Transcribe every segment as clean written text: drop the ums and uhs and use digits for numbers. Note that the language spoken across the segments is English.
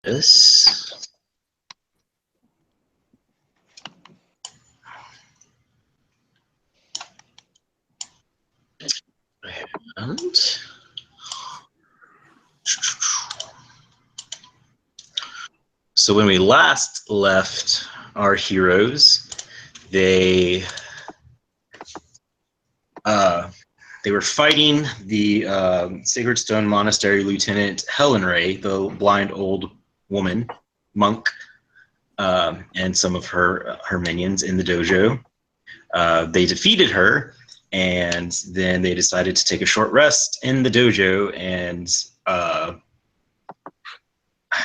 this. And so when we last left our heroes, they were fighting the Sacred Stone Monastery Lieutenant Helen Ray, the blind old woman monk, and some of her minions in the dojo. They defeated her, and then they decided to take a short rest in the dojo and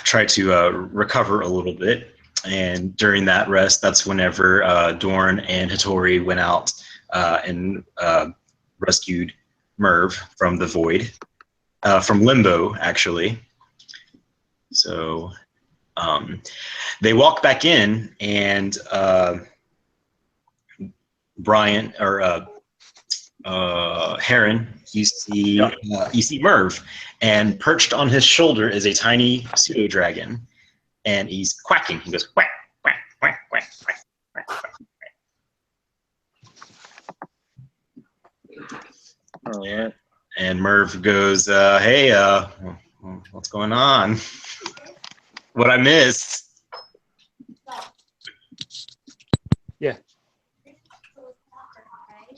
try to recover a little bit. And during that rest, that's whenever Dorn and Hattori went out and rescued Merv from the void, from Limbo, actually. So they walk back in, and Brian or Heron, you see Merv, and perched on his shoulder is a tiny pseudo dragon, and he's quacking. He goes quack quack quack quack quack quack quack. All right. And Merv goes, "Hey, what's going on? What I missed?" Yeah.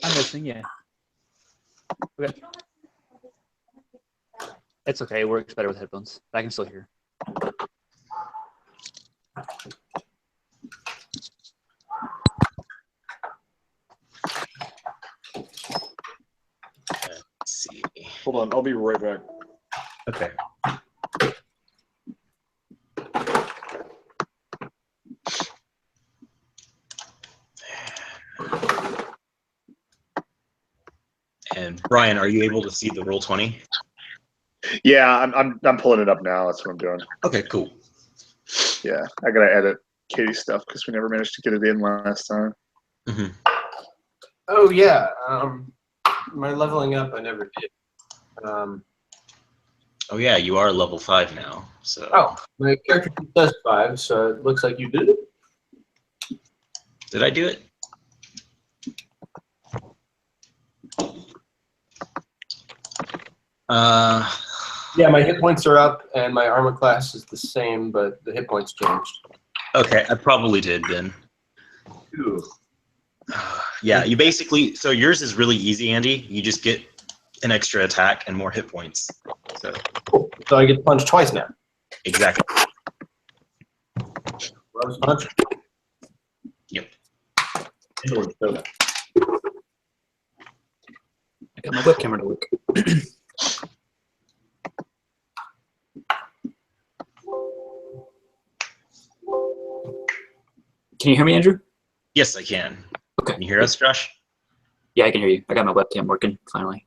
I'm missing, yeah. Okay. It's okay, it works better with headphones. I can still hear. Let's see. Hold on, I'll be right back. Okay. And Brian, are you able to see the Roll20? Yeah, I'm pulling it up now. That's what I'm doing. Okay, cool. Yeah, I gotta edit Katie's stuff because we never managed to get it in last time. Mm-hmm. Oh yeah, my leveling up I never did. Oh yeah, you are level 5 now. So. Oh, my character does 5, so it looks like you did it. Did I do it? Yeah, my hit points are up, and my armor class is the same, but the hit points changed. Okay, I probably did then. Ooh. Yeah, you basically, so yours is really easy, Andy. You just get an extra attack and more hit points. So, Cool. So I get punched twice now. exactly. Loves punch. Yep. Inward soda. I got my web camera to work. Can you hear me, Andrew? Yes, I can. Okay. Can you hear us, Josh? Yeah, I can hear you. I got my webcam working, finally.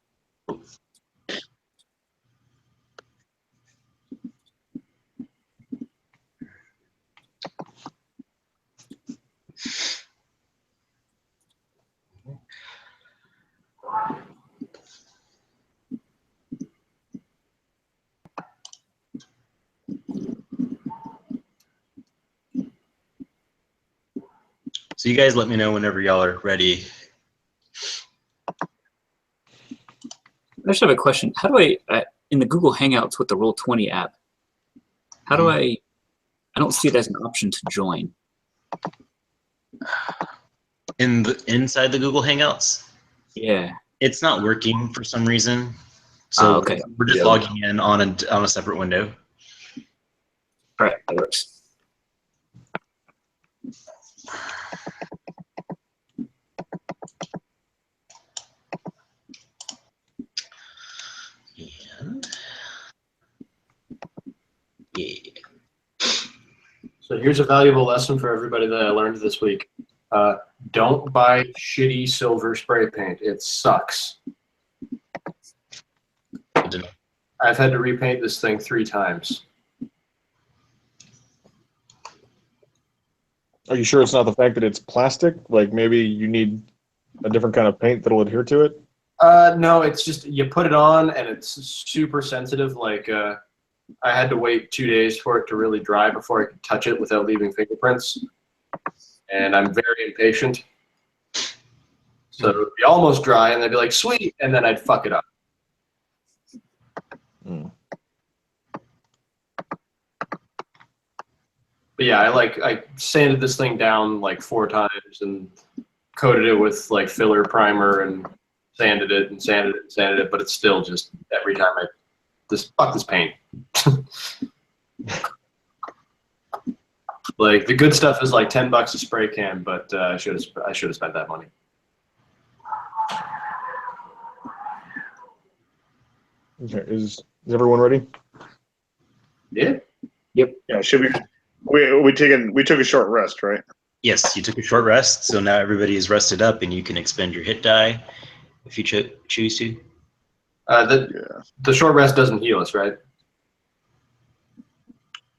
So you guys let me know whenever y'all are ready. I just have a question. How do I in the Google Hangouts with the Roll20 app, how do I don't see it as an option to join. Inside the Google Hangouts? Yeah. It's not working for some reason. So okay. we're just logging in on a separate window. All right, that works. And yeah. So here's a valuable lesson for everybody that I learned this week. Don't buy shitty silver spray paint. It sucks. I've had to repaint this thing 3 times. Are you sure it's not the fact that it's plastic? Like maybe you need a different kind of paint that'll adhere to it? No, it's just you put it on and it's super sensitive. Like I had to wait 2 days for it to really dry before I could touch it without leaving fingerprints. And I'm very impatient. So it would be almost dry, and they'd be like, sweet, and then I'd fuck it up. Mm. But yeah, I sanded this thing down like 4 times and coated it with like filler primer and sanded it and sanded it and sanded it, but it's still just every time fuck this paint. Like the good stuff is like $10 a spray can, but I should have spent that money. Okay, is everyone ready? Yeah. Yeah, should we took a short rest, right? Yes, you took a short rest, so now everybody is rested up, and you can expend your hit die if you choose to. The short rest doesn't heal us, right?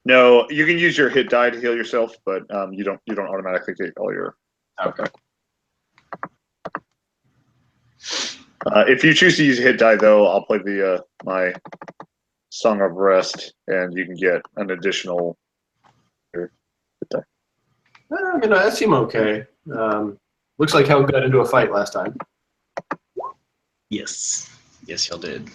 No, you can use your hit die to heal yourself, but you don't automatically get all your. Okay. If you choose to use a hit die, though, I'll play the my Song of Rest, and you can get an additional hit die. I mean, that seemed okay. Looks like how we got into a fight last time. Yes, y'all did.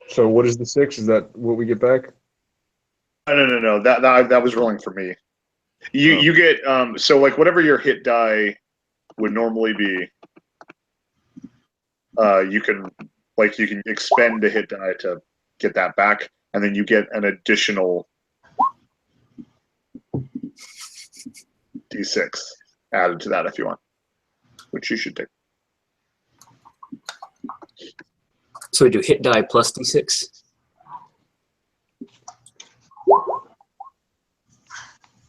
So what is the 6? Is that what we get back? No. That was rolling for me. You get so like whatever your hit die would normally be, you can expend a hit die to get that back, and then you get an additional D6 added to that if you want, which you should take. So we do hit die plus d6.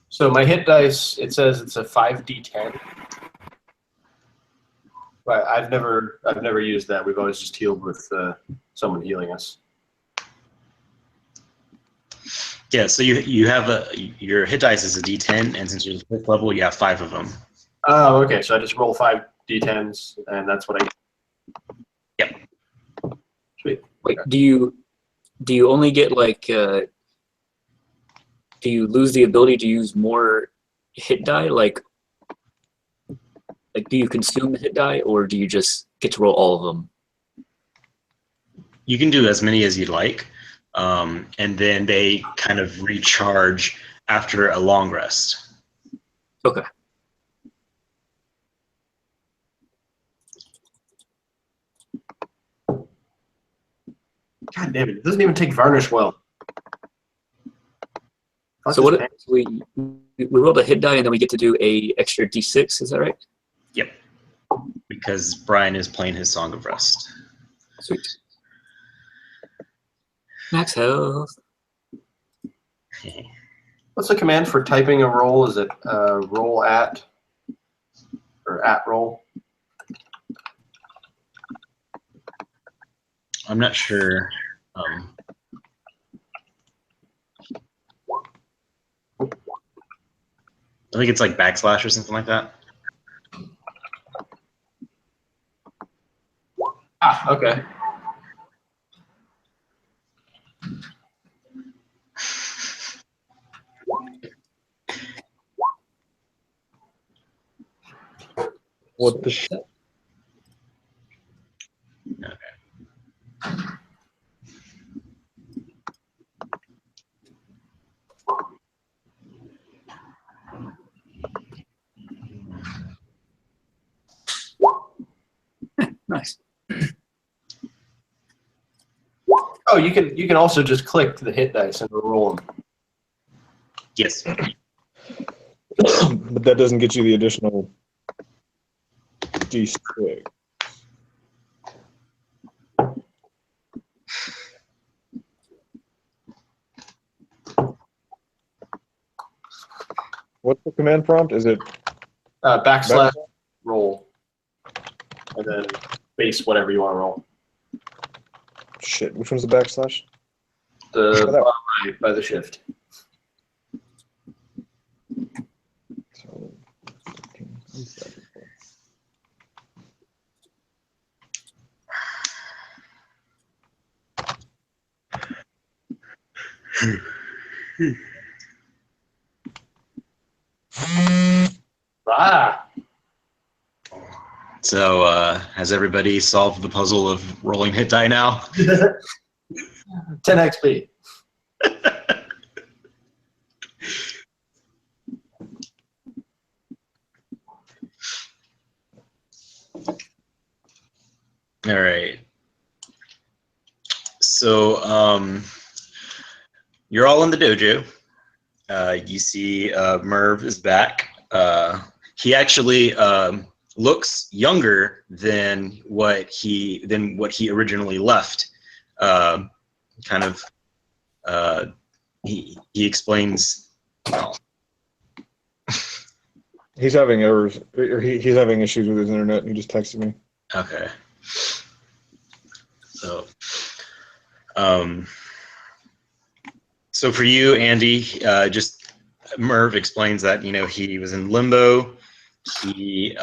So my hit dice, it says it's a 5d10. But I've never used that. We've always just healed with someone healing us. Yeah, so you have your hit dice is a D10, and since you're the 5th level, you have 5 of them. Oh, okay. So I just roll 5 d10s, and that's what I get. Yep. Sweet. Wait, do you only get like do you lose the ability to use more hit die? Like do you consume the hit die, or do you just get to roll all of them? You can do as many as you'd like, and then they kind of recharge after a long rest. Okay. God damn it! It doesn't even take varnish well. Fuck So this what paint. we rolled a hit die, and then we get to do a extra d6. Is that right? Yep. Because Brian is playing his Song of Rest. Sweet. Max health. What's the command for typing a roll? Is it roll at or at roll? I'm not sure. I think it's like backslash or something like that. Ah, okay. What the shit? Nice. Oh, you can also just click the hit dice and roll them. Yes. But that doesn't get you the additional D6. What's the command prompt? Is it Backslash roll, and then base whatever you want to roll. Shit, which one's the backslash? The bottom right by the shift. So, Ah! So, has everybody solved the puzzle of rolling hit die now? 10 XP. All right. So, you're all in the dojo. You see Merv is back. He actually looks younger than what he originally left. Kind of. He explains. Well, he's having errors. Or he's having issues with his internet. He just texted me. okay. So, so for you, Andy, just Merv explains that he was in limbo. He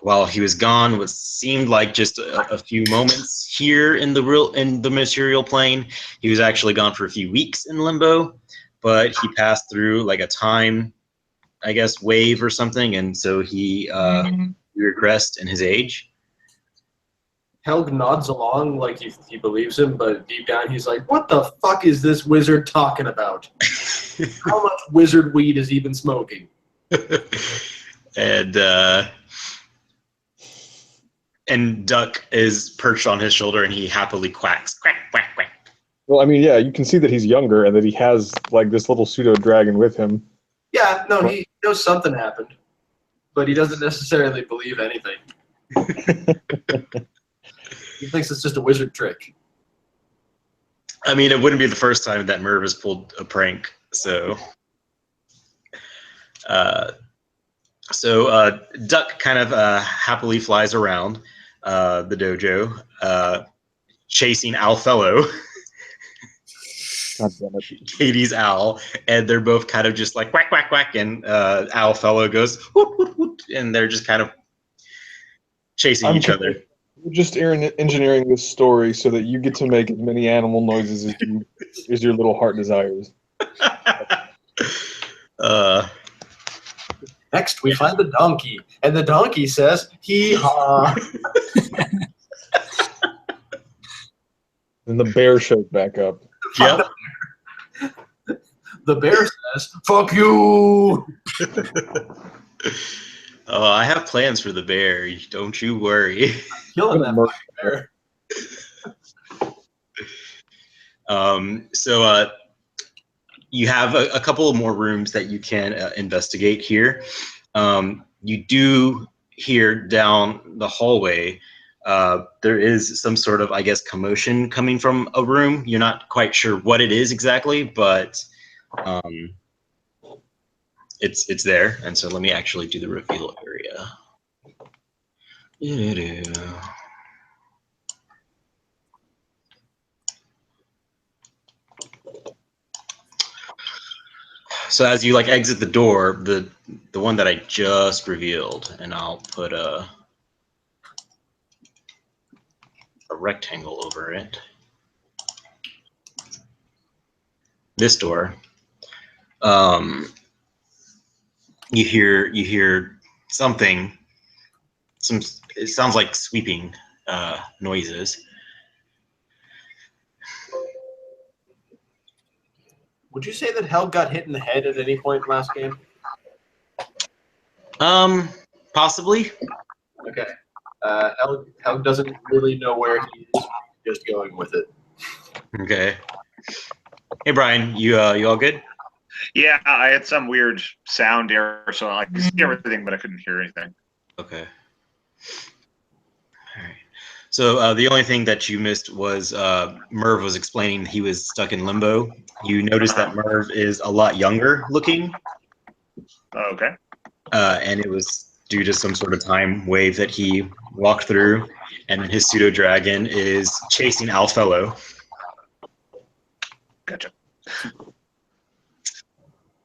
while he was gone, what seemed like just a few moments here in the material plane. He was actually gone for a few weeks in limbo, but he passed through like a time, I guess, wave or something, and so he regressed in his age. Helg nods along like he believes him, but deep down he's like, what the fuck is this wizard talking about? How much wizard weed is he been smoking? And Duck is perched on his shoulder, and he happily quacks. Quack, quack, quack. Well, I mean, yeah, you can see that he's younger and that he has like this little pseudo dragon with him. Yeah, no, he knows something happened, but he doesn't necessarily believe anything. He thinks it's just a wizard trick. I mean, it wouldn't be the first time that Merv has pulled a prank, so... Duck kind of happily flies around the dojo, chasing Alfellow, God damn it. Katie's owl, and they're both kind of just like quack, quack, quack, and Alfellow goes whoop, whoop, whoop, and they're just kind of chasing each other. We're just engineering this story so that you get to make as many animal noises as your little heart desires. Next, we find the donkey, and the donkey says, hee-haw. Then the bear shows back up. Yep. The bear says, fuck you! Oh, I have plans for the bear. Don't you worry. Killing that fucking bear. So you have a couple of more rooms that you can investigate here. You do hear down the hallway, there is some sort of, I guess, commotion coming from a room. You're not quite sure what it is exactly, but it's there. And so let me actually do the reveal area. So as you exit the door, the one that I just revealed, and I'll put a rectangle over it. This door, you hear something. It sounds like sweeping noises. Would you say that Helg got hit in the head at any point last game? Possibly. Okay. Helg doesn't really know where he is, just going with it. Okay. Hey Brian, you all good? Yeah, I had some weird sound error, so I could see everything, but I couldn't hear anything. Okay. All right. So the only thing that you missed was Merv was explaining he was stuck in limbo. You noticed that Merv is a lot younger looking. Okay. And it was due to some sort of time wave that he walked through, and his pseudo dragon is chasing Alfellow. Gotcha.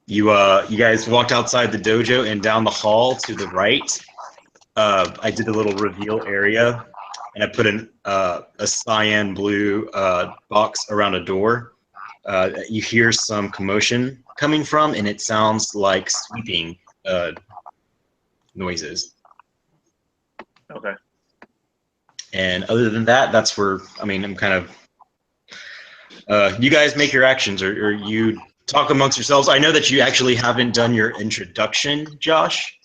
You guys walked outside the dojo and down the hall to the right. I did a little reveal area, and I put a cyan blue box around a door. You hear some commotion coming from, and it sounds like sweeping noises. Okay. And other than that, that's where, I mean, I'm kind of, you guys make your actions, or you talk amongst yourselves. I know that you actually haven't done your introduction, Josh.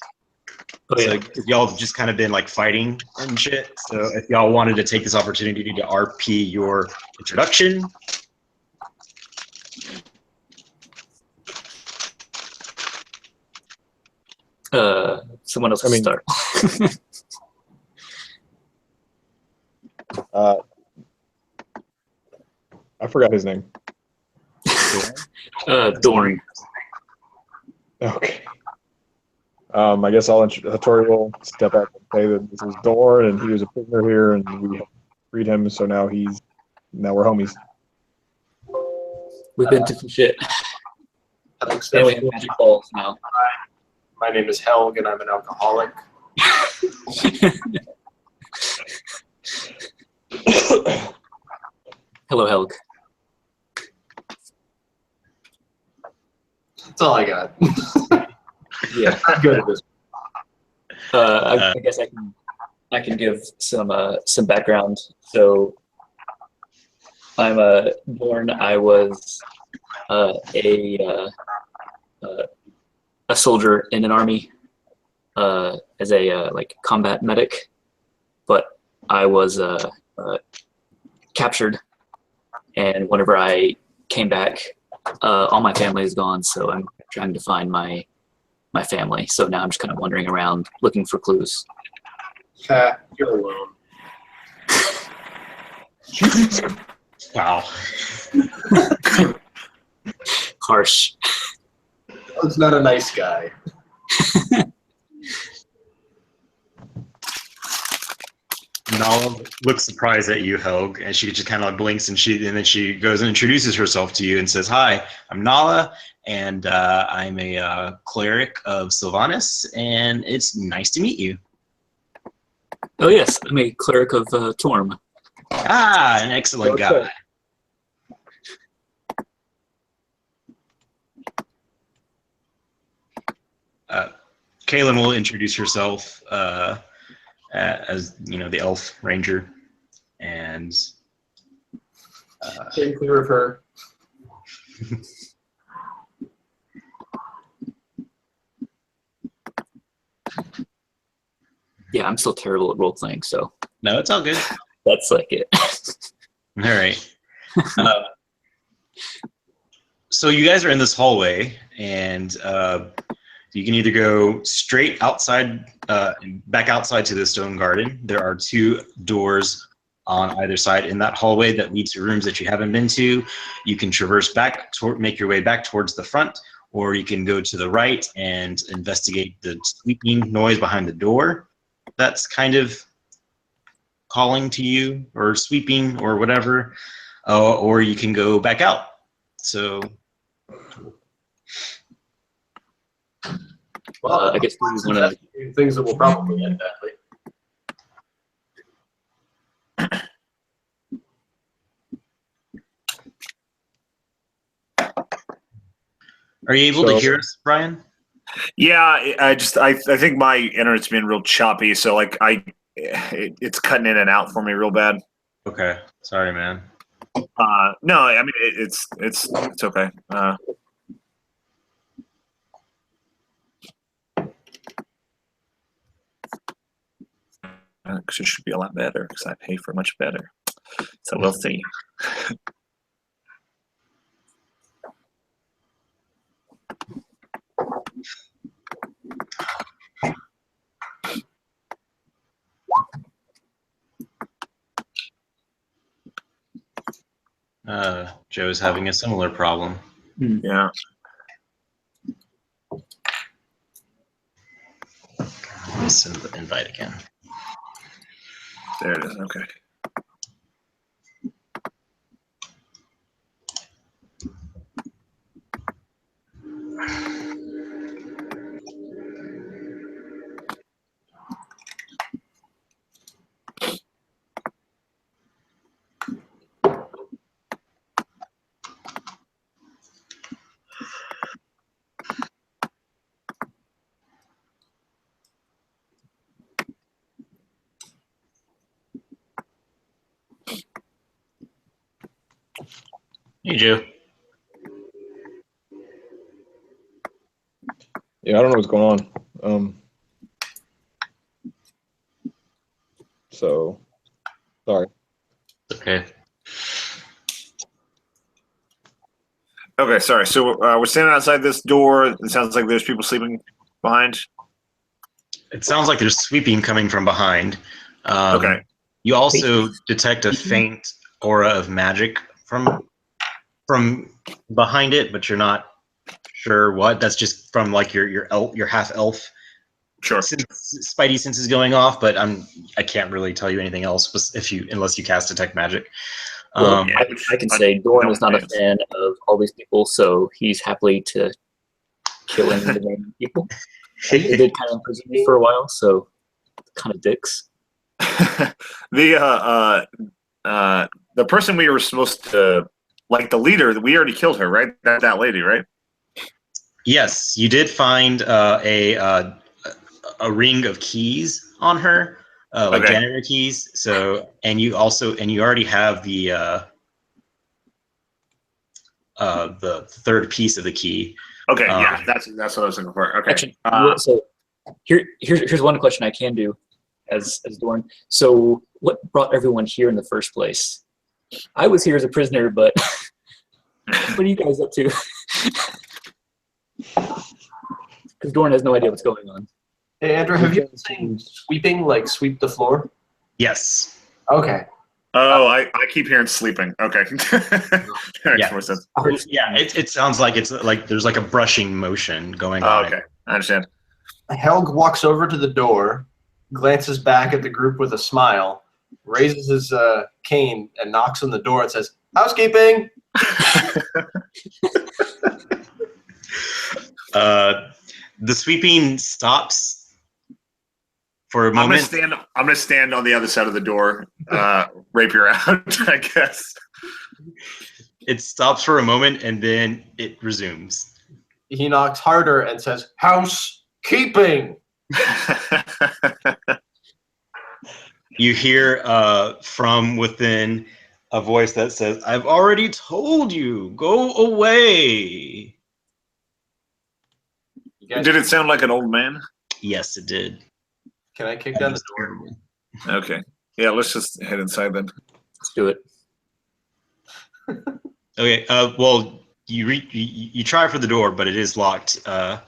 Oh, yeah. So y'all just kind of been like fighting and shit. So if y'all wanted to take this opportunity to RP your introduction. Someone else can start. I forgot his name. Dorn. Okay. I guess Hattori will step up and say that this is Dorn, and he was a prisoner here, and we freed him, so now we're homies. We've been through some shit. I think And so. we have magic balls now. My name is Helg, and I'm an alcoholic. Hello, Helg. That's all I got. Yeah. I'm good at this. I guess I can give some background. So I'm born. I was a soldier in an army as a like combat medic, but I was captured, and whenever I came back, all my family is gone. So I'm trying to find my family. So now I'm just kind of wandering around looking for clues. You're alone. Wow. Harsh. He's not a nice guy. Nala looks surprised at you, Helg, and she just kind of like blinks, and then she goes and introduces herself to you and says, "Hi, I'm Nala, and I'm a cleric of Sylvanas, and it's nice to meet you." Oh yes, I'm a cleric of Torm. Ah, an excellent guy. Kaylin will introduce herself as the elf ranger, and Stay clear of her. Yeah, I'm still terrible at role playing, so no, it's all good. that's like it. All right. So you guys are in this hallway, and you can either go straight outside, back outside to the stone garden. There are two doors on either side in that hallway that lead to rooms that you haven't been to. You can traverse back, make your way back towards the front, or you can go to the right and investigate the squeaking noise behind the door. That's kind of calling to you, or sweeping, or whatever. Or you can go back out. So. Well, I guess we want to. things that will probably end badly. Are you able to hear us, Brian? Yeah, I think my internet's been real choppy, so like it's cutting in and out for me real bad. Okay, sorry, man. No, I mean it's okay. It should be a lot better because I pay for much better. So we'll see. Joe's having a similar problem. Yeah. Let me send the invite again. There it is. Okay. Hey, Joe. Yeah, I don't know what's going on. So, sorry. Okay. Okay, sorry. So we're standing outside this door. It sounds like there's people sleeping behind. It sounds like there's sweeping coming from behind. Okay. You also detect a faint aura of magic from behind it, but you're not sure what. That's just from like your half elf. Sure. Spidey sense is going off, but I can't really tell you anything else unless you cast detect magic. Well, I can say Dorn is not a fan of all these people, so he's happily to killing the main people. They did kind of imprison me for a while, so kind of dicks. The person we were supposed to, like the leader, we already killed her, right? That lady, right? Yes, you did find a ring of keys on her, like Okay. janitor keys. So, and you already have the third piece of the key. Okay, yeah, that's what I was looking for. Okay. Actually, so here's one question I can do as Dorn. So, what brought everyone here in the first place? I was here as a prisoner, but what are you guys up to? Because Dorn has no idea what's going on. Hey, Andrew, have you been saying sweeping, like sweep the floor? Yes. Okay. Oh, I keep hearing sleeping. Okay. That makes more sense. Yeah, it sounds like it's like there's like a brushing motion going on. Okay, I understand. Helg walks over to the door, glances back at the group with a smile, raises his cane and knocks on the door and says, "Housekeeping." The sweeping stops for a moment. I'm gonna stand on the other side of the door, rapier out, I guess. It stops for a moment and then it resumes. He knocks harder and says, "Housekeeping." You hear from within a voice that says, "I've already told you, go away." Did it sound like an old man? Yes, it did. Can I kick down the door? Okay. Yeah, let's just head inside then. Let's do it. Okay. Well, you try for the door, but it is locked. Are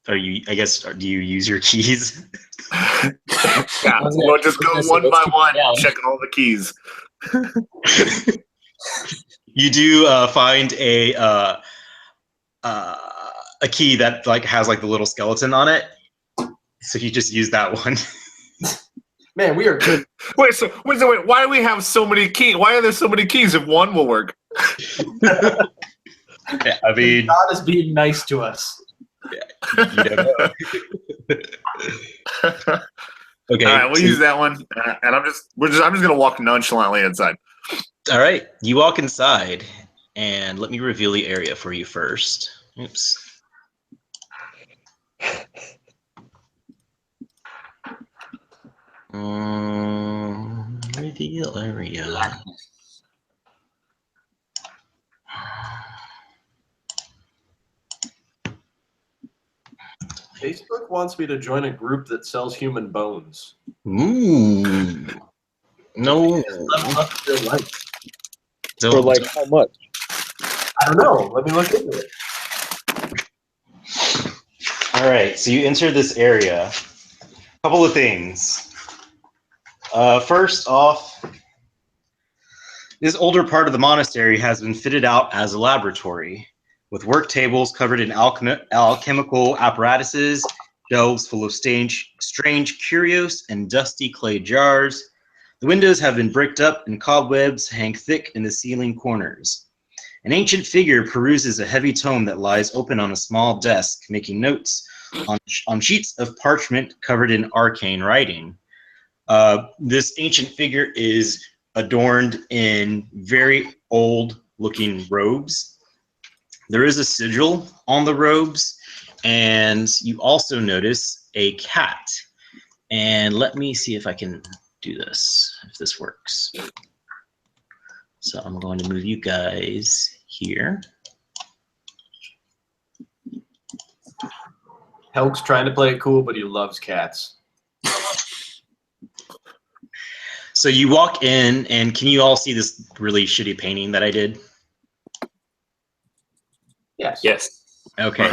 you? I guess. Do you use your keys? Yeah, we'll just go one by one, check all the keys. You do find a key that like has like the little skeleton on it. So you just use that one. Man, we are good. Wait, why do we have so many keys? Why are there so many keys if one will work? Yeah, I mean, God is being nice to us. you don't know. Okay. All right, we'll use that one, and I'm just gonna walk nonchalantly inside. All right, you walk inside, and let me reveal the area for you first. Oops. Reveal area. Facebook wants me to join a group that sells human bones. Ooh. No. For like how much? I don't know. Let me look into it. All right, so you enter this area. A couple of things. First off, this older part of the monastery has been fitted out as a laboratory, with work tables covered in alchemical apparatuses, shelves full of strange curios, and dusty clay jars. The windows have been bricked up, and cobwebs hang thick in the ceiling corners. An ancient figure peruses a heavy tome that lies open on a small desk, making notes on sheets of parchment covered in arcane writing. This ancient figure is adorned in very old-looking robes. There is a sigil on the robes, and you also notice a cat. And let me see if I can do this, if this works. So I'm going to move you guys here. Helg's trying to play it cool, but he loves cats. So you walk in, and can you all see this really shitty painting that I did? Yes. Yes. Okay.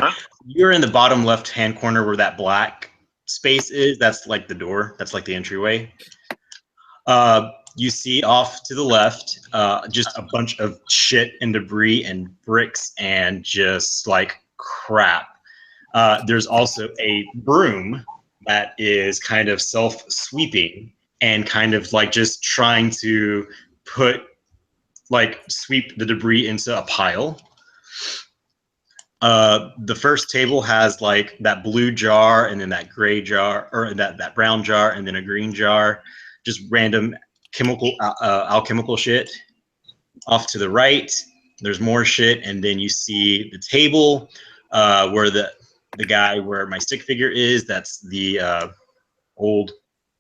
You're in the bottom left-hand corner where that black space is. That's like the door. That's like the entryway. You see off to the left just a bunch of shit and debris and bricks and just like crap. There's also a broom that is kind of self-sweeping and kind of like just trying to sweep the debris into a pile. The first table has like that blue jar and then that gray jar, or that brown jar and then a green jar, just random alchemical shit. Off to the right, there's more shit, and then you see the table where the guy where my stick figure is. That's the old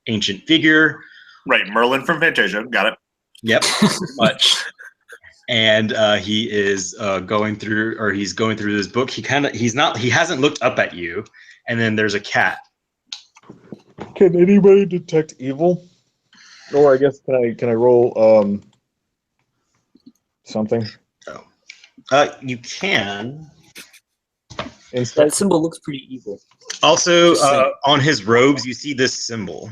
ancient figure. Right, Merlin from Fantasia. Got it. Yep, much. And he is going through this book. He hasn't looked up at you. And then there's a cat. Can anybody detect evil? Or I guess can I roll something? You can. Insight? That symbol looks pretty evil. Also, on his robes, you see this symbol.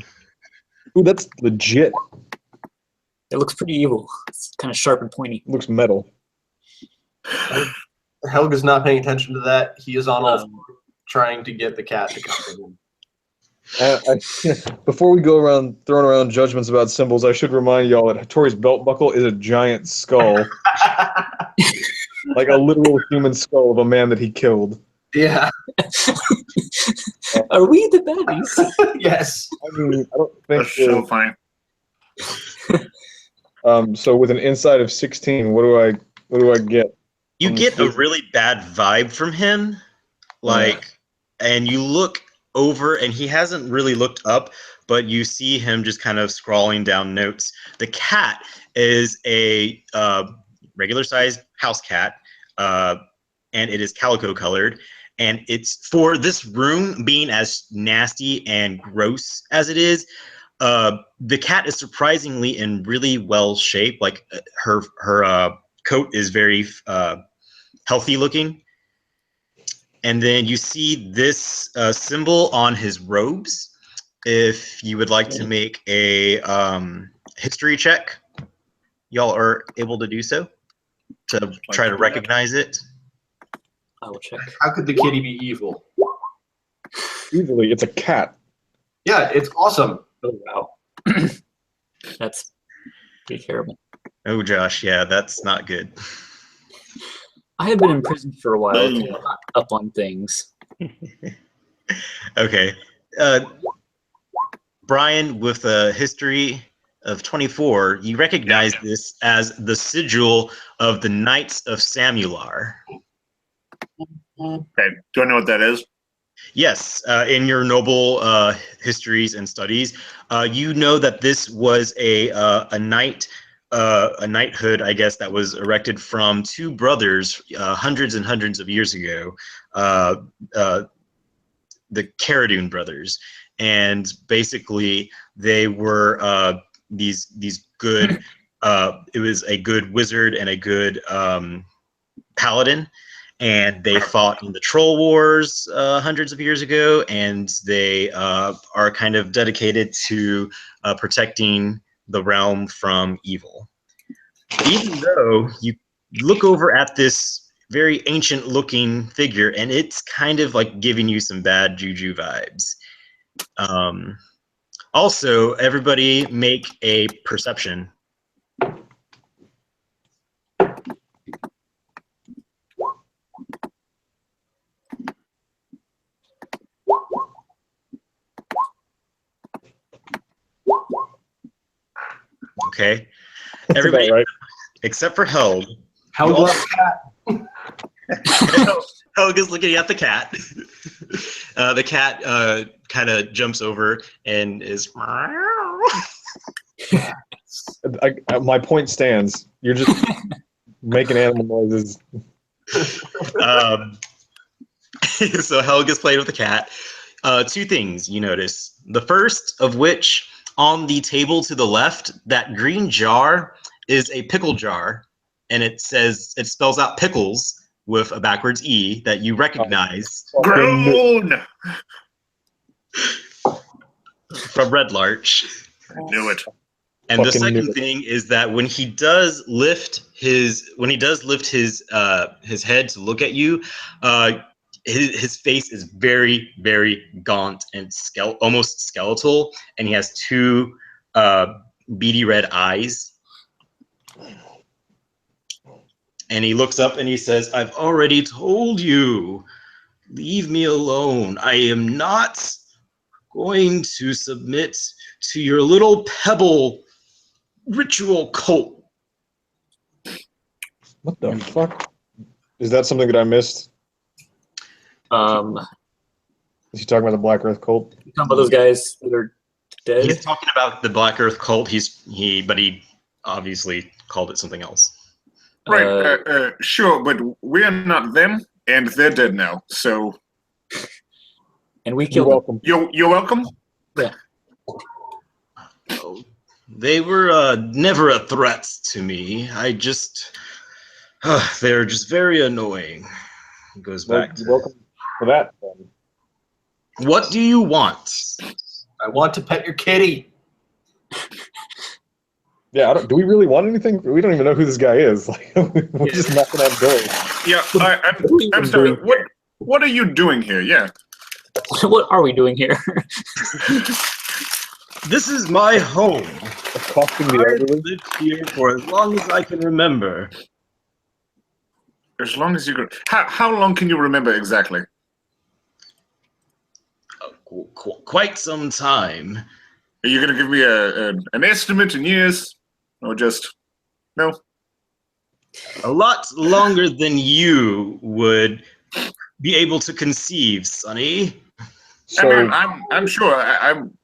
Ooh, that's legit. It looks pretty evil. It's kind of sharp and pointy. Looks metal. Helga's not paying attention to that. He is on all fours trying to get the cat to come to him. Before we go around throwing around judgments about symbols, I should remind y'all that Hattori's belt buckle is a giant skull. Like a literal human skull of a man that he killed. Yeah. Are we the baddies? Yes. I mean, I don't think That's so funny. so with an inside of 16, what do I get? You get a really bad vibe from him, and you look over, and he hasn't really looked up, but you see him just kind of scrawling down notes. The cat is a regular sized house cat, and it is calico colored. And it's for this room being as nasty and gross as it is. The cat is surprisingly in really well shape. Like her coat is very healthy looking. And then you see this symbol on his robes. If you would like to make a history check, y'all are able to do so to try to recognize it. I will check. How could the kitty be evil? Easily, it's a cat. Yeah, it's awesome. Oh, wow. That's pretty terrible. Oh, Josh, yeah, that's not good. I have been in prison for a while. So I'm not up on things. Okay. Brian, with a history of 24, you recognize this as the sigil of the Knights of Samular. Okay. Do I know what that is? Yes, in your noble histories and studies, you know that this was a knighthood, I guess, that was erected from two brothers hundreds and hundreds of years ago, the Caradun brothers, and basically they were these good. It was a good wizard and a good paladin. And they fought in the Troll Wars hundreds of years ago, and they are kind of dedicated to protecting the realm from evil. Even though you look over at this very ancient-looking figure, and it's kind of like giving you some bad juju vibes. Also, everybody make a perception. Okay, everybody right. except for Helg. Helg loves cat. Helg is looking at the cat. The cat kind of jumps over and is. At my point stands. You're just making animal noises. So Helga's played with the cat. Two things you notice. The first of which, on the table to the left, that green jar is a pickle jar, and it spells out pickles with a backwards E that you recognize Grown! from Red Larch. I knew it. And the Fucking knew second it. thing is that when he does lift his head to look at you, his face is very, very gaunt and almost skeletal, and he has two beady red eyes. And he looks up and he says, "I've already told you, leave me alone. I am not going to submit to your little pebble ritual cult." What the fuck? Is that something that I missed? Is he talking about the Black Earth cult? Talking about those guys that are dead. He's talking about the Black Earth cult. But he obviously called it something else. Right, sure, but we're not them, and they're dead now, so... And we You're killed them. welcome. You're welcome? Oh, they were never a threat to me. They're just very annoying. He goes back You're to, welcome for that. Then. "What do you want?" I want to pet your kitty. Yeah, do we really want anything? We don't even know who this guy is. Like, we're just knocking on doors. Yeah, I'm sorry, what are you doing here? Yeah. What are we doing here? This is my home. Accosting the I've elderly. lived here for as long as I can remember. As long as you can... How long can you remember exactly? Quite some time. Are you going to give me an estimate in years? Or just... No? A lot longer than you would be able to conceive, Sonny. So, I mean, I'm sure I'm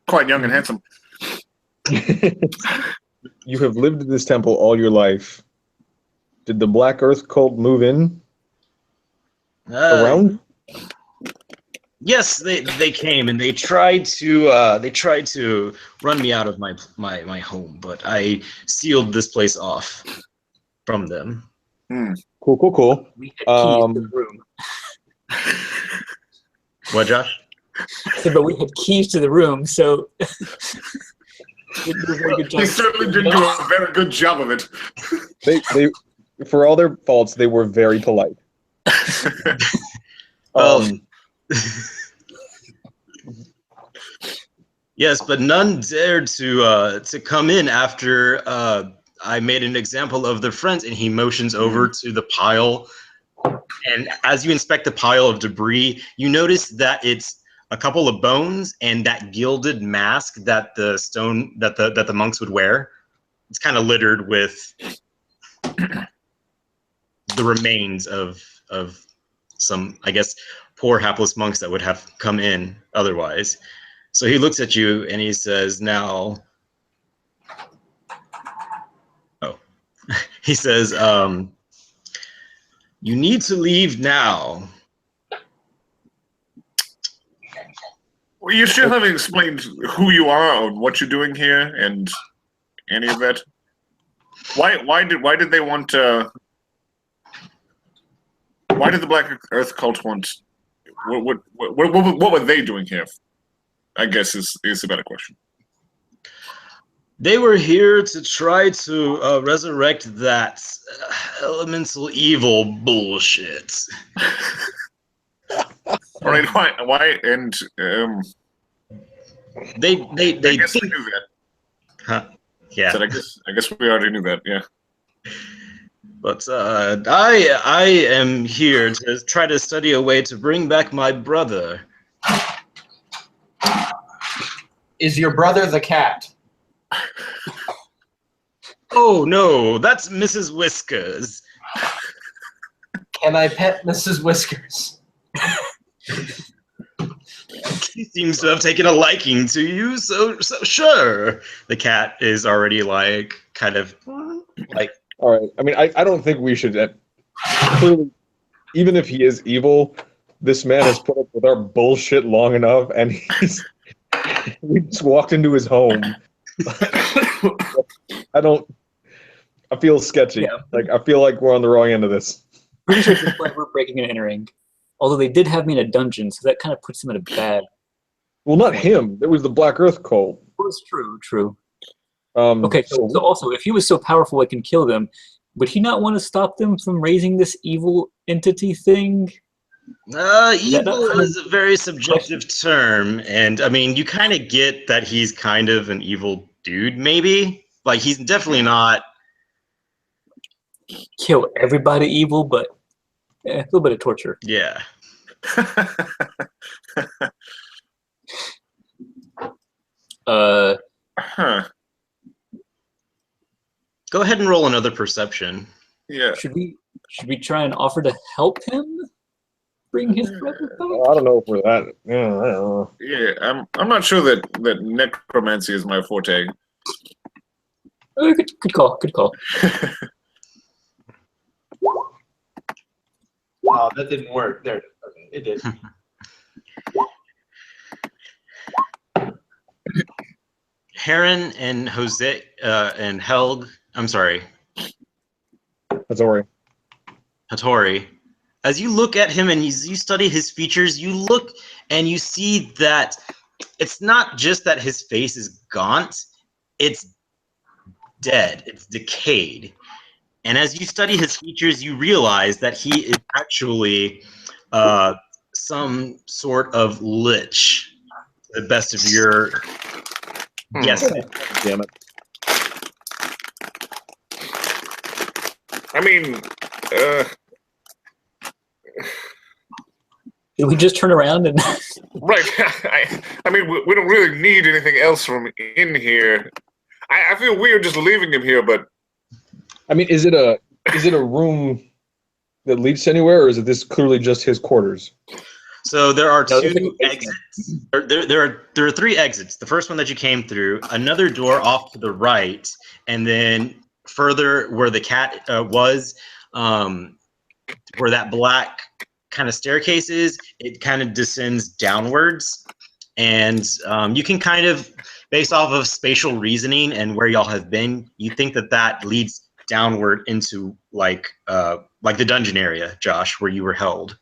quite young and handsome. you have lived in this temple all your life. Did the Black Earth cult move in around? Yes, they came and they tried to run me out of my home, but I sealed this place off from them. Cool. We had keys to the room. What, Josh? I said, but we had keys to the room, so we did a very good job. He certainly didn't do a very good job of it. They, for all their faults, they were very polite. Yes, but none dared to come in after I made an example of their friends, and he motions over to the pile. And as you inspect the pile of debris, you notice that it's a couple of bones and that gilded mask that the monks would wear. It's kind of littered with the remains of some, I guess, poor hapless monks that would have come in otherwise. So he looks at you and he says, "Now," he says, "You need to leave now." Well, you still haven't explained who you are and what you're doing here and any of that. Why did they want? Why did the Black Earth cult want? What were they doing here? I guess is a better question. They were here to try to resurrect that elemental evil bullshit. All right, why? And They I guess we think, knew that. huh? Yeah. So I guess we already knew that. Yeah. But I am here to try to study a way to bring back my brother. Is your brother the cat? Oh no, that's Mrs. Whiskers. Can I pet Mrs. Whiskers? He seems to have taken a liking to you, so sure. The cat is already like kind of like. All right. I mean, I don't think we should. Clearly, even if he is evil, this man has put up with our bullshit long enough, and we just walked into his home. I feel sketchy. Yeah. Like, I feel like we're on the wrong end of this. Pretty sure it's why we're breaking and entering. Although they did have me in a dungeon, so that kind of puts him in a bad. Well, not him. It was the Black Earth cult. Well, it's true. Okay, so also, if he was so powerful it can kill them, would he not want to stop them from raising this evil entity thing? Evil is a very subjective term, and I mean, you kind of get that he's kind of an evil dude, maybe. Like, he's definitely not. Kill everybody evil, but a little bit of torture. Yeah. Huh. Go ahead and roll another perception. Yeah. Should we try and offer to help him bring his brother back? I don't know if we're that. Yeah, I don't know. Yeah, I'm not sure that necromancy is my forte. Good call. Oh, that didn't work. There, okay, it did. Heron and Jose and Helg. I'm sorry. Hattori. As you look at him and you study his features, you look and you see that it's not just that his face is gaunt, it's dead, it's decayed. And as you study his features, you realize that he is actually some sort of lich, to the best of your guessing. Damn it. I mean, Did we just turn around and? right. I mean, we don't really need anything else from in here. I feel weird just leaving him here, but I mean, is it a room that leads anywhere, or is it this clearly just his quarters? So there are No, two exits. There are three exits. The first one that you came through, another door off to the right, and then further where the cat was, where that black kind of staircase is, it kind of descends downwards. And you can kind of, based off of spatial reasoning and where y'all have been, you think that leads downward into like the dungeon area, Josh, where you were held.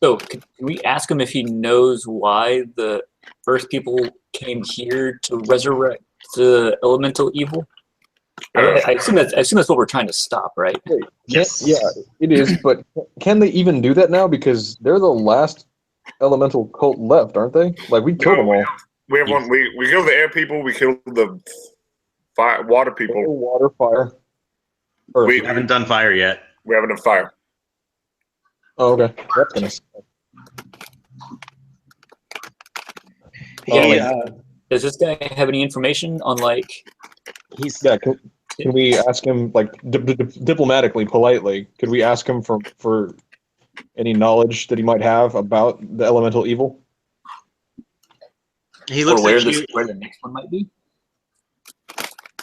So, can we ask him if he knows why the Earth people came here to resurrect the elemental evil? I assume that's what we're trying to stop, right? Wait, Yes. Yeah, it is. But can they even do that now? Because they're the last elemental cult left, aren't they? Like, we killed them all. we have one. We killed the air people. We killed the water people. Water, fire. Earth. We haven't done fire yet. We haven't done fire. Oh, okay. That's gonna suck. Does this guy have any information on Yeah, can we ask him, like, diplomatically, politely, could we ask him for any knowledge that he might have about the elemental evil? He looks where at you. where the next one might be?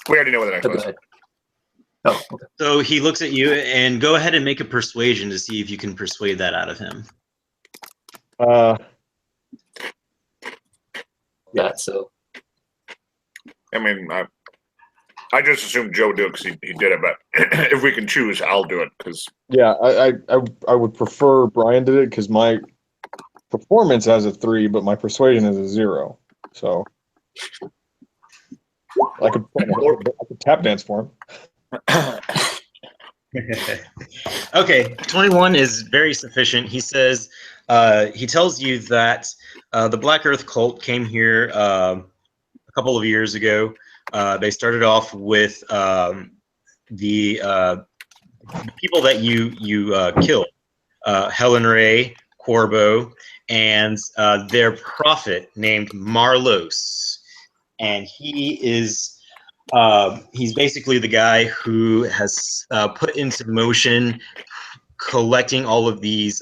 We already know where the next Oh, one go is. ahead. Oh, okay. So he looks at you and go ahead and make a persuasion to see if you can persuade that out of him. So I mean, I just assumed Joe did because he did it, but if we can choose, I'll do it because Yeah, I would prefer Brian did it because my performance has a 3, but my persuasion is a 0. So I could tap dance for him. Okay, 21 is very sufficient. He says, he tells you that the Black Earth cult came here a couple of years ago. They started off with the people that you killed, Helen Ray, Corbo, and their prophet named Marlos. And he is he's basically the guy who has put into motion collecting all of these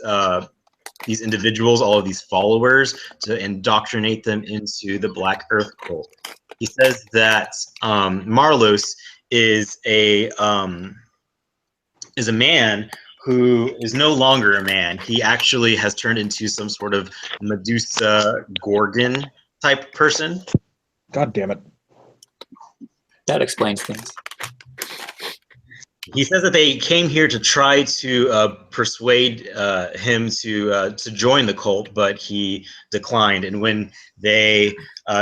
these individuals, all of these followers, to indoctrinate them into the Black Earth cult. He says that Marlos is a man who is no longer a man. He actually has turned into some sort of Medusa Gorgon type person. God damn it. That explains things. He says that they came here to try to persuade him to join the cult, but he declined. And when they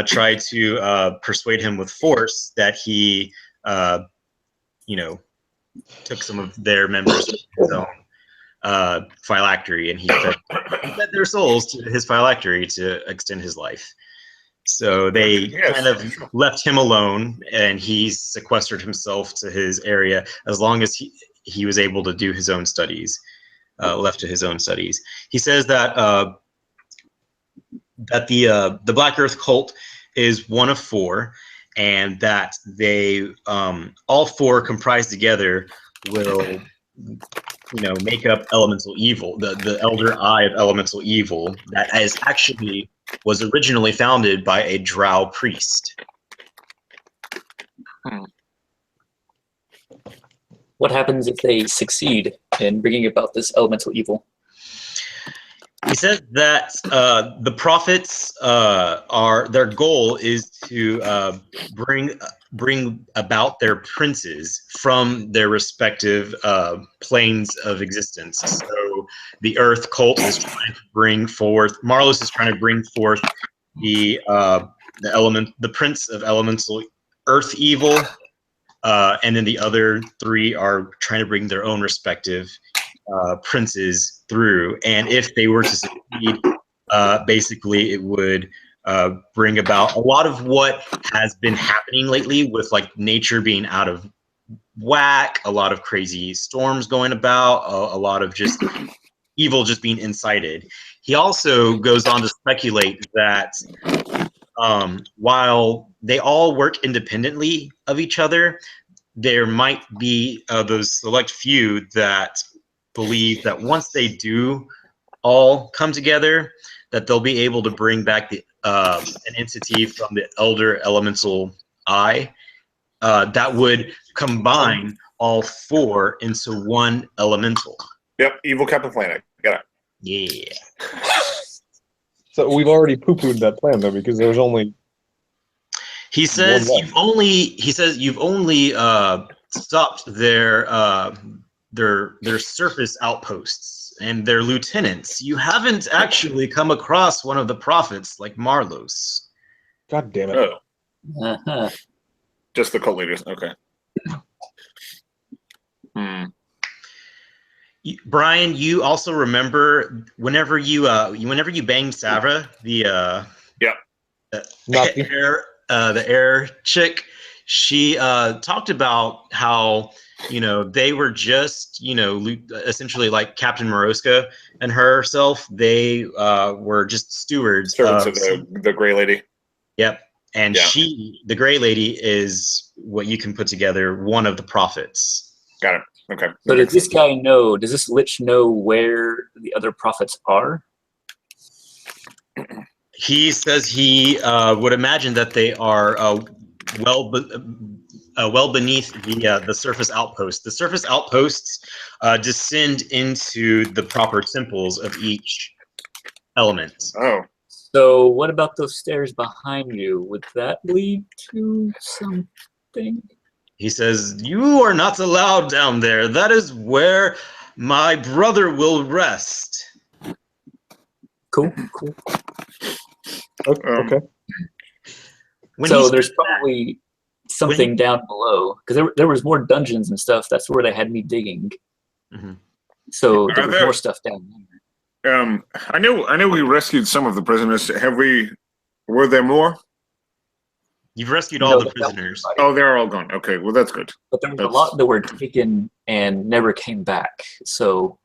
tried to persuade him with force, that he, took some of their members to his own phylactery, and he fed their souls to his phylactery to extend his life. So they kind of left him alone, and he sequestered himself to his area as long as he was able to do his own studies, left to his own studies. He says that the Black Earth cult is one of four, and that they all four comprised together will make up elemental evil, the elder eye of elemental evil that is actually was originally founded by a drow priest. What happens if they succeed in bringing about this elemental evil? He says that the prophets their goal is to bring about their princes from their respective planes of existence. So the Earth cult is trying to bring forth. Marlos is trying to bring forth the prince of elemental Earth evil, and then the other three are trying to bring their own respective princes through. And if they were to succeed, basically it would bring about a lot of what has been happening lately with like nature being out of whack, a lot of crazy storms going about, a lot of just evil just being incited. He also goes on to speculate that while they all work independently of each other, there might be those select few that believe that once they do all come together, that they'll be able to bring back an entity from the elder elemental eye that would combine all four into one elemental. Yep, evil Captain Planet. Got it. Yeah. So we've already poo-pooed that plan though, because there's only. He says you've only stopped their surface outposts and their lieutenants. You haven't actually come across one of the prophets like Marlos. God damn it. Oh, Uh-huh. just the cult leaders. Okay. Brian, you also remember whenever you banged Savra, the air chick, she talked about how they were just essentially like Captain Moroska and herself. They were just stewards. Servants of the Gray Lady. Yep, and Yeah. the Gray Lady, is what you can put together one of the prophets. Got it. Okay. So does this guy know? Does this lich know where the other prophets are? He says he would imagine that they are well beneath the surface outposts. The surface outposts descend into the proper temples of each element. Oh. So what about those stairs behind you? Would that lead to something? He says, "You are not allowed down there. That is where my brother will rest." Cool. Okay. So there's probably something down below, because there was more dungeons and stuff. That's where they had me digging. Mhm. So there was more stuff down there. I know we rescued some of the prisoners. Were there more? You've rescued all the prisoners. Oh, they're all gone. Okay, well that's good. But there was a lot that were taken and never came back. So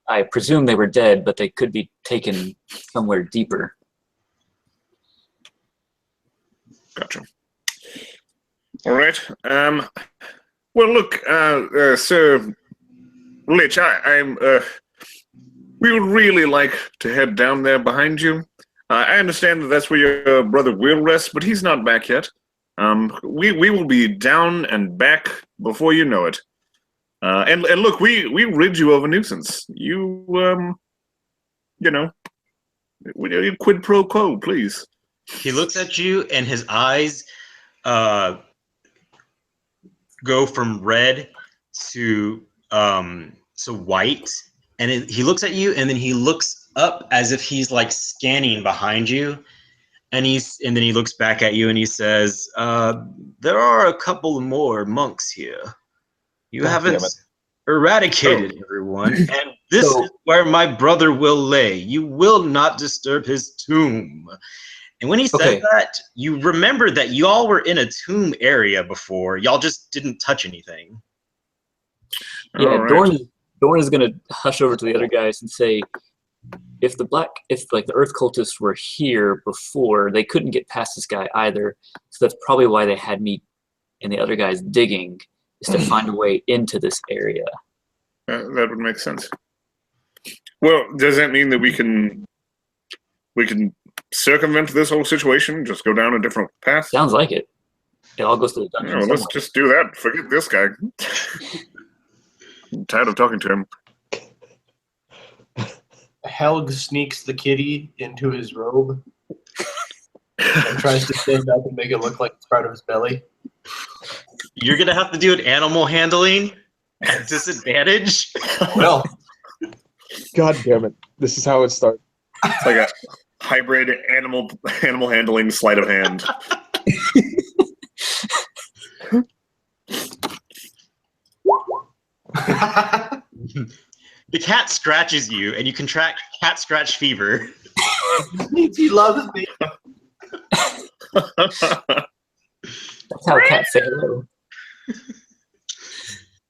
I presume they were dead, but they could be taken somewhere deeper. Gotcha. All right. Well, look, Sir Lich, we would really like to head down there behind you. I understand that that's where your brother will rest, but he's not back yet. We will be down and back before you know it. And look, we rid you of a nuisance. You know, quid pro quo, please. He looks at you, and his eyes go from red to white, and he looks at you, and then he looks up as if he's like scanning behind you, and then he looks back at you, and he says, "There are a couple more monks here. You haven't eradicated everyone, and this is where my brother will lay. You will not disturb his tomb." And when he said that, you remember that y'all were in a tomb area before. Y'all just didn't touch anything. Yeah, right. Dorn is gonna hush over to the other guys and say, if the Earth cultists were here before, they couldn't get past this guy either. So that's probably why they had me and the other guys digging, is to find a way into this area. That would make sense. Well, does that mean that we can circumvent this whole situation? Just go down a different path? Sounds like it. It all goes to the dungeon. No, let's just do that. Forget this guy. I'm tired of talking to him. Helg sneaks the kitty into his robe and tries to stand up and make it look like it's part of his belly. You're gonna have to do an animal handling at disadvantage. Well, God damn it! This is how it starts. It's like a hybrid animal handling sleight of hand. The cat scratches you, and you contract cat scratch fever. he loves me. That's how cats say hello.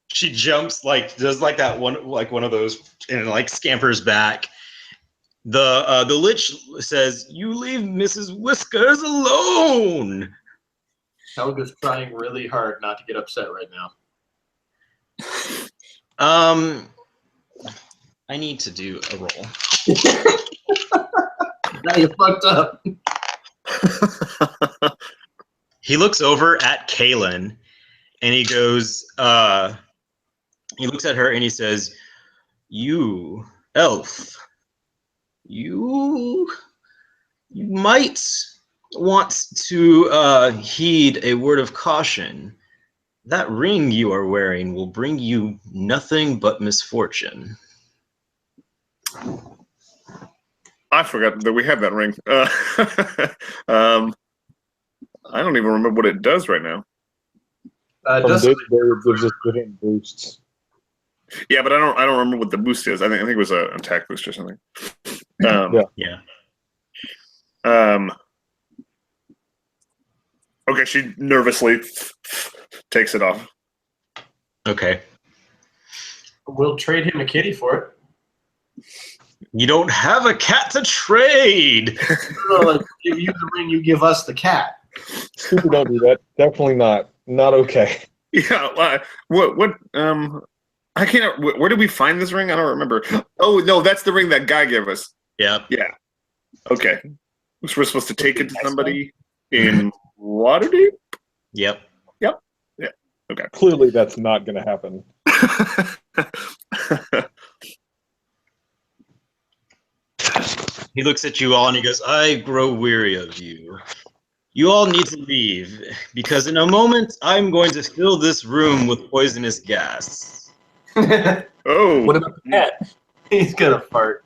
She jumps does that one of those, and scampers back. The lich says, "You leave Mrs. Whiskers alone." Helga's trying really hard not to get upset right now. I need to do a roll. Now you fucked up. He looks over at Kaylin, and he goes, he looks at her and he says, "You, elf, you might want to heed a word of caution. That ring you are wearing will bring you nothing but misfortune." I forgot that we have that ring. I don't even remember what it does right now. From day to day, it gives us different boosts. Yeah, but I don't remember what the boost is. I think it was an attack boost or something. Yeah. Okay, she nervously takes it off. Okay. We'll trade him a kitty for it. You don't have a cat to trade. Like, give you the ring, you give us the cat. People don't do that. Definitely not. Not okay. Yeah. What? I can't. Where did we find this ring? I don't remember. Oh no, that's the ring that guy gave us. Yeah. Yeah. Okay. Which we're supposed to take it to somebody in Waterdeep. Yep. Yep. Yeah. Okay. Clearly, that's not going to happen. He looks at you all and he goes, "I grow weary of you. You all need to leave, because in a moment I'm going to fill this room with poisonous gas." Oh. What about the cat? He's gonna fart.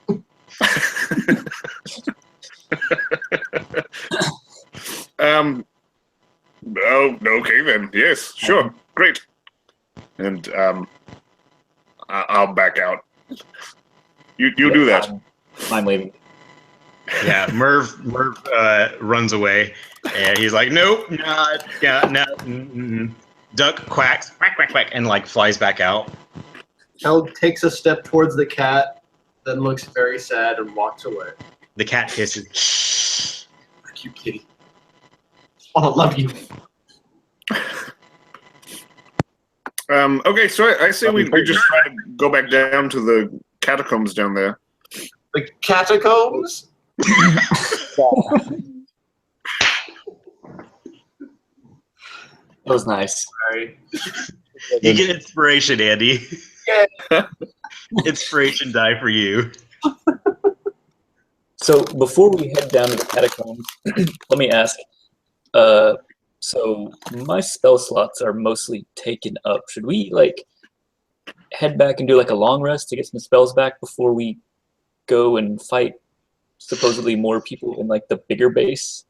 Oh, okay then. Yes, sure. Great. And I'll back out. You do that. I'm leaving. Yeah, Merv runs away, and he's like, "Nope, no." Duck quacks, quack, quack, quack, and flies back out. Helg takes a step towards the cat, then looks very sad and walks away. The cat hisses. Fuck you, kitty. I love you. Okay, so I say we just try to go back down to the catacombs down there. The catacombs? That was nice. Sorry. You get inspiration, Andy. Yeah. Inspiration die for you. So before we head down to the catacombs, let me ask. So my spell slots are mostly taken up. Should we like head back and do like a long rest to get some spells back before we go and fight supposedly more people in like the bigger base?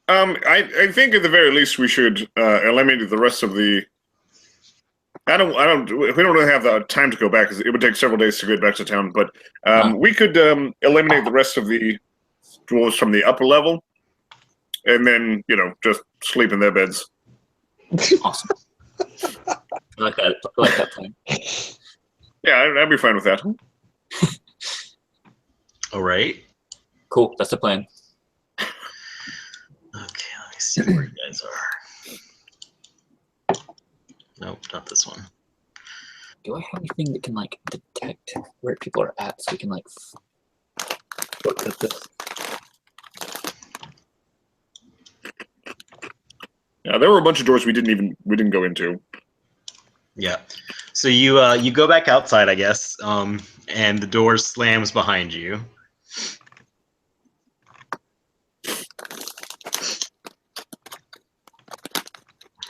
I think at the very least we should eliminate the rest of the. We don't really have the time to go back because it would take several days to get back to town. But we could eliminate the rest of the dwarves from the upper level, and then just sleep in their beds. Awesome. I like that. I like that plan. Yeah, I'd be fine with that. All right. Cool. That's the plan. Okay, let me see where you guys are. Nope, not this one. Do I have anything that can like detect where people are at so we can like look at this? Yeah, there were a bunch of doors we didn't go into. Yeah. So you go back outside, I guess, and the door slams behind you.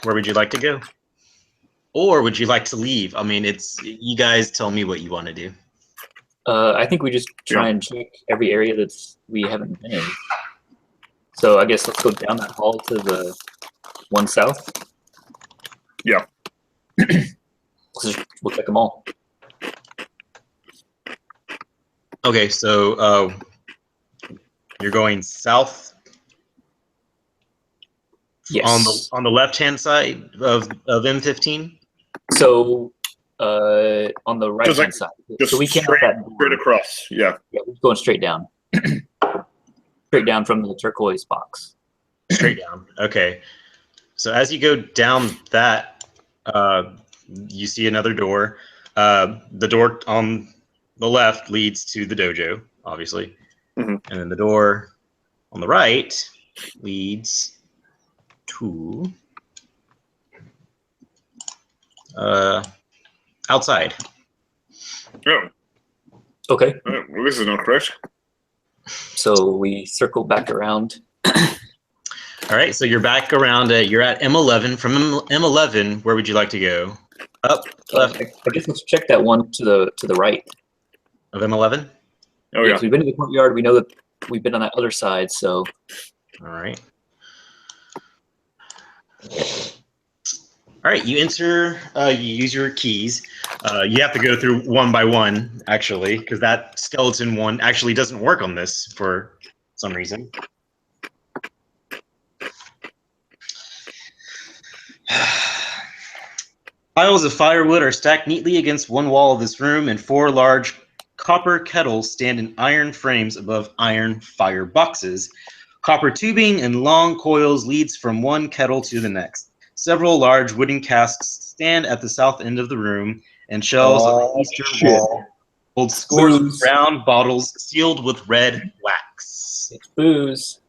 Where would you like to go? Or would you like to leave? I mean, it's you guys tell me what you want to do. I think we just try and check every area we haven't been in. So I guess let's go down that hall to the one south. Yeah. We'll check them all. Okay, so you're going south. Yes. On the left hand side of M15. So on the right hand side. Just So we came out that door. straight across. Yeah. Yeah, we're going straight down. Straight down from the turquoise box. Straight down. Okay. So as you go down that, you see another door. The door on the left leads to the dojo, obviously. Mm-hmm. And then the door on the right leads to outside. Oh. Okay. Well, this is not correct. So we circle back around. All right, so you're back around. You're at M11. From M11, where would you like to go? Up, left I guess let's check that one to the right. of M11. Oh Yeah, yeah. 'cause we've been to the courtyard. We know that we've been on that other side. So All right. All right, you enter. You use your keys. You have to go through one by one, actually, because that skeleton one actually doesn't work on this for some reason. Piles of firewood are stacked neatly against one wall of this room, and 4 large copper kettles stand in iron frames above iron fire boxes. Copper tubing and long coils leads from one kettle to the next. Several large wooden casks stand at the south end of the room, and shelves on the eastern wall hold scores of round bottles sealed with red wax. it's booze.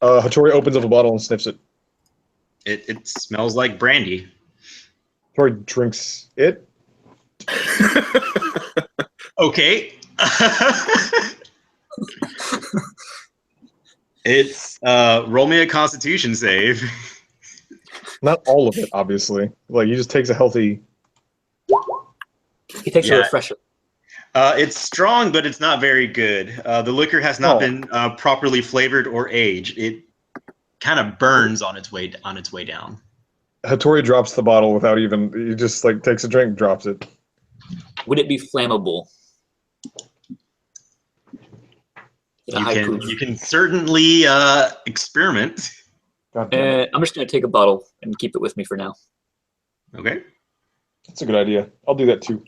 Hattori opens up a bottle and sniffs it. It smells like brandy. Hattori drinks it. Okay. It's roll me a Constitution save. Not all of it, obviously. Like, he just takes a healthy. He takes Yeah. a refresher. It's strong, but it's not very good. The liquor has not Oh. been properly flavored or aged. It kind of burns on its way down. Hattori drops the bottle without even. He just like takes a drink, drops it. Would it be flammable? Is it high proof? You can certainly experiment. God damn it. I'm just gonna take a bottle and keep it with me for now. Okay. That's a good idea. I'll do that too.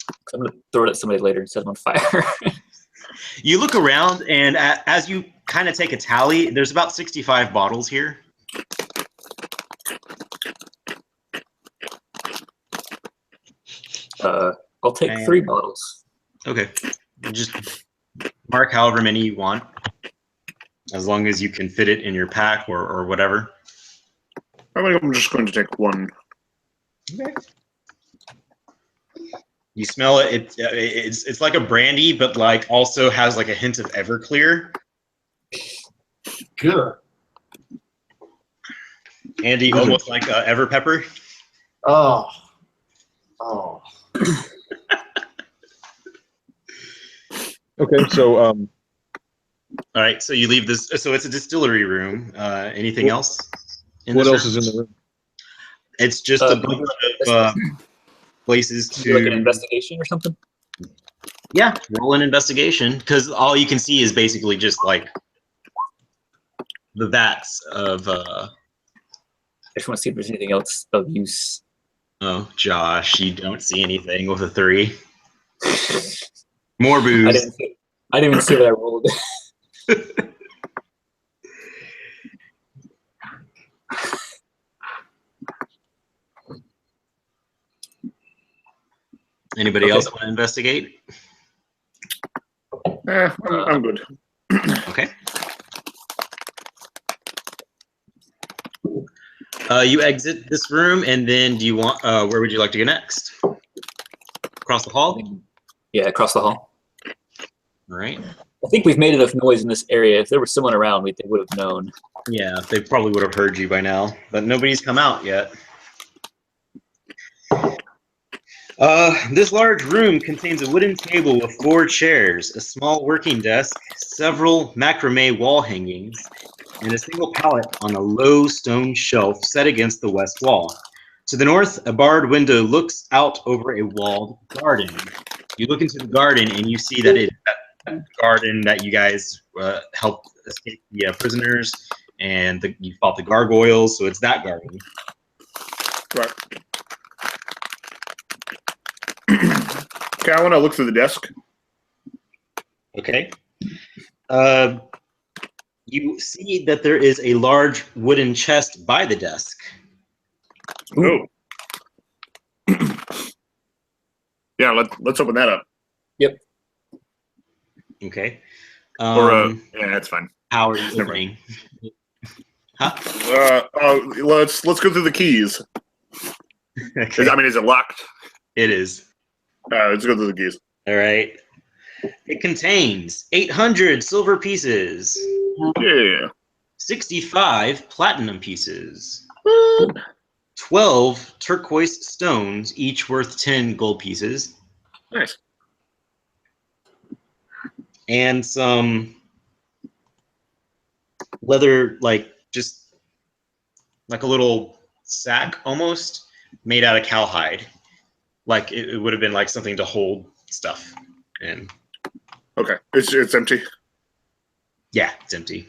'Cause I'm gonna throw it at somebody later and set them on fire. You look around, and as you kind of take a tally, there's about 65 bottles here. I'll take And- 3 bottles. Okay. Just mark however many you want, as long as you can fit it in your pack or whatever. I think I'm just going to take one. Okay. You smell it. It's like a brandy, but like also has like a hint of Everclear. Good. Andy, almost like Everpepper. Oh. Oh. Okay, so All right, so you leave this. So it's a distillery room. Anything else? what this else room? is in the room? It's just a bunch of places Do like an to. investigation or something. Yeah, roll an investigation because all you can see is basically just like the vats of. I just want to see if there's anything else of use. Oh, Josh, you don't see anything with a 3. More I booze. didn't even see what I rolled. Anybody Okay. else want to investigate? I'm good. Okay. You exit this room, and then do you want? Where would you like to go next? Across the hall. Yeah, across the hall. All right. I think we've made enough noise in this area. If there was someone around, they would have known. Yeah, they probably would have heard you by now, but nobody's come out yet. This large room contains a wooden table with 4 chairs, a small working desk, several macrame wall hangings, and a single pallet on a low stone shelf set against the west wall. To the north, a barred window looks out over a walled garden. You look into the garden and you see that it's that garden that you guys helped escape the prisoners, and you fought the gargoyles, so it's that garden. Right. Okay, I want to look through the desk. Okay. You see that there is a large wooden chest by the desk. Oh. Yeah, let's open that up. Yep. Okay. Yeah, that's fine. How are you Never opening? Huh? Let's go through the keys. Okay. I mean, is it locked? It is. Let's go through the keys. All right. It contains 800 silver pieces, Yeah. 65 platinum pieces, 12 turquoise stones, each worth 10 gold pieces, Nice. and some leather, just like a little sack almost made out of cowhide. Like it would have been like something to hold stuff. And Okay. It's empty. yeah, it's empty.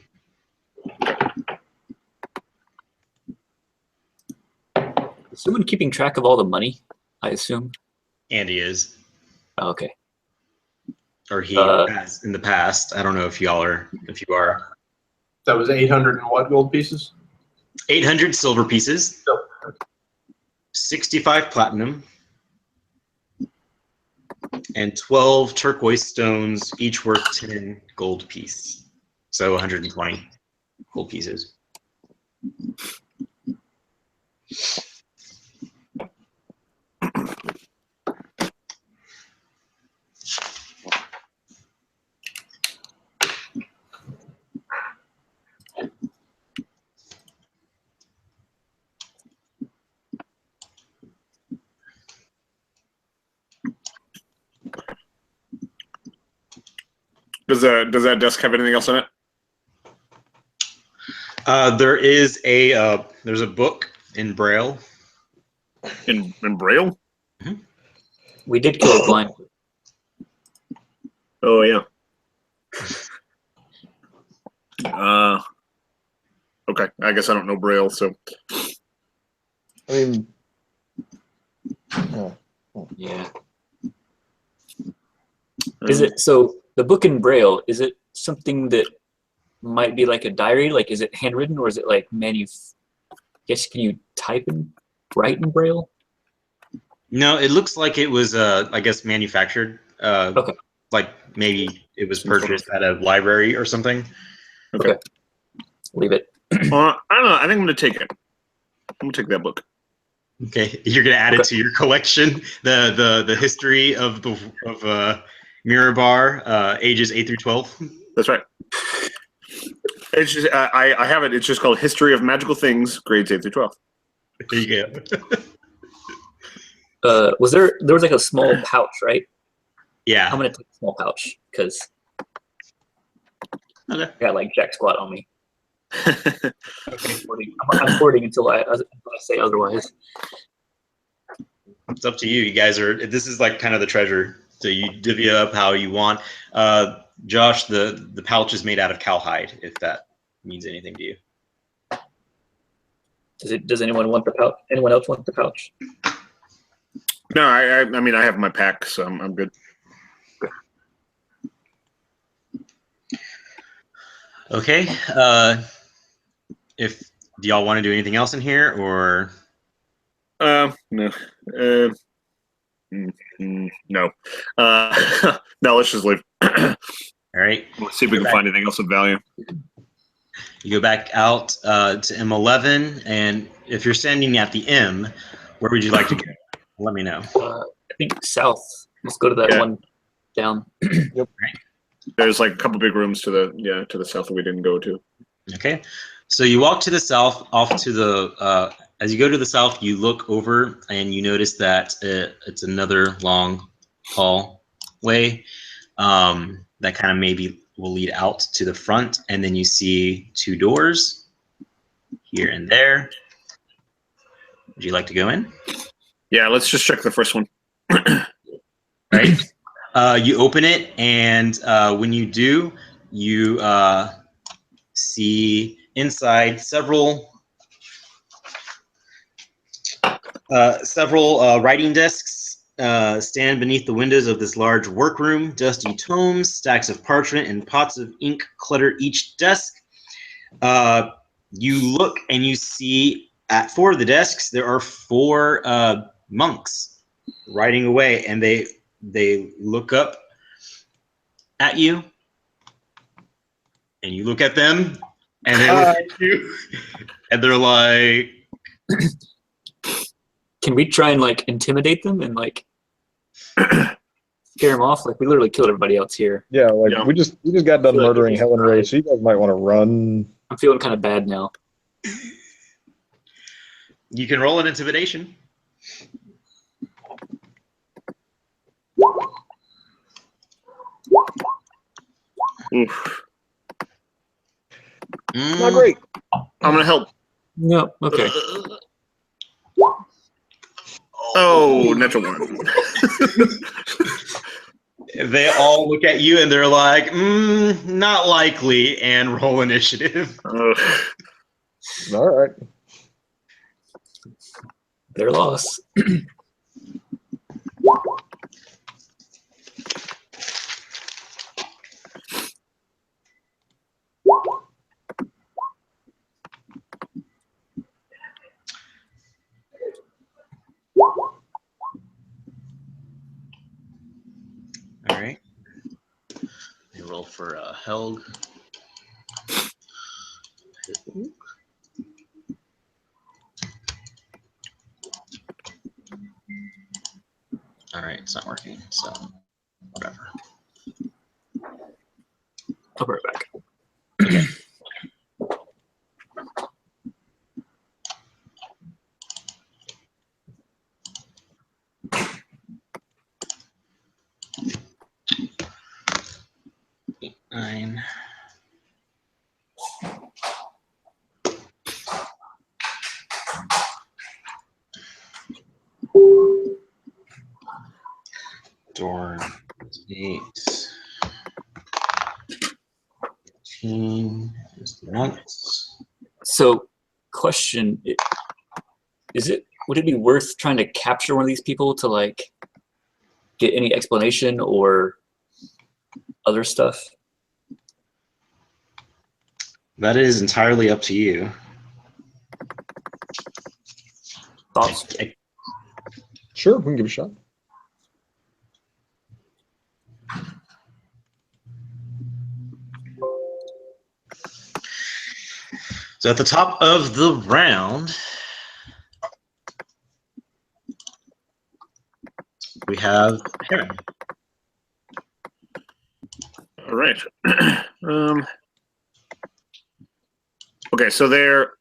Is someone keeping track of all the money? I assume. Andy is, Oh, okay. or he has in the past. I don't know if you are. That was 800 and what gold pieces? 800 silver pieces, No. 65 platinum, and 12 turquoise stones, each worth 10 gold piece. So 120 gold pieces. Does that desk have anything else in it? There is there's a book in Braille. In Braille? We did kill a blind. Oh yeah. Okay. I guess I don't know Braille, so. I mean, Yeah. Is it so? The book in Braille, is it something that might be like a diary? Like, is it handwritten or is it like Guess can you write in Braille? No, it looks like it was, I guess, manufactured. Okay. like maybe it was purchased at a library or something. Okay. Leave it. I don't know. I think I'm gonna take it. I'm gonna take that book. Okay, you're gonna add it to your collection. The history of Mirabar, ages 8 through 12. That's right. It's just I have it. It's just called History of Magical Things, grades 8 through 12. There you There was like a small pouch, right? Yeah. I'm gonna take a small pouch because Okay. I got like jack squat on me. Okay. I'm hoarding until I say otherwise. It's up to you. You guys are. This is like kind of the treasure. So you divvy up how you want. Josh, the pouch is made out of cowhide. If that means anything to you. Does anyone want the pouch? Anyone else want the pouch? No, I mean I have my pack, so I'm good. Okay. If do y'all want to do anything else in here, or No. No. No, let's just leave. all right? Let's see if we can find anything else of value. You go back out to M11, and if you're standing at the M, where would you like to go? Let me know. I think south. Let's go to that one down. There's like a couple big rooms to the south that we didn't go to. Okay. So you walk to the south, off to the. As you go to the south, you look over and you notice that it's another long hallway that kind of maybe will lead out to the front, and then you see 2 doors here and there. Would you like to go in? Yeah, let's just check the first one. Right. You open it, and when you do, you see inside several writing desks stand beneath the windows of this large workroom. Dusty tomes, stacks of parchment, and pots of ink clutter each desk. You look and you see at 4 of the desks there are 4 monks writing away, and they look up at you, and you look at them, and they look at you, and they're like, Can we try and like intimidate them and like scare them off? Like we literally killed everybody else here. Yeah, like Yeah. we just got done murdering Helen Ray, so you guys might want to run. I'm feeling kind of bad now. you can roll an intimidation. Oof. Not great. I'm gonna help. No, okay. Oh, natural 1. They all look at you and they're like, not likely, and roll initiative. All right. Their loss. All right. They roll for Helg. All right, it's not working, so whatever. I'll be right back. Nine. Dorn. 8. 15 is the months. So, question: would it be worth trying to capture one of these people to like get any explanation or other stuff? That is entirely up to you. Thoughts? Sure, we can give it a shot. So at the top of the round, we have Heron. All right. Okay, so they're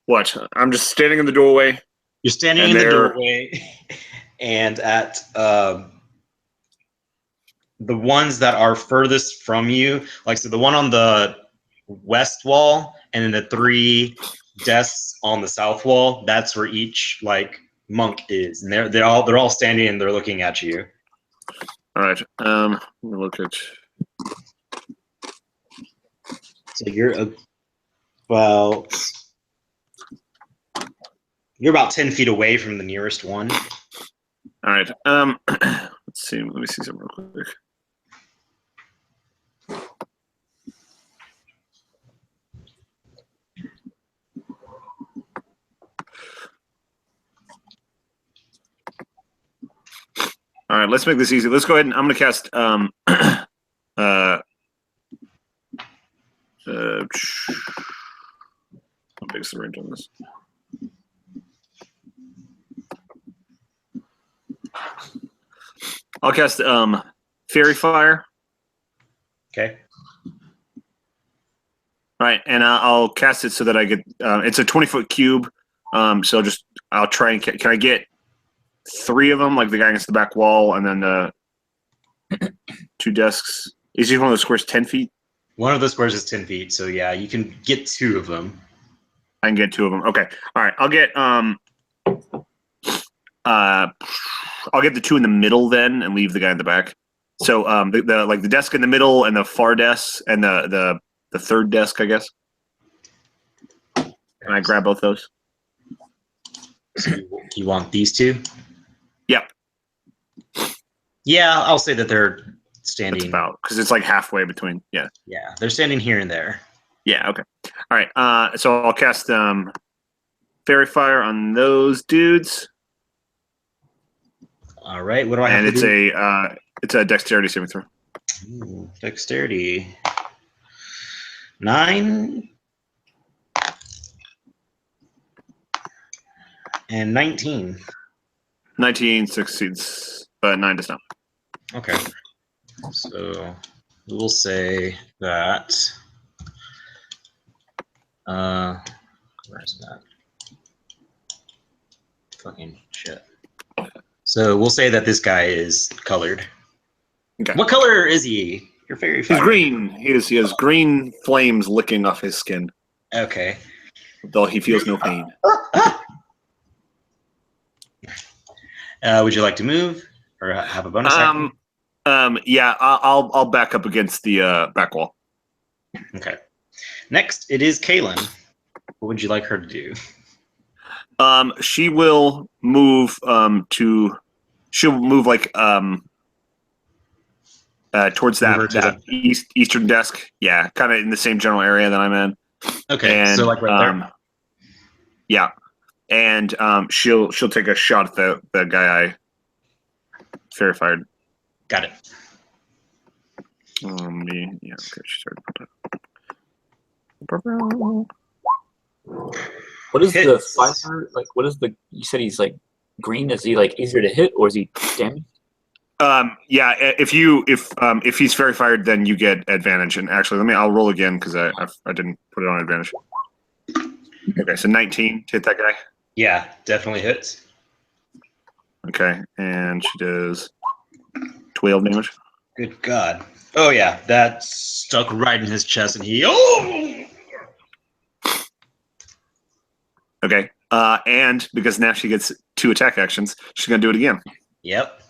what? I'm just standing in the doorway. You're standing And in the they're- doorway, and at the ones that are furthest from you, like so the one on the west wall, and then the 3 desks on the south wall. That's where each like monk is, and they're all standing and they're looking at you. All right. Let me look at. So you're about 10 feet away from the nearest one. All right. Let's see. Let me see something real quick. All right. Let's make this easy. Let's go ahead and I'm going to cast. How big is the range on this? I'll cast Fairy Fire. Okay. Right, and I'll cast it so that I get. It's a 20-foot cube. So I'll try and can I get 3 of them, like the guy against the back wall, and then 2 desks. Is each one of those squares 10 feet? One of the squares is 10 feet, so yeah, you can get 2 of them. I can get 2 of them. Okay. All right. I'll get the 2 in the middle then, and leave the guy in the back. So the desk in the middle and the far desk and the 3rd desk, I guess. Can I grab both those? So you want these 2? Yep. Yeah, I'll say that they're That's standing. about because it's like halfway between. Yeah. Yeah, they're standing here and there. Yeah. Okay. All right. So I'll cast Fairy Fire on those dudes, All right, what do I have and to do? it's a Dexterity saving throw. Ooh, dexterity. 9 and 19. 19 succeeds, but 9 does not. Okay. So we'll say that. Where's that? Fucking shit. So we'll say that this guy is colored. Okay. What color is he? You're very He's fire. green. He has green flames licking off his skin, Okay. though he feels no pain. Would you like to move or have a bonus action? Yeah, I'll back up against the back wall. Okay. Next, it is Kaylin. What would you like her to do? She will move she'll move like towards Over to that eastern desk. Yeah, kind of in the same general area that I'm in. Okay, And, so like right there. Yeah, and she'll take a shot at the guy I fairy fired. Got it. Yeah, okay, she started put that. What is the Hits. fire like? What is the? You said he's like green. Is he like easier to hit, or is he damaged? Yeah, if he's fairy fired, then you get advantage. And actually, I'll roll again because I didn't put it on advantage. Okay, so 19 to hit that guy. Yeah, definitely hits. Okay, and she does 12 damage. Good God. Oh yeah, that stuck right in his chest, and he. Oh. Okay, and because now she gets 2 attack actions, she's gonna do it again. Yep.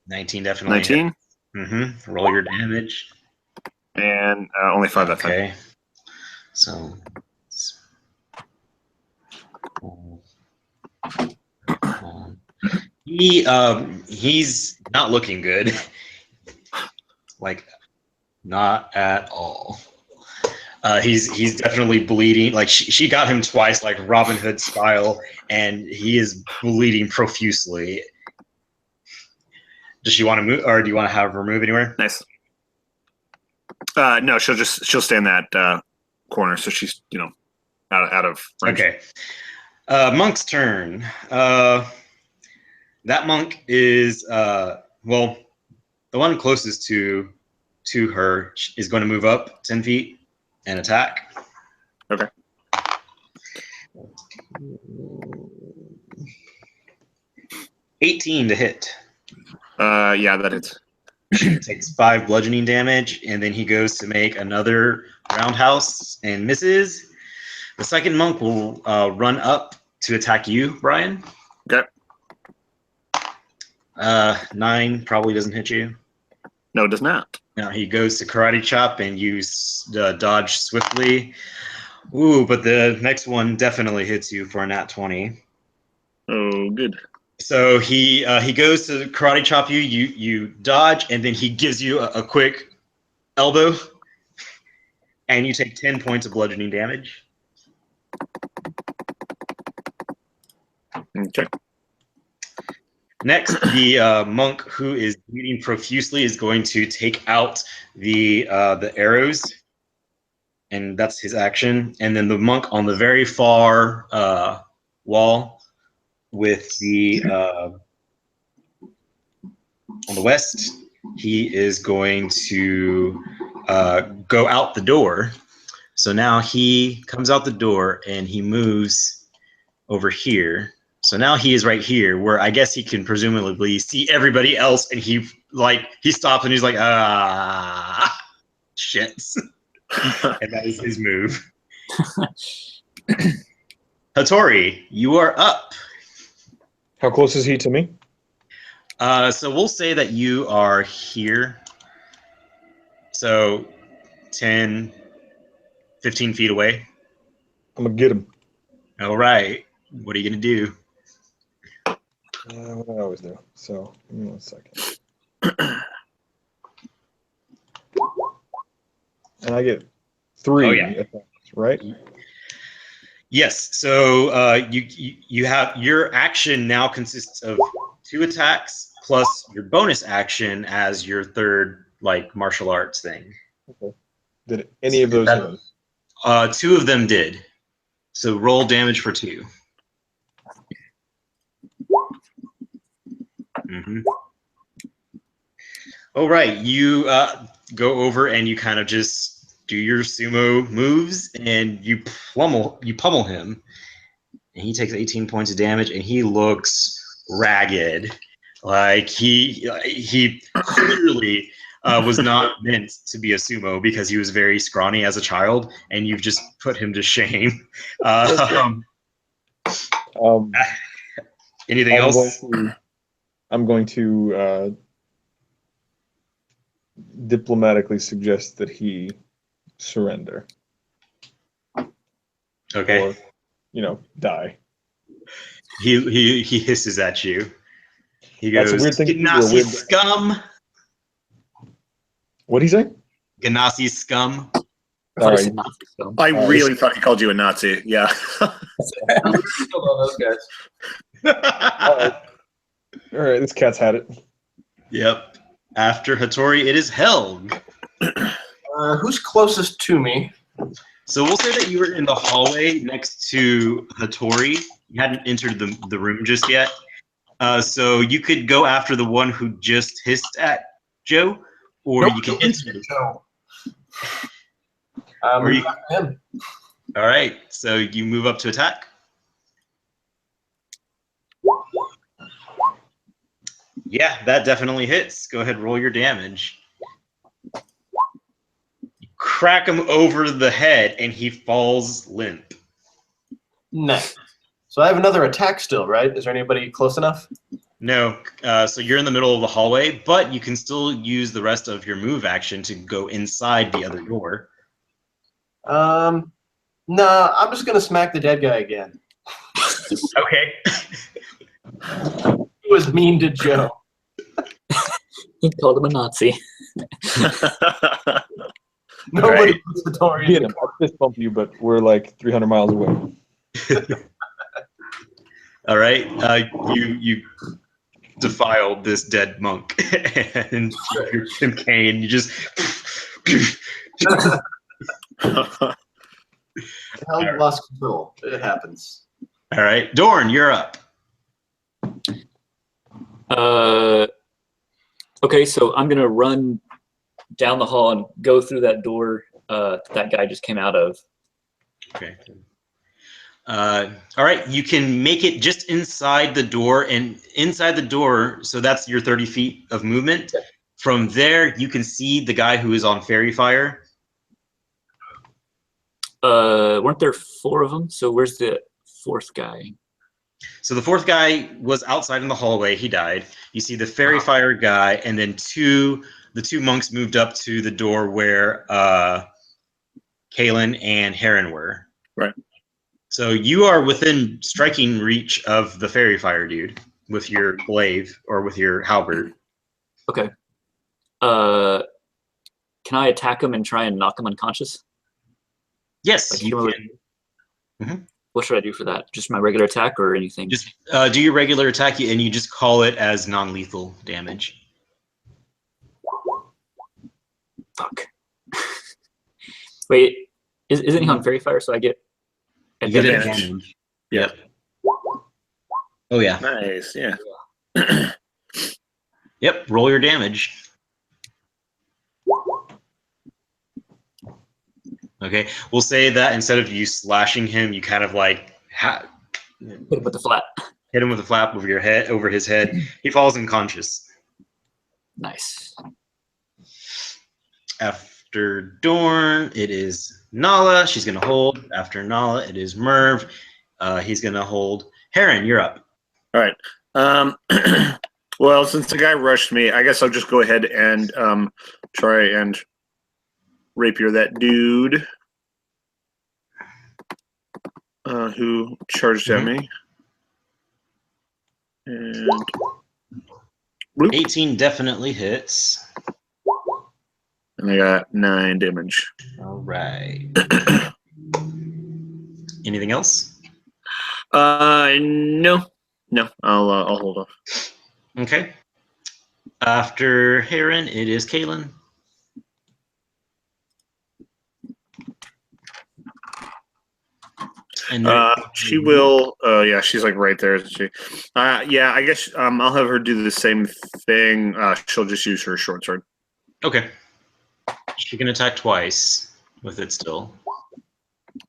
19 definitely. 19, Mm-hmm. Roll your damage. and only 5 that time. Okay. So. He's not looking good. Like, not at all. He's definitely bleeding. Like she got him twice, like Robin Hood style, and he is bleeding profusely. Does she want to move, or do you want to have her move anywhere? Nice. No, she'll stay in that corner, so she's out of range. Okay. Monk's turn. That monk is well, the one closest to her is going to move up 10 feet and attack. Okay. $18 to hit. Yeah, that hits. Takes 5 bludgeoning damage, and then he goes to make another roundhouse and misses. The second monk will run up to attack you, Brian. Okay. 9 probably doesn't hit you. No, it does not. Now he goes to karate chop, and you dodge swiftly. Ooh, but the next one definitely hits you for a nat 20. Oh, good. So he goes to karate chop you. You dodge, and then he gives you a quick elbow, and you take 10 points of bludgeoning damage. Okay. Next, the monk who is bleeding profusely is going to take out the arrows, and that's his action. And then the monk on the very far wall with the on the west, he is going to go out the door. So now he comes out the door and he moves over here. So now he is right here, where I guess he can presumably see everybody else, and he stops and he's like, shit. And that is his move. Hattori, you are up. How close is he to me? So we'll say that you are here. So 10, 15 feet away. I'm gonna get him. All right. What are you going to do? What I always do. So give me 1 second. And I get 3 Oh, yeah. attacks, right? Yes. So you have your action now consists of 2 attacks plus your bonus action as your third martial arts thing. Okay. Did any of those hit him? 2 of them did. So roll damage for 2. Mm-hmm. All right, you go over and you kind of just do your sumo moves, and you pummel him, and he takes 18 points of damage, and he looks ragged. Like he clearly was not meant to be a sumo because he was very scrawny as a child, and you've just put him to shame. Anything else? I'm going to diplomatically suggest that he surrender. Okay. Or, die. He hisses at you. He goes, That's a weird thing to do to a Ganassi weird- scum. What'd he say? Ganassi scum. All right. I really thought he called you a Nazi. Yeah. Still love those guys. All right, this cat's had it. Yep. After Hattori, it is Helg. Who's closest to me? So we'll say that you were in the hallway next to Hattori. You hadn't entered the room just yet. So you could go after the one who just hissed at Joe, or you can enter the Joe. Or you- Him. All right. So you move up to attack. Yeah, that definitely hits. Go ahead, roll your damage. You crack him over the head, and he falls limp. Nice. So I have another attack still, right? Is there anybody close enough? No, so you're in the middle of the hallway, but you can still use the rest of your move action to go inside the other door. No, I'm just gonna smack the dead guy again. Okay. He was mean to Joe. He called him a Nazi. Nobody Right. puts the door in. Get him. I'll fist bump you, but we're like 300 miles away. All right. You defiled this dead monk, and you're Tim Kaine. You just Hell, you lost control. It happens. All right, Dorn, you're up. Okay, so I'm gonna run down the hall and go through that door that guy just came out of. Okay. All right, you can make it just inside the door, and inside the door, so that's your 30 feet of movement. From there, you can see the guy who is on fairy fire. Weren't there 4 of them? So where's the 4th guy? So the 4th guy was outside in the hallway. He died. You see the fairy fire guy, and then the two monks moved up to the door where Kalen and Heron were. Right. So you are within striking reach of the fairy fire dude with your glaive or with your halberd. Okay. Can I attack him and try and knock him unconscious? Yes, Like, you can. What should I do for that? Just my regular attack or anything? Just do your regular attack, and you just call it as non-lethal damage. Fuck. Wait, isn't he on fairy fire? So I get You get advantage? advantage. Yep. Oh yeah. Nice. Yeah. Yep. Roll your damage. Okay. We'll say that instead of you slashing him, you kind of like Hit him with the flat. hit him with a flap over his head. He falls unconscious. Nice. After Dorn, it is Nala. She's gonna hold. After Nala, it is Merv. He's gonna hold. Heron, you're up. All right. Well, since the guy rushed me, I guess I'll just go ahead and try and rapier that dude who charged at me. And bloop. 18 definitely hits. And I got 9 damage. All right. Anything else? No. I'll hold off. Okay. After Heron, it is Kalen. And she will. Yeah, she's like right there, isn't she? Yeah, I guess I'll have her do the same thing. She'll just use her short sword. okay. She can attack twice with it still.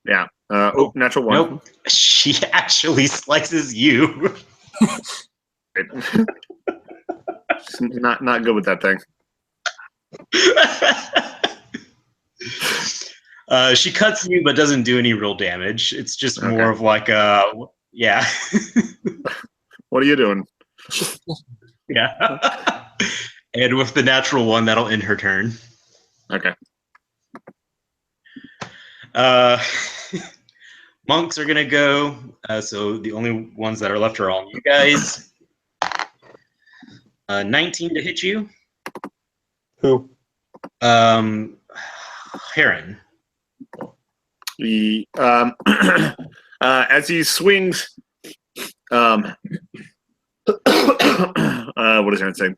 Yeah. Natural 1. Nope. She actually slices you. Not good with that thing. She cuts you, but doesn't do any real damage. It's just more Okay. of like yeah. What are you doing? Yeah. And with the natural 1, that'll end her turn. Okay. Monks are gonna go. So the only ones that are left are all you guys. 19 to hit you. Who? Heron. As he swings, what is I saying?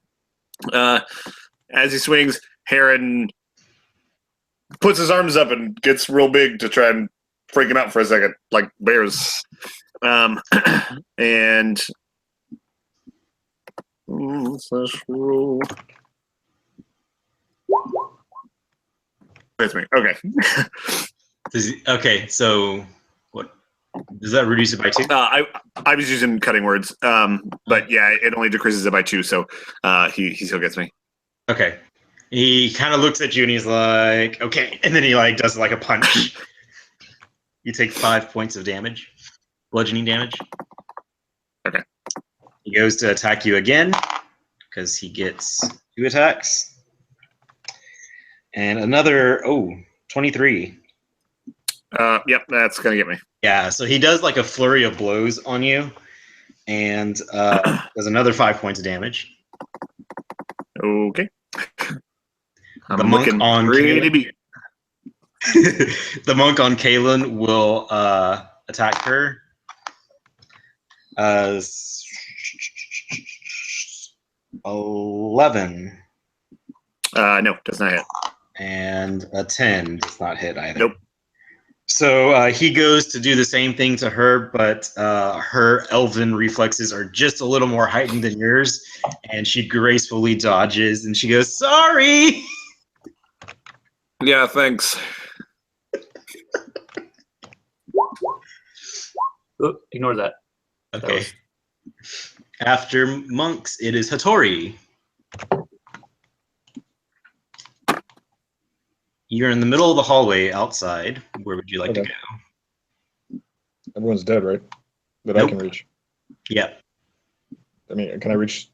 As he swings, Heron puts his arms up and gets real big to try and freak him out for a second, like bears. And let's roll. That's me. Okay. Okay, so what does that reduce it by 2? I was using cutting words, but yeah, it only decreases it by 2, so he still gets me. Okay. He kind of looks at you and he's like, okay, and then he like does like a punch. You take 5 points of damage, bludgeoning damage. Okay. He goes to attack you again because he gets 2 attacks. And another 23. Yep, that's gonna get me. Yeah, so he does like a flurry of blows on you and does another 5 points of damage. Okay. The I'm monk looking on pretty Caleb. beat. The monk on Kalen will attack her. 11. No, does not hit. And a 10 does not hit either. Nope. So he goes to do the same thing to her, but her elven reflexes are just a little more heightened than yours, and she gracefully dodges, and she goes, "Sorry!" Yeah, thanks. Oh, ignore that. Okay. was- After monks, it is Hattori. You're in the middle of the hallway outside. Where would you like to Okay. go? Everyone's dead, right? That I Nope. can reach. Yeah. I mean, can I reach?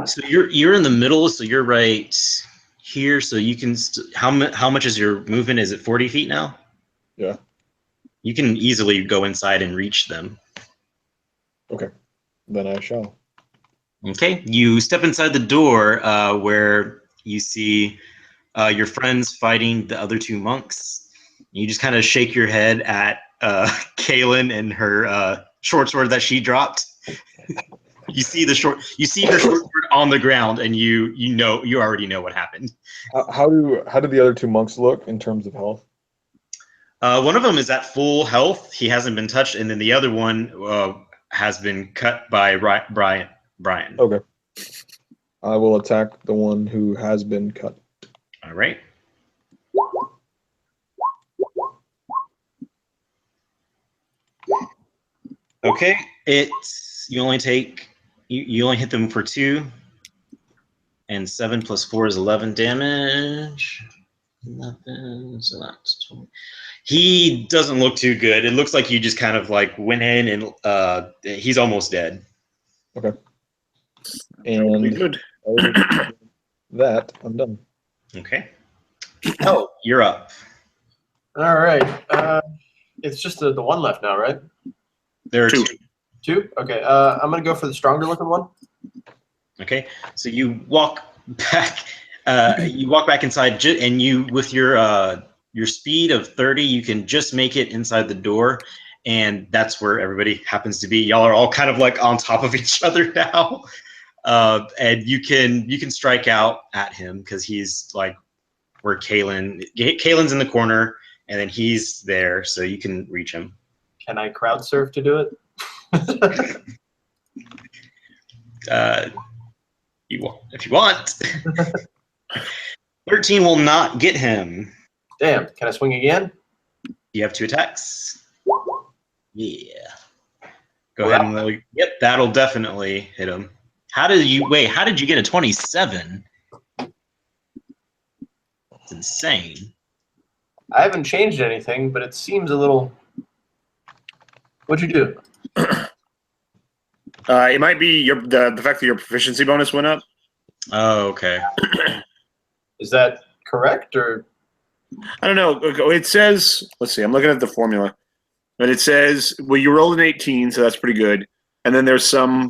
So you're in the middle, so you're right here. So you can. How much is your movement? Is it 40 feet now? Yeah. You can easily go inside and reach them. Okay. Then I shall. Okay. You step inside the door where you see your friends fighting the other two monks. You just kind of shake your head at Kaylin and her short sword that she dropped. You see her short sword on the ground, and you already know what happened. How do the other two monks look in terms of health? One of them is at full health; he hasn't been touched, and then the other one has been cut by Brian. Okay. I will attack the one who has been cut. All right. Okay, you only hit them for 2, and 7 plus 4 is 11 damage. Nothing, so that's 20. He doesn't look too good. It looks like you just kind of like went in and he's almost dead. Okay. Probably And good. that I'm done. Okay. Oh, you're up. All right. It's just the one left now, right? There are 2. 2. 2? Okay. I'm gonna go for the stronger looking one. Okay, so you walk back. You walk back inside, and you, with your speed of 30, you can just make it inside the door, and that's where everybody happens to be. Y'all are all kind of like on top of each other now, and you can strike out at him because he's like where Kaylin's in the corner, and then he's there, so you can reach him. Can I crowd surf to do it? If you want. 13 will not get him. Damn. Can I swing again? You have 2 attacks. Yeah. Go We're ahead out. and roll. Yep, that'll definitely hit him. How did you get a 27? It's insane. I haven't changed anything, but it seems a little. What'd you do? It might be the fact that your proficiency bonus went up. Oh, okay. Is that correct or? I don't know. It says, let's see, I'm looking at the formula. But it says, well, you rolled an 18, so that's pretty good. And then there's some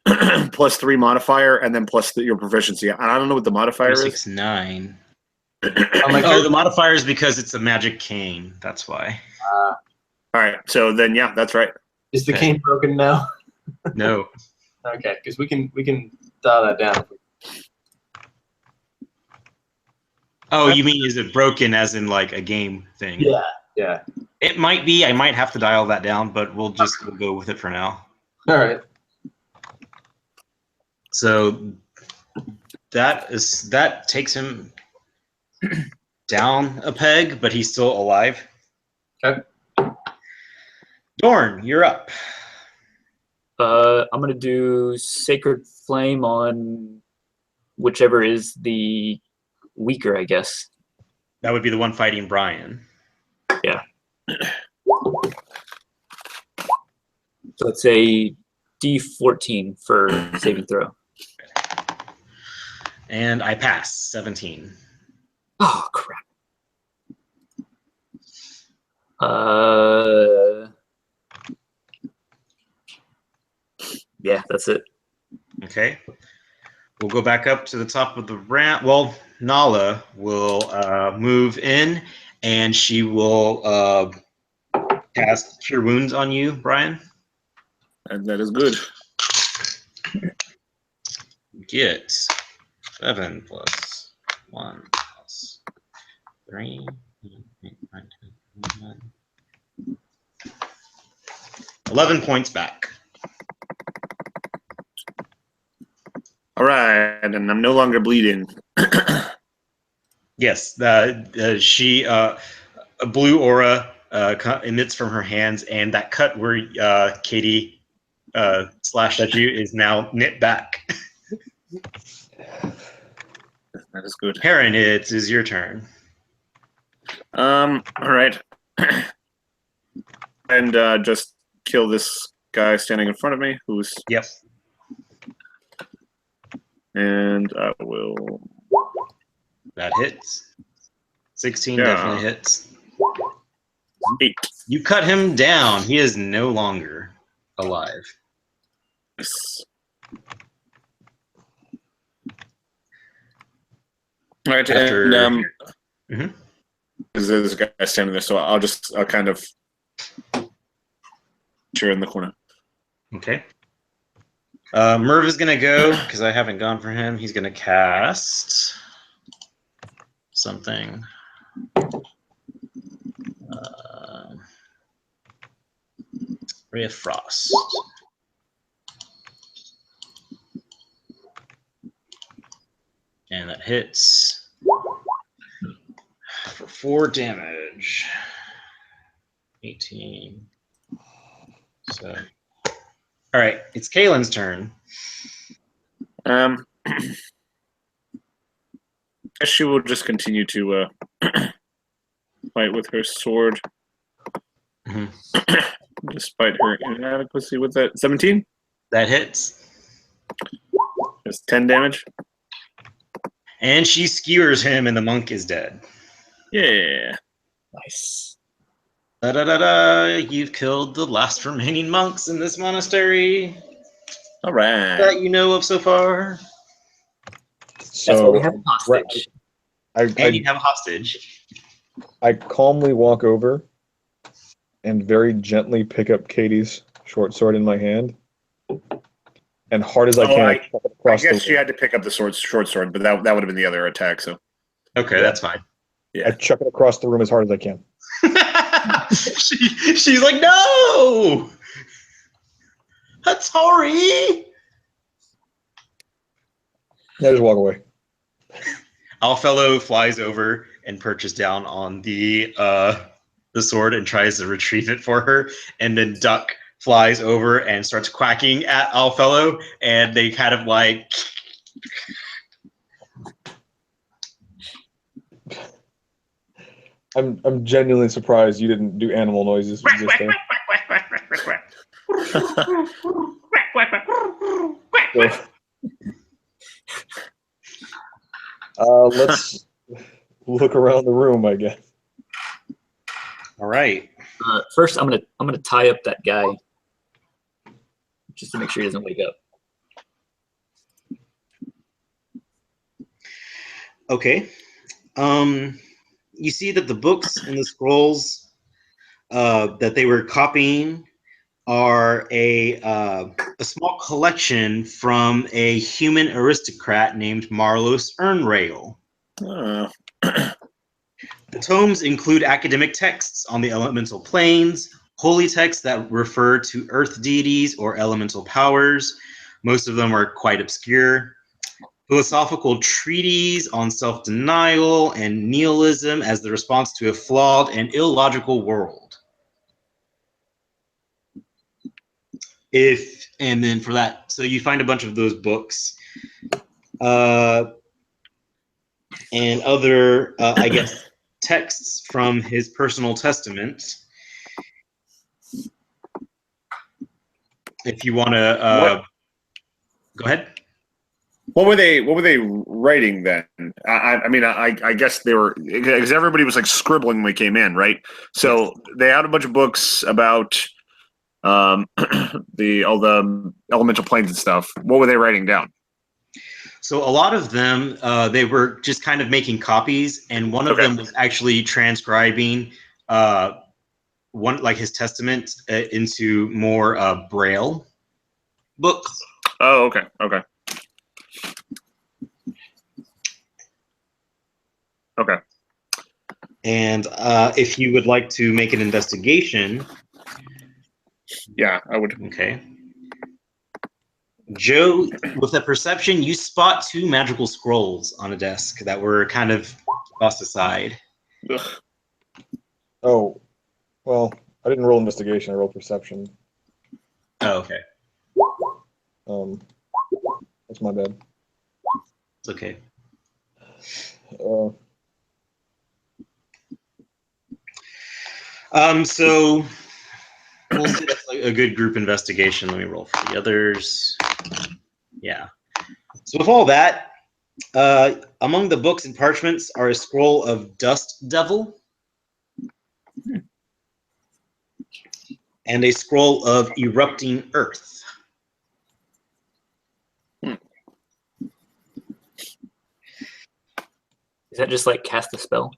+3 modifier, and then plus your proficiency. I don't know what the modifier is. 6, 9. I'm like, Oh, the modifier is because it's a magic cane. That's why. All right, so then, yeah, that's right. is the Okay. cane broken now? No. Okay, because we can dial that down. Oh, you mean is it broken as in like a game thing? Yeah, yeah. It might be. I might have to dial that down, but we'll go with it for now. All right. So that takes him down a peg, but he's still alive. Okay. Dorn, you're up. I'm gonna do Sacred Flame on whichever is the weaker, I guess. That would be the one fighting Brian. Yeah. So it's a D14 for saving throw. And I pass 17. Oh crap. Yeah, that's it. Okay. We'll go back up to the top of the ramp. Well, Nala will move in, and she will cast Cure Wounds on you, Brian. And that is good. Get 7 plus 1 plus 3. 11 points back. All right, and I'm no longer bleeding. Yes, she a blue aura emits from her hands, and that cut where Katie slashed at you is now knit back. That is good. Heron, it is your turn. All right. And just kill this guy standing in front of me, who's. Yep. And I will. That hits. 16 Yeah. definitely hits. 8. You cut him down. He is no longer alive. Yes. All right, After- and Mhm. there's a guy standing there, so I'll kind of cheer in the corner. Okay. Merv is going to go, because I haven't gone for him. He's going to cast something. Ray of Frost. And that hits for 4 damage. 18. So, all right, it's Kaylin's turn. She will just continue to fight with her sword, Mhm. despite her inadequacy with that. 17? That hits. That's 10 damage. And she skewers him, and the monk is dead. Yeah. Nice. Da-da-da-da, you've killed the last remaining monks in this monastery All right. that you know of so far. That's why So we have a hostage. And you have a hostage. I calmly walk over and very gently pick up Katie's short sword in my hand, and hard as I can, I chuck it I across guess the she had to pick up the short sword, but that would have been the other attack. So Okay, that's fine. I chuck it across the room as hard as I can. She's like, no! Hattori! I just walk away. Allfellow flies over and perches down on the sword and tries to retrieve it for her, and then Duck flies over and starts quacking at Allfellow, and they kind of like I'm genuinely surprised you didn't do animal noises just there. Let's look around the room, I guess. All right. First, I'm gonna tie up that guy just to make sure he doesn't wake up. Okay. You see that the books and the scrolls that they were copying are a small collection from a human aristocrat named Marlos Ernrail. The tomes include academic texts on the elemental planes, holy texts that refer to earth deities or elemental powers. Most of them are quite obscure. Philosophical treatises on self-denial and nihilism as the response to a flawed and illogical world. And then for that, so you find a bunch of those books and other, I guess, texts from his personal testament. If you want to, go ahead. What were they writing then? I guess they were, because everybody was like scribbling when we came in, right? So they had a bunch of books about all the elemental planes and stuff. What were they writing down? So a lot of them, they were just kind of making copies, and one of them was actually transcribing one, like his testament, into more Braille books. Oh, okay. Okay. And if you would like to make an investigation, Yeah, I would. okay. Joe, with a perception, you spot 2 magical scrolls on a desk that were kind of tossed aside. Ugh. Oh, well, I didn't roll investigation. I rolled perception. Oh, okay. That's my bad. It's okay. So we'll say that's like a good group investigation. Let me roll for the others. Yeah. So with all that, among the books and parchments are a scroll of Dust Devil and a scroll of Erupting Earth. Is that just like cast a spell?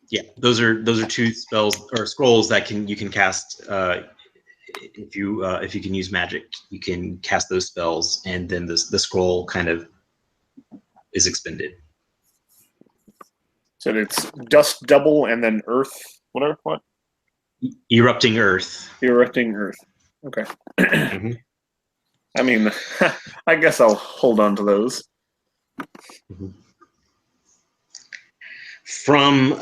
Yeah, those are 2 spells or scrolls that you can cast if you can use magic. You can cast those spells, and then the scroll kind of is expended. So it's dust double and then earth. What? Erupting Earth. Erupting earth. Okay. Mhm. I mean, I guess I'll hold on to those. Mhm. From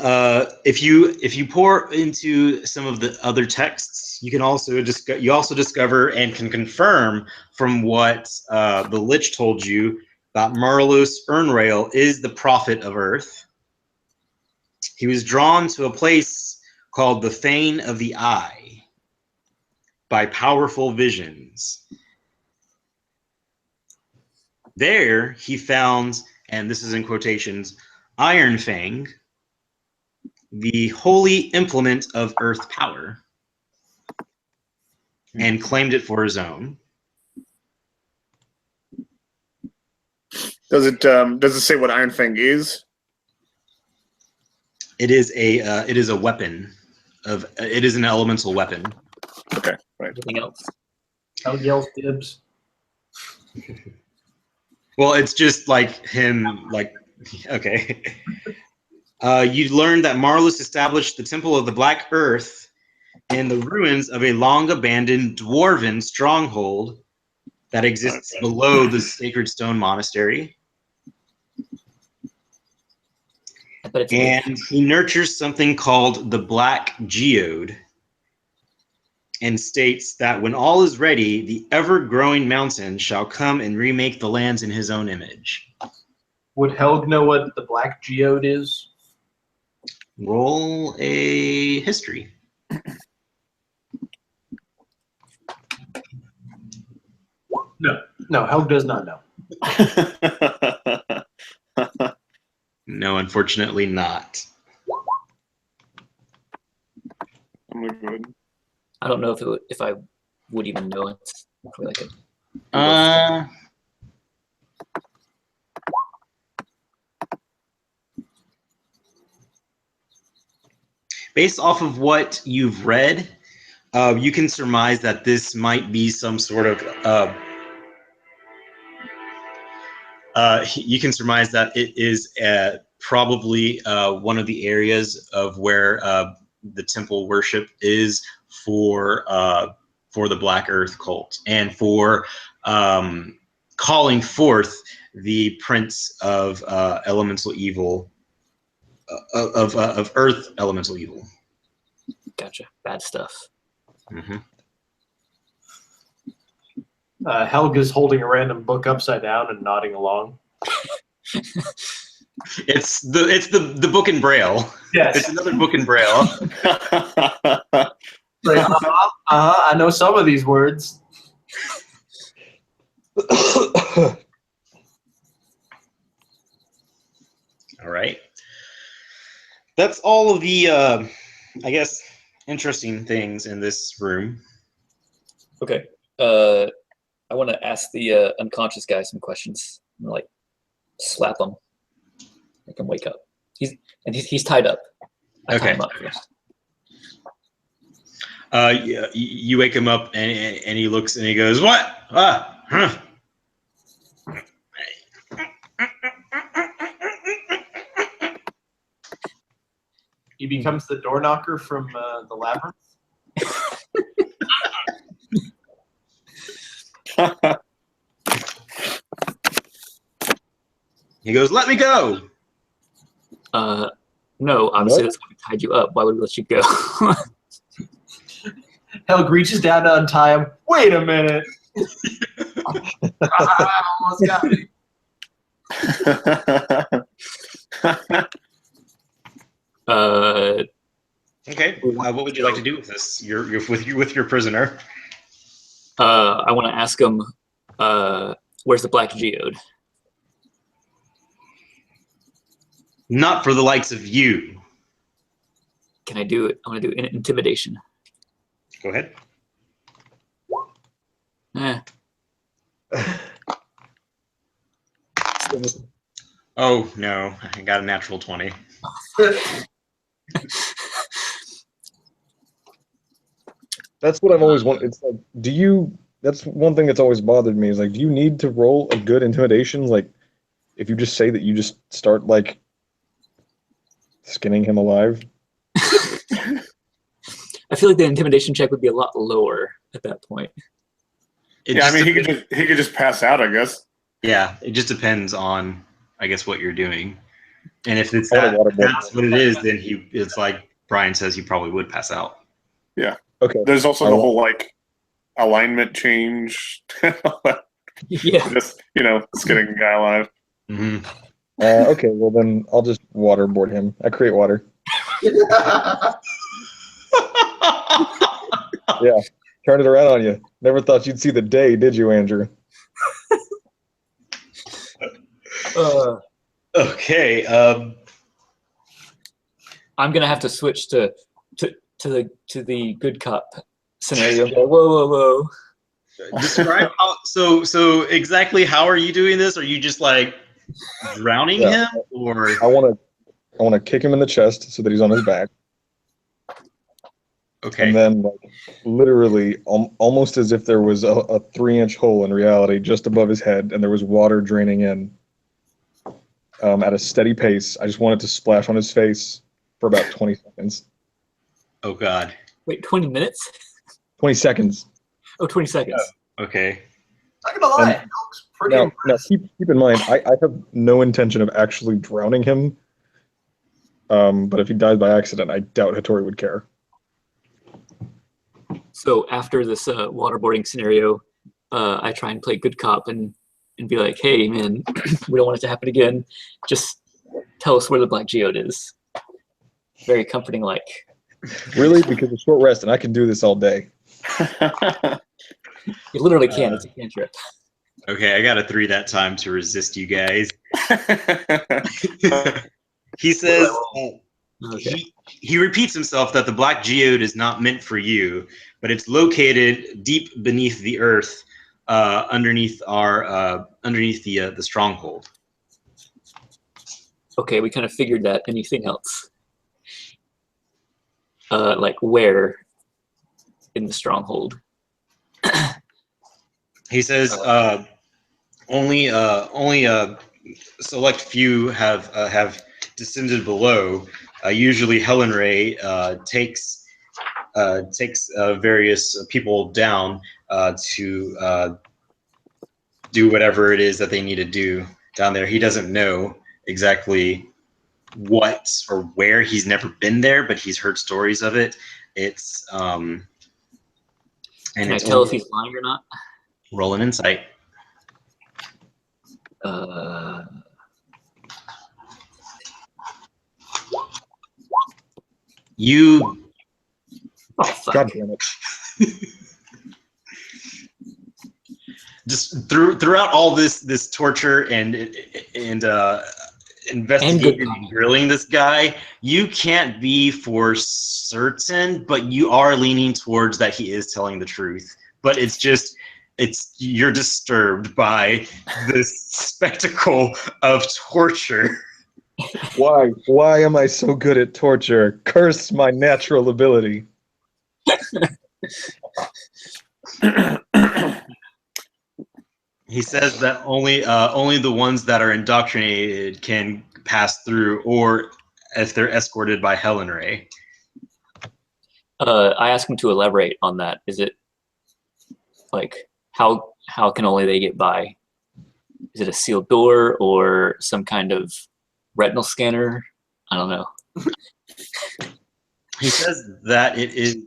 if you pour into some of the other texts, you can also discover and can confirm from what the Lich told you that Marlos Ernrail is the prophet of Earth. He was drawn to a place called the Fane of the Eye by powerful visions. There he found, and this is in quotations, Iron Fang, the holy implement of earth power, and claimed it for his own. Does it say what Iron Fang is? It is a weapon it is an elemental weapon. Okay, right. Anything else? Hell yells dibs. Well, it's just like him, like, okay. You learned that Marlos established the Temple of the Black Earth in the ruins of a long-abandoned dwarven stronghold that exists below the Sacred Stone Monastery. But it's And he nurtures something called the Black Geode, and states that when all is ready, the ever-growing mountain shall come and remake the lands in his own image. Would Helg know what the Black Geode is? Roll a history. No, Helg does not know. No, unfortunately not. I'm good. I don't know if I would even know it. Probably like a Based off of what you've read, you can surmise that this might be some sort of you can surmise that it is probably one of the areas of where the temple worship is for the Black Earth cult, and for calling forth the prince of elemental evil, of Earth elemental evil. Gotcha. Bad stuff. Mm-hmm. Helg is holding a random book upside down and nodding along. It's the book in Braille. Yes. It's another book in Braille. Like, I know some of these words. All right. That's all of the, I guess, interesting things in this room. Okay. I want to ask the unconscious guy some questions. Like, slap him, make him wake up. He's tied up. I tie Okay. him up first. You wake him up, and he looks and he goes, "What? Huh." He becomes the door knocker from the labyrinth. He goes, "Let me go." No, obviously that's what tied you up. Why would we let you go? Helg reaches down to untie him. Wait a minute. I almost got it. Okay. What would you like to do with this? You're with your prisoner. I want to ask him, where's the Black Geode? Not for the likes of you. Can I do it? I want to do intimidation. Go ahead. Oh no, I got a natural 20. That's what I've always wanted. It's like, do you? That's one thing that's always bothered me. Is like, do you need to roll a good intimidation? Like, if you just say that you just start like skinning him alive. I feel like the intimidation check would be a lot lower at that point. Yeah, I mean, he could just pass out, I guess. Yeah, it just depends on, I guess, what you're doing. And if it's I wanna waterboard that's what it is, then it's like Brian says, he probably would pass out. Yeah. Okay. There's also the whole like alignment change. Yeah. Just skinning a guy alive. Mm-hmm. Okay, well then I'll just waterboard him. I create water. Yeah, turn it around on you. Never thought you'd see the day, did you, Andrew? Okay. I'm gonna have to switch to the good cop scenario. Whoa, whoa, whoa! Describe how. So exactly how are you doing this? Are you just like drowning him, or I want to kick him in the chest so that he's on his back. okay? And then, like, literally, almost as if there was a 3-inch hole in reality just above his head, and there was water draining in at a steady pace. I just wanted to splash on his face for about 20 seconds. Oh God. Wait, 20 minutes? 20 seconds. Oh, 20 seconds. Okay. Not gonna lie, And it looks pretty Now impressive. keep in mind, I have no intention of actually drowning him. But if he dies by accident, I doubt Hattori would care. So after this waterboarding scenario, I try and play good cop and be like, hey, man, we don't want it to happen again. Just tell us where the Black Geode is. Very comforting, like. Really? Because it's short rest, and I can do this all day. You literally can. It's a cantrip. Okay, I got a 3 that time to resist you guys. He says he repeats himself that the Black Geode is not meant for you, but it's located deep beneath the earth, underneath the stronghold. Okay, we kind of figured that. Anything else? Like where in the stronghold? He says only select few have descended below. Usually, Helen Ray takes various people down to do whatever it is that they need to do down there. He doesn't know exactly what or where. He's never been there, but he's heard stories of it. It's and Can I it's tell if he's lying or not? roll an insight. You Oh, fuck. God damn it. just throughout all this torture and investigating and grilling this guy, you can't be for certain, but you are leaning towards that he is telling the truth. But you're disturbed by this spectacle of torture. Why am I so good at torture? Curse my natural ability. He says that only the ones that are indoctrinated can pass through, or if they're escorted by Helen Ray. I ask him to elaborate on that. Is it like how can only they get by? Is it a sealed door or some kind of retinal scanner? I don't know. He says that it is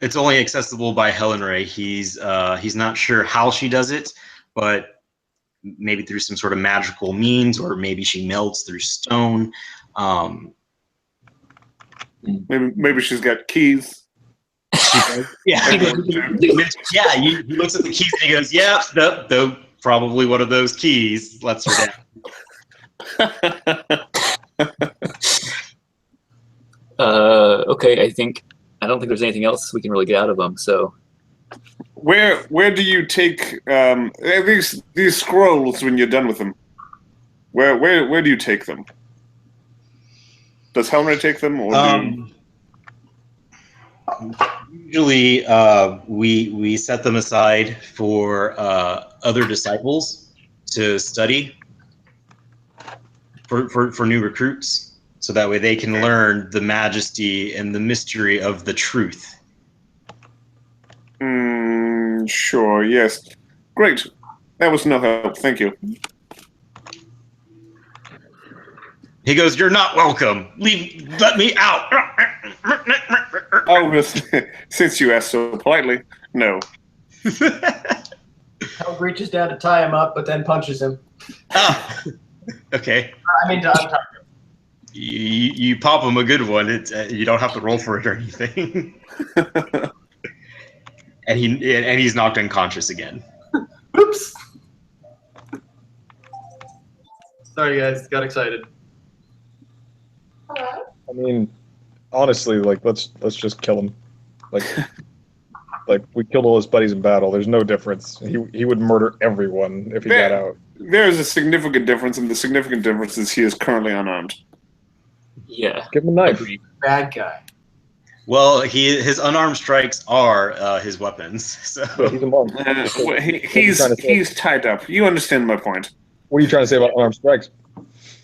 it's only accessible by Helen Ray. He's not sure how she does it, but maybe through some sort of magical means, or maybe she melts through stone. Maybe she's got keys. Yeah, yeah. He looks at the keys and he goes, "Yeah, though probably one of those keys lets her down." Okay, I don't think there's anything else we can really get out of them. So, Where do you take these scrolls when you're done with them? Where do you take them? Does Helmer take them, or usually we set them aside for other disciples to study for new recruits, so that way they can learn the majesty and the mystery of the truth. Sure, yes. Great. That was no help. Thank you. He goes, "You're not welcome. Let me out." Oh, since you asked so politely, no. Hell reaches down to tie him up, but then punches him. Ah, okay. I mean, to untie him. You pop him a good one. It's you don't have to roll for it or anything. and he's knocked unconscious again. Oops. Sorry, guys. Got excited. I mean, honestly, like let's just kill him. Like we killed all his buddies in battle. There's no difference. He would murder everyone if he got out. There is a significant difference, and the significant difference is he is currently unarmed. yeah. Give him a knife. Bad guy. Well, his unarmed strikes are his weapons. So Yeah, he's a monk. He's tied up. You understand my point. What are you trying to say about unarmed strikes?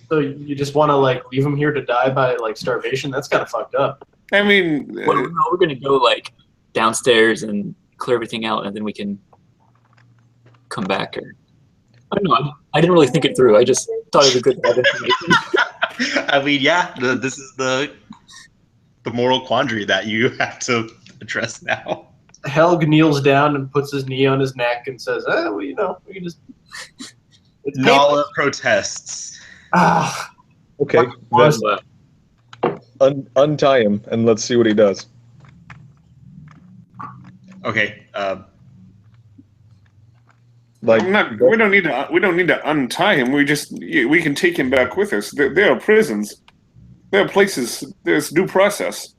So you just want to like leave him here to die by like starvation? That's kind of fucked up. I mean, Well, no, we're gonna go like downstairs and clear everything out, and then we can come back. Or I don't know. I didn't really think it through. I just thought it was a good information. I mean, yeah, this is the moral quandary that you have to address now. Helg kneels down and puts his knee on his neck and says, well, we can just... It's Nala protests. Ah, Okay, then untie him and let's see what he does. Okay. Like we don't need to untie him. We can take him back with us. There are prisons. There are places. There's due process.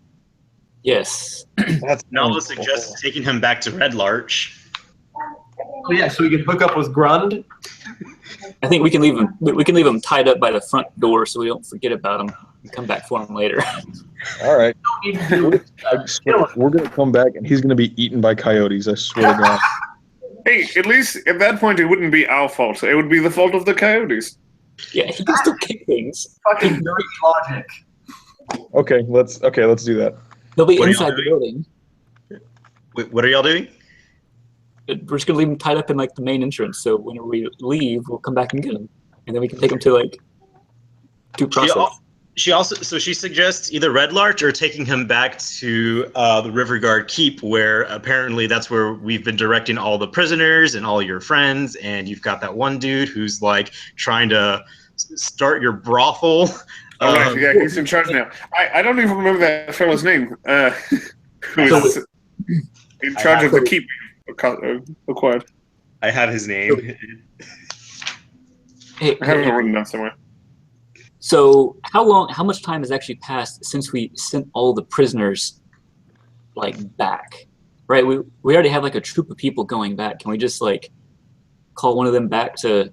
Yes. that's Nala suggests taking him back to Red Larch. oh, yeah, so we can hook up with Grund. I think we can leave him. We can leave him tied up by the front door, so we don't forget about him and come back for him later. all right. Don't need to do I swear, we're gonna come back and he's gonna be eaten by coyotes. I swear to God. Hey, at least at that point, it wouldn't be our fault. It would be the fault of the coyotes. Yeah, he can still kick things. fucking dirty logic. Okay, let's do that. He'll be What are inside y'all the building. Wait, what are y'all doing? We're just gonna leave him tied up in like the main entrance. So whenever we leave, we'll come back and get him, and then we can take him to like due process. She suggests either Red Larch or taking him back to the River Guard Keep, where apparently that's where we've been directing all the prisoners and all your friends, and you've got that one dude who's like trying to start your brothel. All right, yeah, he's in charge now. I don't even remember that fellow's name. Who is in charge of the keep acquired? I have his name. Hey, I have it written down somewhere. so how much time has actually passed since we sent all the prisoners like back? Right, we already have like a troop of people going back. Can we just like call one of them back to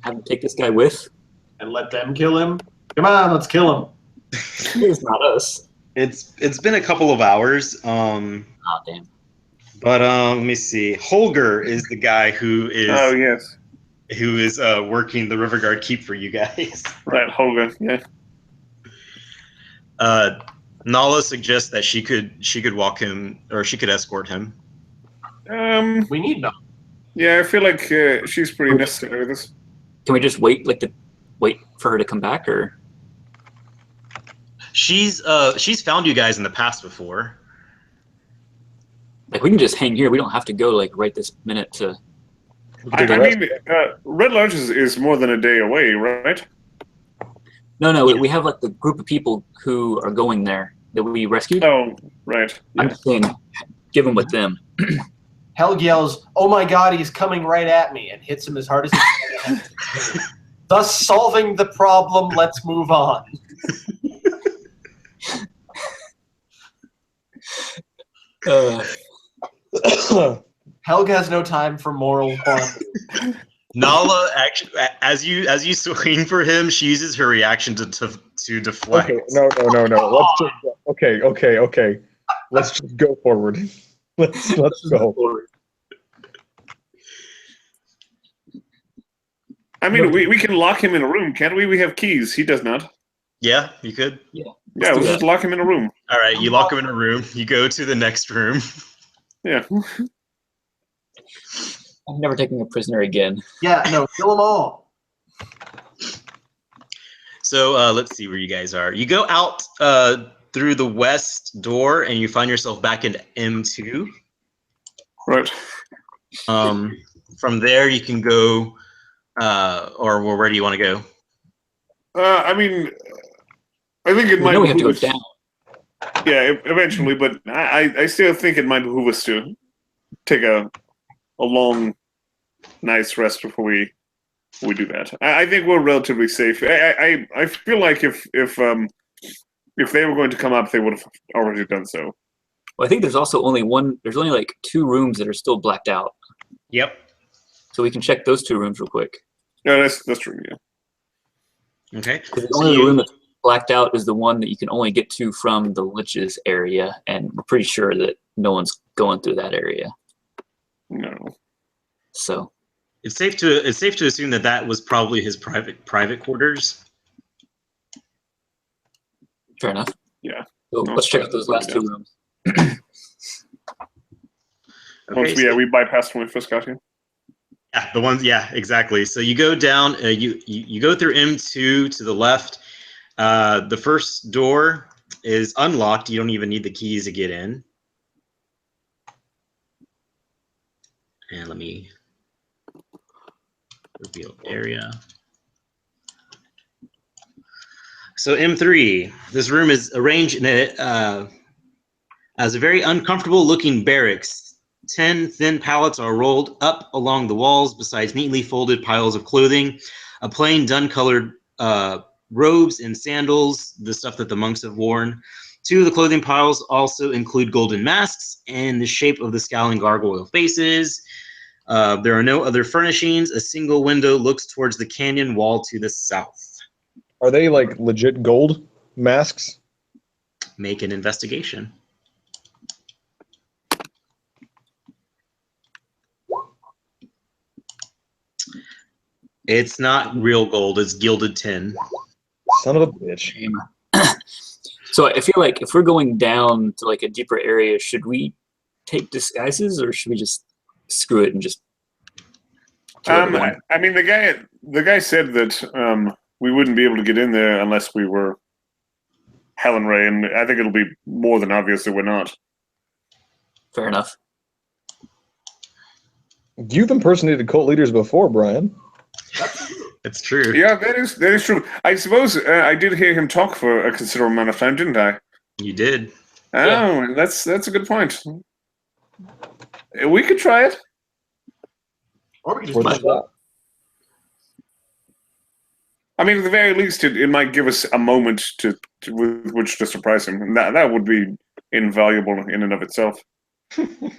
have him take this guy with? And let them kill him? Come on, let's kill him. It's not us. It's been a couple of hours. Oh damn. But let me see. Holger is the guy who is Oh yes. who is working the river guard keep for you guys. Right, Holger. Yeah. Nala suggests that she could walk him, or she could escort him. We need no. Yeah, I feel like she's pretty necessary with this. Can we just wait, wait for her to come back, or? She's found you guys in the past before. Like, we can just hang here. We don't have to go, like, right this minute to... I mean, Red Lodge is more than a day away, right? No, we have, like, the group of people who are going there that we rescued. Oh, right. I'm Yeah. just saying, give them with them. Helg yells, "Oh my God, he's coming right at me," and hits him as hard as he can. Thus solving the problem. Let's move on. Helga has no time for moral quandary. Nala, actually, as you swing for him, she uses her reaction to deflect. Okay, no. Let's just okay. Let's just go forward. Let's go. I mean, we can lock him in a room, can't we? We have keys. He does not. Yeah, you could. Yeah, we'll just lock him in a room. All right, you lock him in a room. You go to the next room. Yeah. I'm never taking a prisoner again. Yeah, no, kill them all. So let's see where you guys are. You go out through the west door, and you find yourself back in M2. Right. From there, you can go, or where do you want to go? I mean, I think it might. We have to go down. Yeah, eventually, but I still think it might behoove us to take a long, nice rest before we do that. I think we're relatively safe. I feel like if they were going to come up, they would have already done so. Well, I think there's also only like 2 rooms that are still blacked out. Yep. So we can check those 2 rooms real quick. Yeah, that's true. Yeah. Okay. Because the only room that's blacked out is the one that you can only get to from the Lich's area, and we're pretty sure that no one's going through that area. No. So It's safe to assume that was probably his private quarters. fair enough. Yeah. So let's check out those last 2 rooms. Okay, We bypassed when we first got here. Yeah, the ones. Yeah, exactly. So you go down. You go through M2 to the left. The first door is unlocked. You don't even need the keys to get in. And let me reveal area. So M3, this room is arranged in as a very uncomfortable looking barracks. 10 thin pallets are rolled up along the walls besides neatly folded piles of clothing, a plain dun-colored robes and sandals, the stuff that the monks have worn. 2 of the clothing piles also include golden masks in the shape of the scowling gargoyle faces. There are no other furnishings. A single window looks towards the canyon wall to the south. Are they like legit gold masks? Make an investigation. It's not real gold. It's gilded tin. Son of a bitch. So I feel like if we're going down to like a deeper area, should we take disguises or should we just screw it and just kill everyone? I mean, the guy said that we wouldn't be able to get in there unless we were Helen Ray, and I think it'll be more than obvious that we're not. Fair enough. You've impersonated cult leaders before, Brian. It's true. Yeah, that is true. I suppose I did hear him talk for a considerable amount of time, didn't I? You did. Oh, yeah. That's a good point. We could try it. Or we can just What's that? I mean, at the very least, it might give us a moment with which to surprise him. And that would be invaluable in and of itself.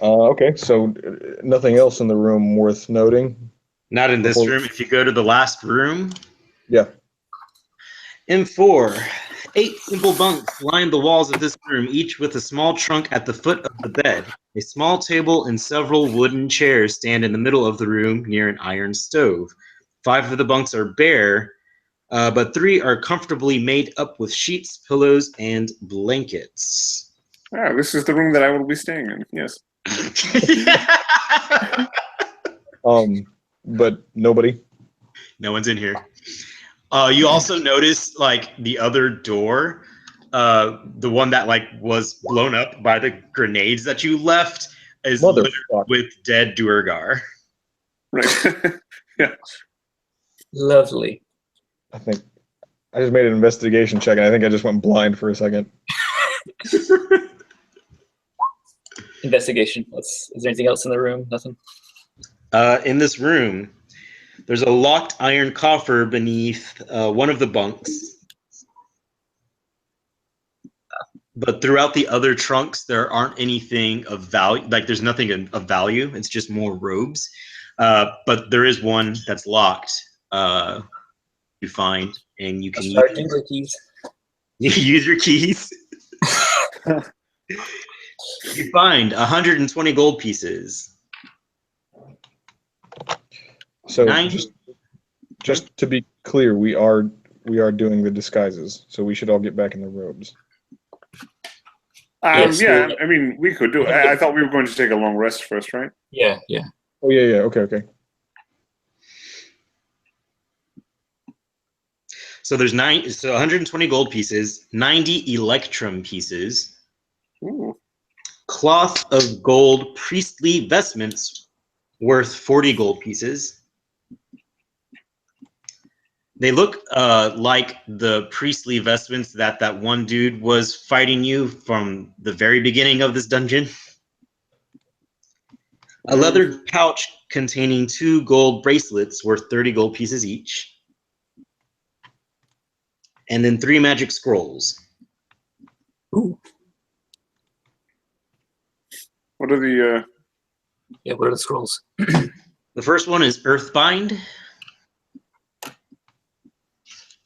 Okay, so nothing else in the room worth noting? Not in this room. If you go to the last room. Yeah. M4. 8 simple bunks line the walls of this room, each with a small trunk at the foot of the bed. A small table and several wooden chairs stand in the middle of the room near an iron stove. 5 of the bunks are bare, but 3 are comfortably made up with sheets, pillows, and blankets. Ah, this is the room that I will be staying in. Yes. But nobody. No one's in here. You also notice like the other door, the one that like was blown up by the grenades that you left, is littered Motherfucker. with dead Duergar. Right. Yeah. Lovely. I think I just made an investigation check, and I think I just went blind for a second. Investigation. Is there anything else in the room? Nothing? In this room, there's a locked iron coffer beneath one of the bunks. But throughout the other trunks, there aren't anything of value. Like, there's nothing of value. It's just more robes. But there is one that's locked. You find, and you can Start using keys. use your keys. You find 120 gold pieces. So 9. just to be clear, we are doing the disguises, so we should all get back in the robes. Yes, Yeah, we- I mean, we could do it. I thought we were going to take a long rest first, right? Yeah. Oh yeah. Okay. So there's 120 gold pieces, 90 electrum pieces, Ooh. cloth of gold priestly vestments worth 40 gold pieces. They look like the priestly vestments that one dude was fighting you from the very beginning of this dungeon. A leather pouch containing 2 gold bracelets worth 30 gold pieces each. And then 3 magic scrolls. Ooh. What are the? Yeah. What are the scrolls? The first one is Earthbind.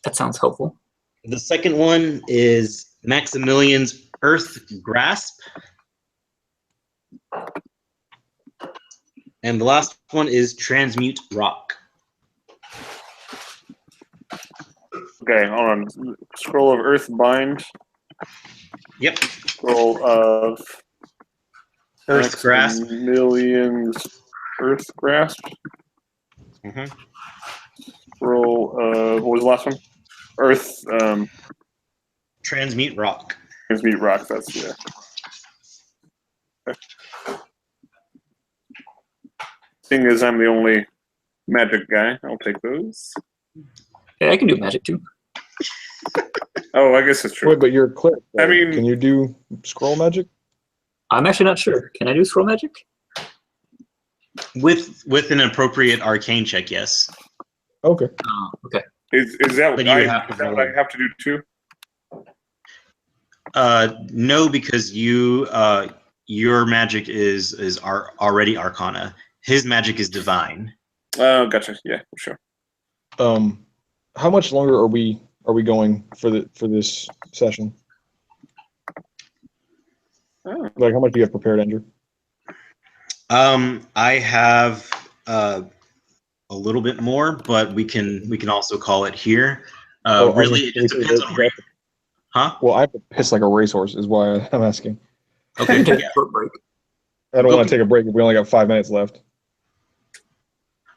That sounds helpful. The second one is Maximilian's Earth Grasp. And the last one is Transmute Rock. Okay, hold on. Scroll of Earth Bind. Yep. Scroll of Earth Grasp. Millions Earth Grasp. Mhm. Scroll what was the last one? Earth Transmute Rock. Transmute Rock, that's yeah. Seeing as I'm the only magic guy, I'll take those. Hey, I can do magic too. Oh, I guess it's true. Wait, but you're a cleric. I though. mean- can you do scroll magic? I'm actually not sure. Can I do scroll magic? With an appropriate arcane check, yes. Okay. Oh, okay. Is that But what you I would have to is that what roll. I have to do too? No, because your magic is already Arcana. His magic is Divine. Oh, gotcha. Yeah, sure. How much longer are we going for this session? Oh. Like, how much do you have prepared, Andrew? I have a little bit more, but we can also call it here. Really, it just depends on where. Huh? Well, I have to piss like a racehorse, is why I'm asking. Okay. Take Yeah. a short break. I don't want Okay. to take a break if we only got 5 minutes left.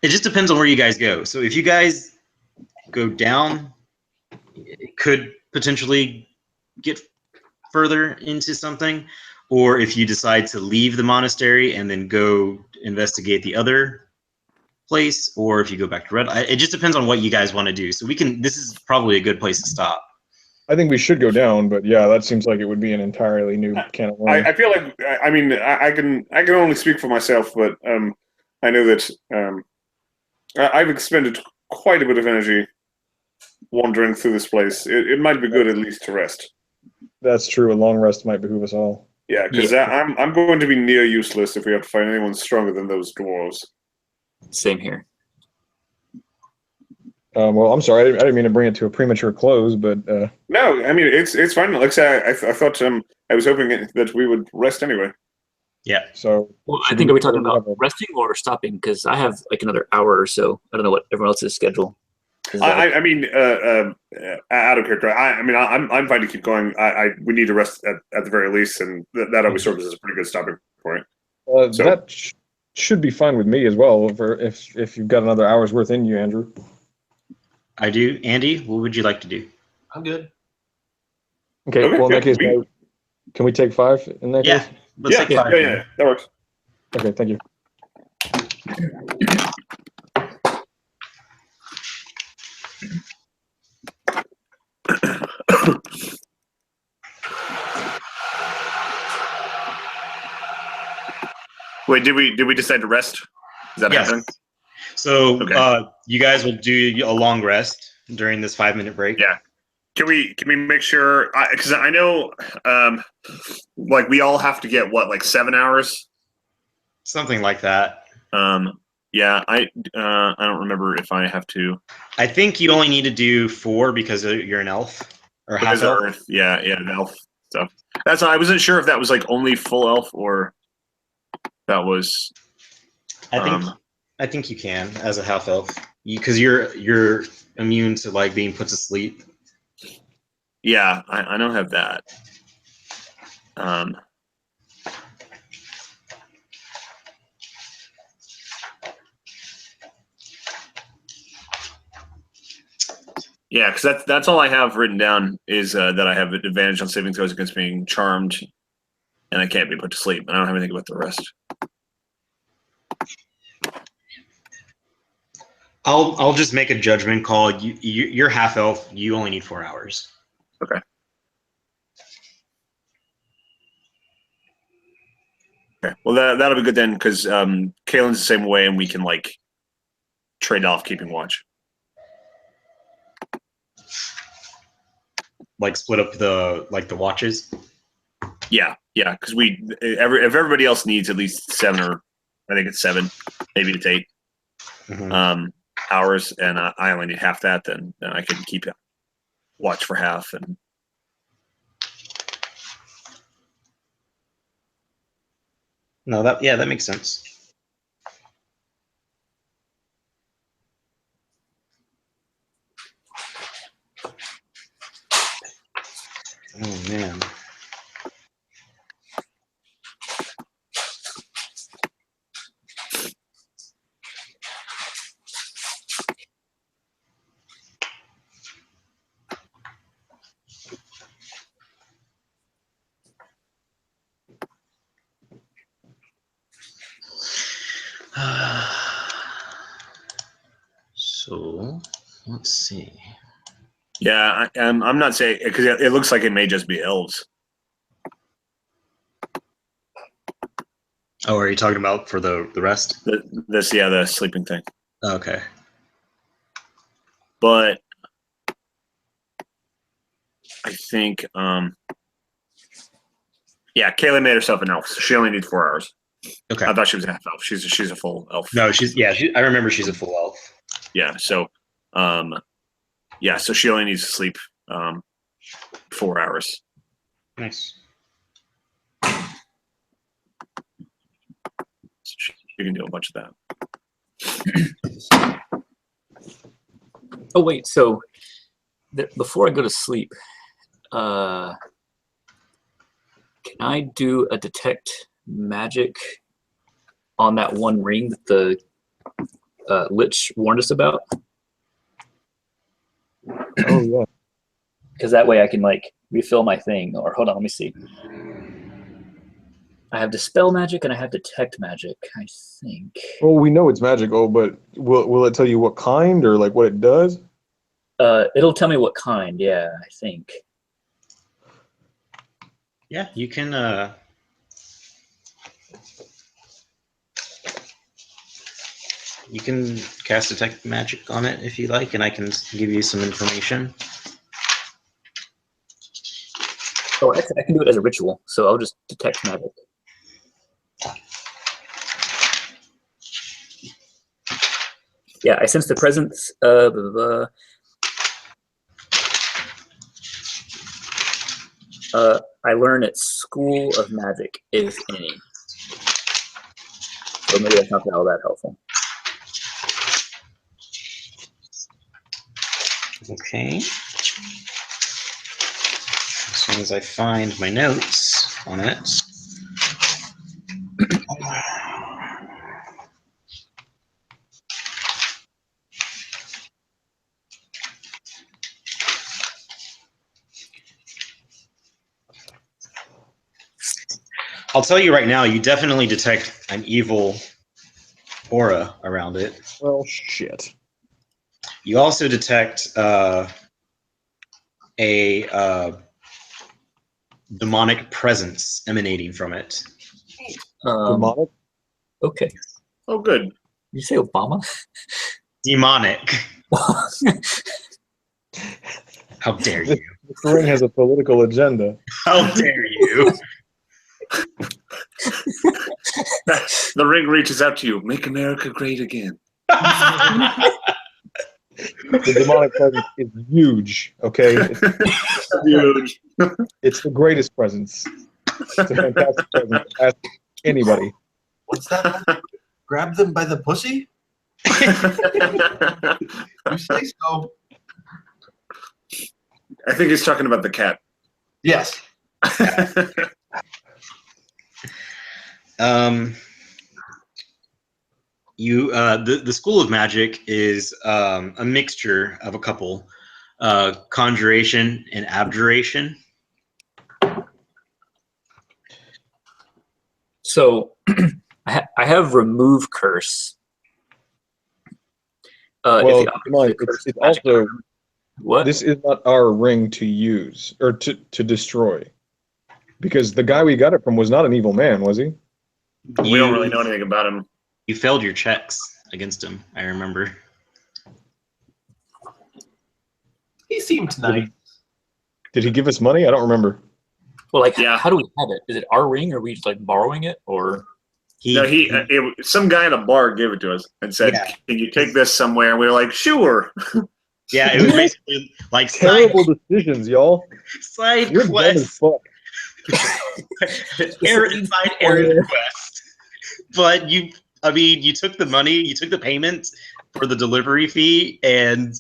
It just depends on where you guys go. So if you guys go down, it could potentially get further into something, or if you decide to leave the monastery and then go investigate the other place, or if you go back to Red. It just depends on what you guys want to do. So we can. This is probably a good place to stop. I think we should go down, but yeah, that seems like it would be an entirely new can of worms. I feel like I mean I can only speak for myself, but I know that I've expended quite a bit of energy wandering through this place. It might be good at least to rest. That's true. A long rest might behoove us all. Yeah, because I'm going to be near useless if we have to find anyone stronger than those dwarves. Same here. Well, I'm sorry. I didn't mean to bring it to a premature close, but No, I mean it's fine. Like I said, I thought I was hoping that we would rest anyway. Yeah. So Well, I should think we are we say that talking we about have a- resting or stopping? Because I have like another hour or so. I don't know what everyone else's schedule is like. I mean, out of character. I mean, I'm fine to keep going. We need to rest at the very least, and that always serves as a pretty good stopping point. So- that should be fine with me as well. For if you've got another hour's worth in you, Andrew. I do. Andy, what would you like to do? I'm good. Okay. Okay, Well, in that yeah, case, can we take 5 in that Yeah. case? Let's yeah, take 5. yeah, that works. Okay. Thank you. Wait, did we decide to rest? Is that Yes. happening? So Okay. you guys will do a long rest during this 5-minute break. Yeah. Can we make sure? Because I know, like we all have to get what, like 7 hours. Something like that. Yeah. I don't remember if I have to. I think you only need to do 4 because you're an elf or half Because of elf. Earth. Yeah, the elf stuff. That's I wasn't sure if that was like only full elf or that was. I think you can as a half elf because you're immune to like being put to sleep. Yeah, I don't have that. Yeah, because that's all I have written down is that I have an advantage on saving throws against being charmed, and I can't be put to sleep. And I don't have anything about the rest. I'll just make a judgment call. You're half elf. You only need 4 hours. Okay. Okay. Well, that'll be good then, because Kalen's the same way, and we can like trade off keeping watch. Like split up the watches. Yeah, because if everybody else needs at least 7 or I think it's 7, maybe it's 8 hours, and I only need half that, then I can keep watch for half. And No, that makes sense. Oh man. So let's see. yeah, I'm not saying because it looks like it may just be elves. Oh, are you talking about for the rest? The sleeping thing. Okay. But I think yeah, Kayla made herself an elf, so she only needs 4 hours. Okay. I thought she was a half elf. She's a full elf. No, I remember she's a full elf. Yeah, so so she only needs to sleep 4 hours. Nice. So she can do a bunch of that. Oh wait, so before I go to sleep, can I do a detect magic on that one ring that the Lich warned us about? Oh yeah. Because that way I can like refill my thing. Or hold on, let me see. I have dispel magic and I have detect magic, I think. Well, we know it's magical, but will it tell you what kind or like what it does? It'll tell me what kind. Yeah, I think. Yeah, you can cast detect magic on it if you like, and I can give you some information. Oh, actually, I can do it as a ritual, so I'll just detect magic. Yeah, I sense the presence of. I learn at School of Magic, if any. So maybe that's not all that helpful. Okay. As soon as I find my notes on it. I'll tell you right now, you definitely detect an evil aura around it. Well, shit. You also detect a demonic presence emanating from it. Demonic? Okay. Oh, good. Did you say Obama? Demonic. How dare you? This ring has a political agenda. How dare you? The ring reaches out to you. Make America great again. The demonic presence is huge, okay? Huge. It's the greatest presence. It's a fantastic presence. Ask anybody. What's that? Grab them by the pussy? You say so. I think he's talking about the cat. Yes. The School of Magic is a mixture of a couple, conjuration and abjuration. So I have remove curse. Well, if the come on, object is it's magic also item. What? this is not our ring to use or to destroy, because the guy we got it from was not an evil man, was he? We don't really know anything about him. You failed your checks against him, I remember. He seemed nice. Did he give us money? I don't remember. Well, like, Yeah. how do we have it? Is it our ring, or are we just like borrowing it, or? Some guy at a bar gave it to us and said, Yeah. "Can you take this somewhere?" And we were like, "Sure." Yeah, it was basically like Terrible decisions, y'all. side You're dumb as quest. fuck. Side errand quest. But you took the money, you took the payment for the delivery fee and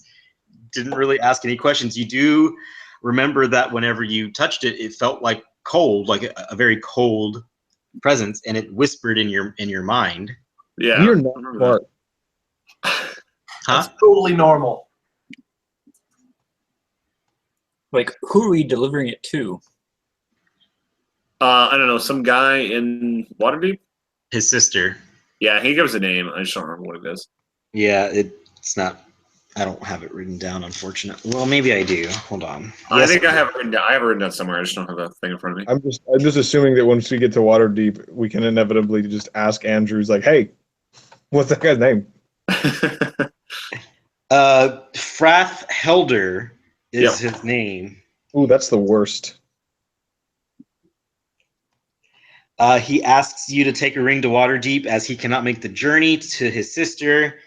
didn't really ask any questions. You do remember that whenever you touched it, it felt like cold, like a very cold presence, and it whispered in your mind. Yeah. You're not smart. Huh? That's totally normal. Like, who are we delivering it to? I don't know, some guy in Waterdeep? His sister. Yeah, he gives a name. I just don't remember what it is. Yeah, it's not. I don't have it written down, unfortunately. Well, maybe I do. Hold on. I think I have it written down. I have it written down somewhere. I just don't have the thing in front of me. I'm just assuming that once we get to Waterdeep, we can inevitably just ask Andrews, like, hey, what's that guy's name? Frath Helder is his name. Ooh, that's the worst. He asks you to take a ring to Waterdeep as he cannot make the journey to his sister.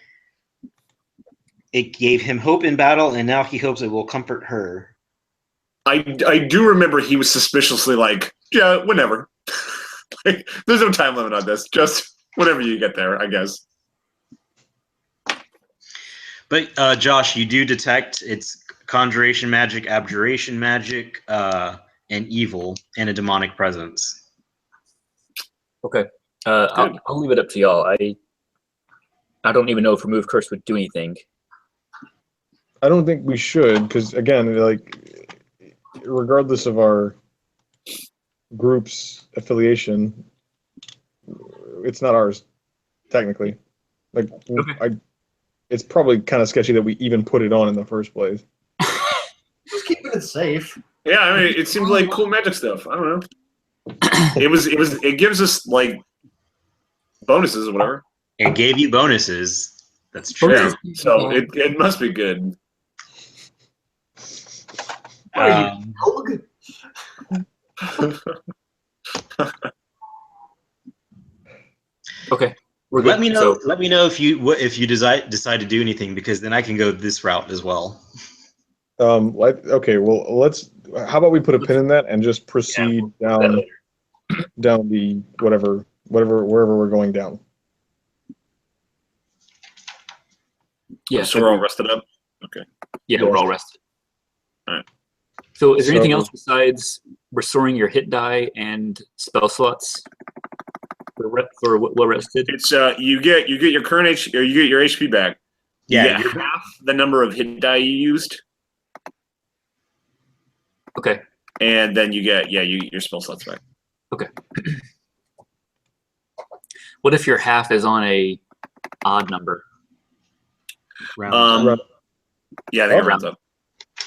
It gave him hope in battle, and now he hopes it will comfort her. I do remember he was suspiciously like, yeah, whenever. Like, there's no time limit on this. Just whenever you get there, I guess. But Josh, you do detect it's conjuration magic, abjuration magic, and evil, and a demonic presence. Okay. I'll leave it up to y'all. I don't even know if remove curse would do anything. I don't think we should, because again, like, regardless of our group's affiliation, it's not ours, technically. Like, Okay. it's probably kind of sketchy that we even put it on in the first place. Just keeping it safe. Yeah, I mean, it seems like cool magic stuff. I don't know. It gives us like bonuses or whatever. It gave you bonuses. That's true. Yeah. So it must be good. What are you, dog? Okay. We're Let good. me know. So, Let me know if you decide to do anything, because then I can go this route as well. Okay, well, how about we put a pin in that and just proceed down the wherever we're going down. Yeah. So we're all rested up? Yeah, we're all rested. All right. So is there anything So- else besides restoring your hit die and spell slots for well rested? It's you get your current or you get your HP back. You Yeah, get half the number of hit die you used, Okay. and then you get your spell slots back. What if your half is on a odd number? round, Round- Yeah, I think it Oh. rounds up.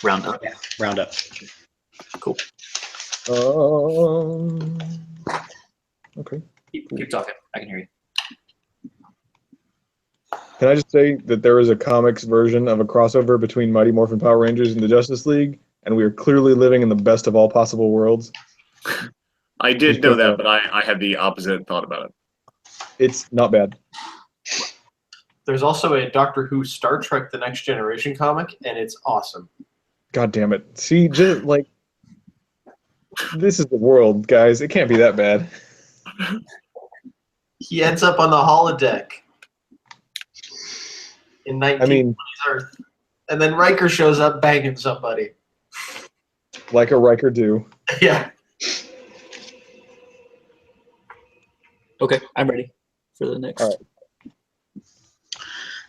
Round up. round up. Cool. Okay. Keep talking. I can hear you. Can I just say that there is a comics version of a crossover between Mighty Morphin Power Rangers and the Justice League, and we are clearly living in the best of all possible worlds. I did Just know put that, that- but I had the opposite thought about it. It's not bad. There's also a Doctor Who Star Trek The Next Generation comic, and it's awesome. God damn it. See, just like, this is the world, guys. It can't be that bad. He ends up on the holodeck in 1920s I mean, Earth. And then Riker shows up banging somebody. like a Riker do. Yeah. Okay, I'm ready for the next. All right.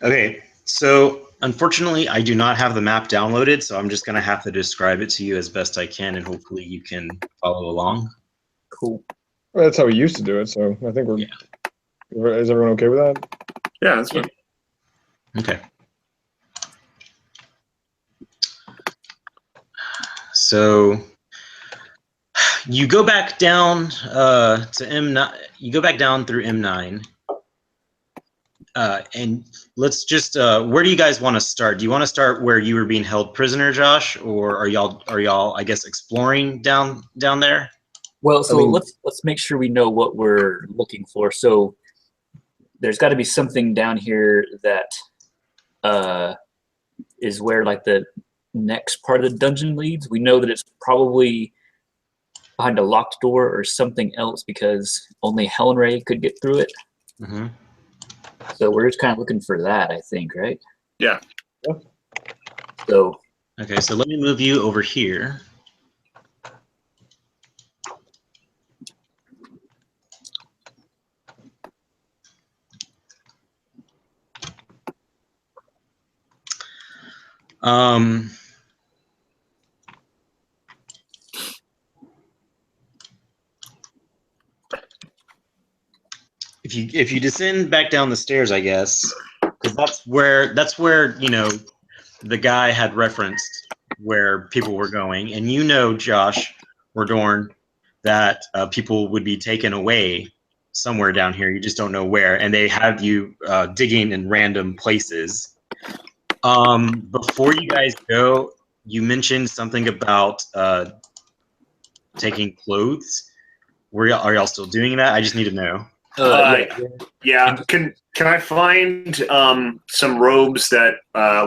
Okay, so unfortunately, I do not have the map downloaded, so I'm just going to have to describe it to you as best I can, and hopefully you can follow along. Cool. Well, that's how we used to do it, so I think we're. Yeah. Is everyone okay with that? Yeah, that's fine. Okay. So you go back down to M9. You go back down through M9, and let's just. Where do you guys want to start? Do you want to start where you were being held prisoner, Josh, or are y'all I guess exploring down there? Well, so I mean- let's make sure we know what we're looking for. So there's got to be something down here that is where like the next part of the dungeon leads. We know that it's probably behind a locked door or something else because only Helen Ray could get through it. Mm-hmm. So we're just kind of looking for that, I think, right? Yeah. So Okay, so let me move you over here. Um, if you descend back down the stairs, I guess, because that's where you know the guy had referenced where people were going, and you know, Josh or Dorn, that people would be taken away somewhere down here. You just don't know where, and they have you digging in random places. Before you guys go, you mentioned something about taking clothes. Are y'all still doing that? I just need to know. Yeah. Can I find some robes that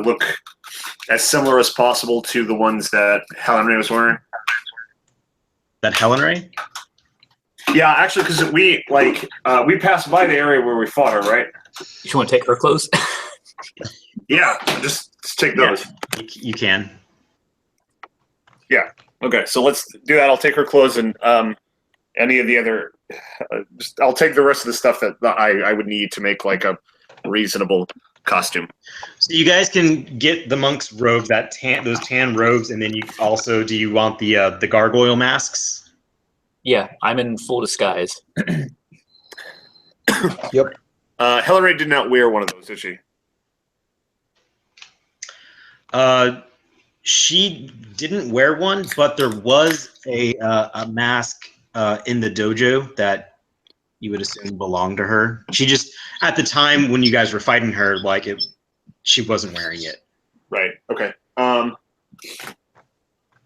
look as similar as possible to the ones that Helen Ray was wearing? That Helen Ray? Yeah, actually, because we passed by the area where we fought her, right? you want to take her clothes? Yeah, just take those. You can. Okay, so let's do that. I'll take her clothes and any of the other. I'll take the rest of the stuff that I would need to make like a reasonable costume. So you guys can get the monk's robe, those tan robes, and then you also do you want the gargoyle masks? Yeah, I'm in full disguise. Yep. Helen Ray did not wear one of those, did she? She didn't wear one, but there was a mask in the dojo that you would assume belonged to her. She just, at the time when you guys were fighting her, she wasn't wearing it. Right. Okay.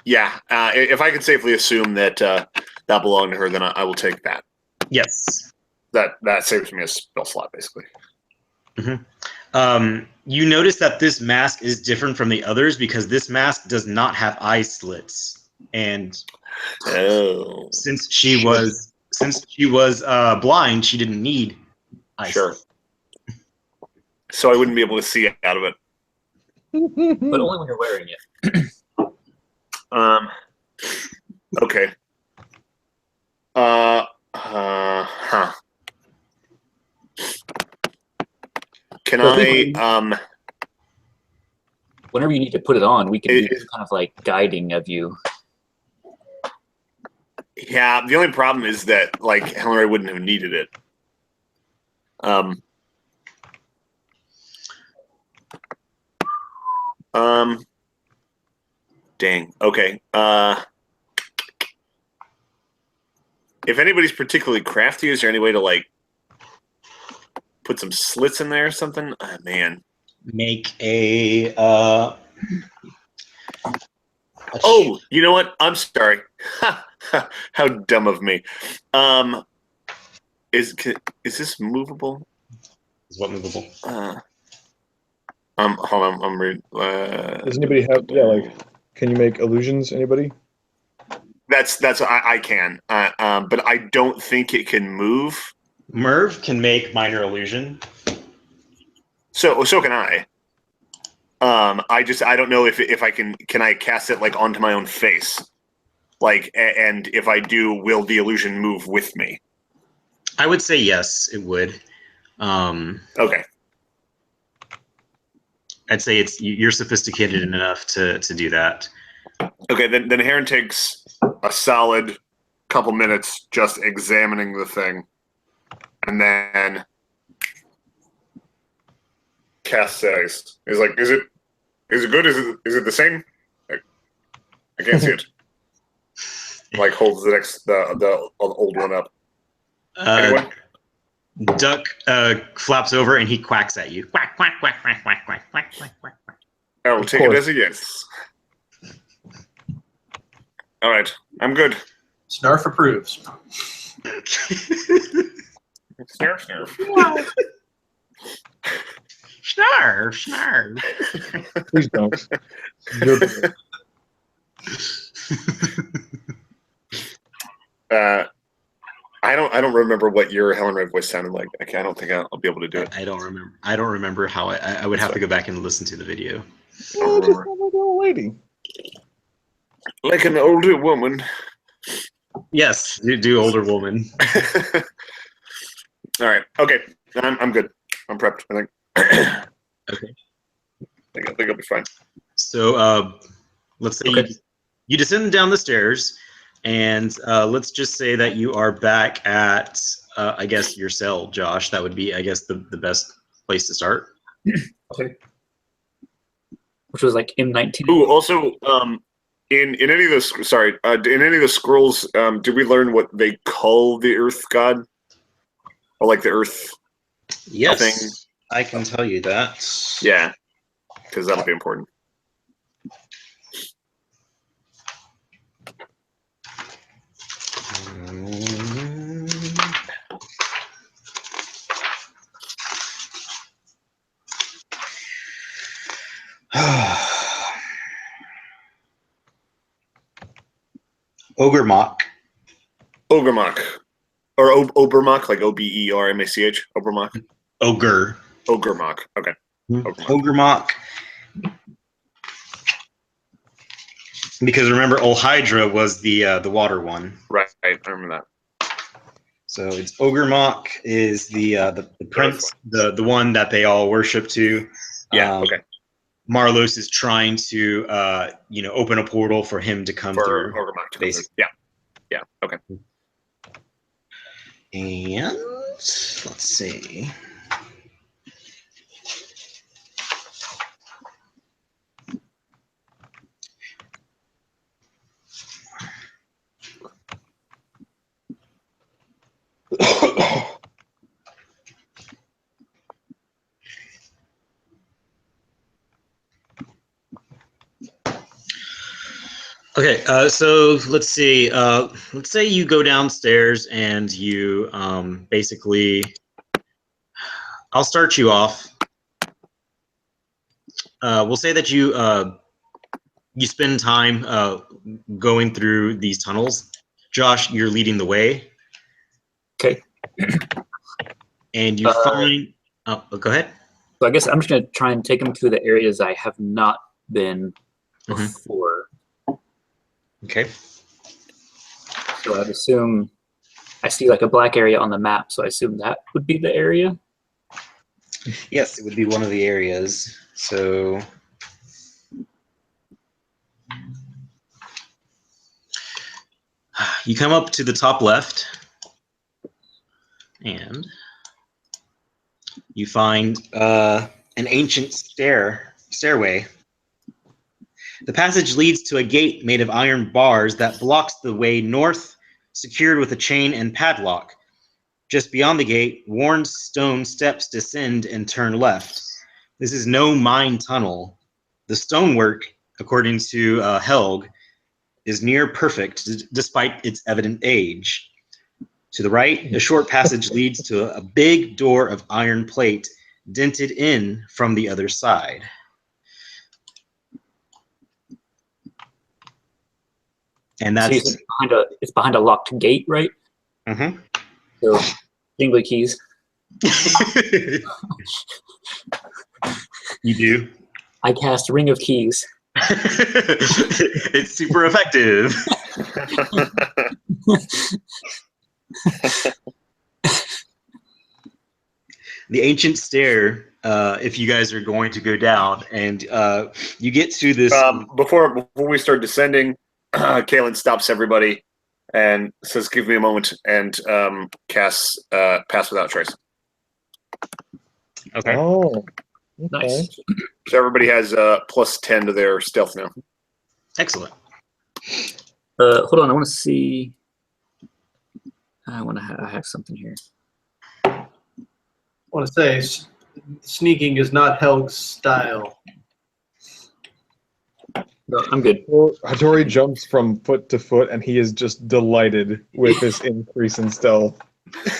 Yeah. If I can safely assume that that belonged to her, then I will take that. Yes. That saves me a spell slot, basically. You notice that this mask is different from the others because this mask does not have eye slits, and since she was blind, she didn't need eye Sure. slits. So I wouldn't be able to see out of it. but only when you're wearing it. Okay. Huh. Can So I, whenever you need to put it on, we can It- do kind of like guiding of you. yeah, the only problem is that, like, Helen Ray wouldn't have needed it. Dang. Okay. If anybody's particularly crafty, is there any way to, like, put some slits in there or something? Man. Make a. Oh, you know what? I'm sorry. How dumb of me. Is this movable? Is what movable? Hold on. I'm reading. Does anybody have? Yeah, like, can you make illusions? Anybody? That's I can. But I don't think it can move. Merv can make minor illusion. So can I. I don't know if I can I cast it, like, onto my own face, like, and if I do, will the illusion move with me? I would say yes, it would. Okay. I'd say you're sophisticated enough to do that. Okay, then Heron takes a solid couple minutes just examining the thing, and then casts ice. He's like, "Is it good? Is it the same? I can't see it." Like, holds the old one up. Anyone? Duck flaps over and he quacks at you. Quack, quack, quack, quack, quack, quack, quack, quack, quack. I'll Of take it course. as a yes. All right, I'm good. Snarf approves. Snarf, snarf. Snarf, snarf. Please don't. You're good. I don't remember what your Helen Ray voice sounded like. Okay, I don't think I'll be able to do it. I don't remember. I don't remember how I would have to go back and listen to the video. Oh, just sound like an old lady. Like an older woman. Yes, you do, older woman. All right. Okay. I'm good. I'm prepped, I think. Okay. I think I'll be fine. So let's say Okay. you descend down the stairs, and let's just say that you are back at, I guess, your cell, Josh. That would be, I guess, the best place to start. Okay. Which was like M19. Ooh, also, in any of those, in any of the scrolls, did we learn what they call the Earth God, or like the Earth? Yes, Thing. I can tell you that. Yeah, because that'll be important. Ogremok. Ogremok, or Obermach, like Obermach. Obermach. Ogre. Ogremok. Okay. Ogremok. Because remember, Olhydra was the water one. Right. I remember that. So it's Ogremok is the prince, the one that they all worship to. Yeah. Okay. Marlos is trying to open a portal for him to come For through. Ogremok to come through. Basically. Yeah. Yeah. Okay. And let's see. Okay, so let's see. Let's say you go downstairs and you basically, I'll start you off. We'll say that you spend time going through these tunnels. Josh, you're leading the way. Okay. And you find. Oh, go ahead. So I guess I'm just gonna try and take him to the areas I have not been Mhm. before. Okay. So I'd assume I see like a black area on the map, so I assume that would be the area. Yes, it would be one of the areas. So you come up to the top left, and you find an ancient stairway. The passage leads to a gate made of iron bars that blocks the way north, secured with a chain and padlock. Just beyond the gate, worn stone steps descend and turn left. This is no mine tunnel. The stonework, according to Helg, is near perfect despite its evident age. To the right, a short passage leads to a big door of iron plate dented in from the other side. And So you that's said it's behind a locked gate, right? Mhm. So jingly keys. You do. I cast Ring of Keys. It's super effective. The ancient stair, if you guys are going to go down, and you get to this. Before we start descending, Kalen stops everybody and says, "Give me a moment," and casts Pass Without Trace. Okay. Oh, okay. Nice. So everybody has plus 10 to their stealth now. Excellent. Hold on, I want to see. I have something here. I want to say sneaking is not Helg's style. No, I'm good. Well, Hattori jumps from foot to foot, and he is just delighted with this increase in stealth.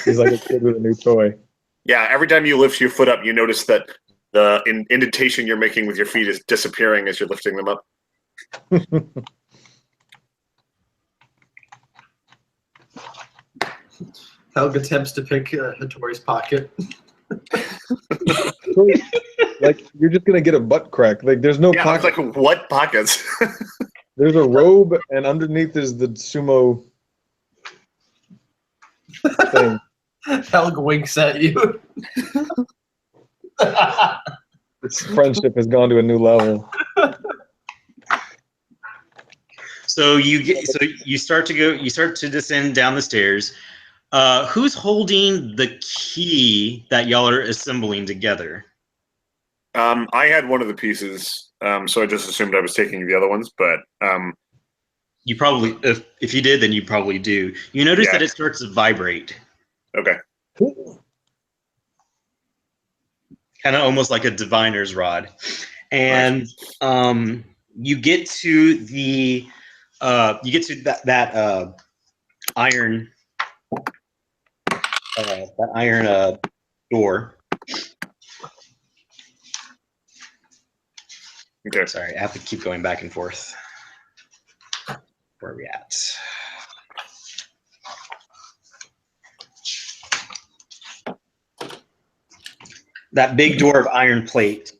He's like a kid with a new toy. Yeah, every time you lift your foot up, you notice that the indentation you're making with your feet is disappearing as you're lifting them up. Helg attempts to pick Hattori's pocket. Like, you're just gonna get a butt crack. Like, there's no Yeah, pocket. like what pockets? There's a robe, and underneath is the sumo thing. Helg winks at you. This friendship has gone to a new level. So you start to descend down the stairs. Who's holding the key that y'all are assembling together? I had one of the pieces, so I just assumed I was taking the other ones, but You probably, if you did, then you probably do. You notice Yeah. that it starts to vibrate, okay. kind of almost like a diviner's rod, and you get to that iron door. Okay. Sorry, I have to keep going back and forth. Where are we at? That big door of iron plate,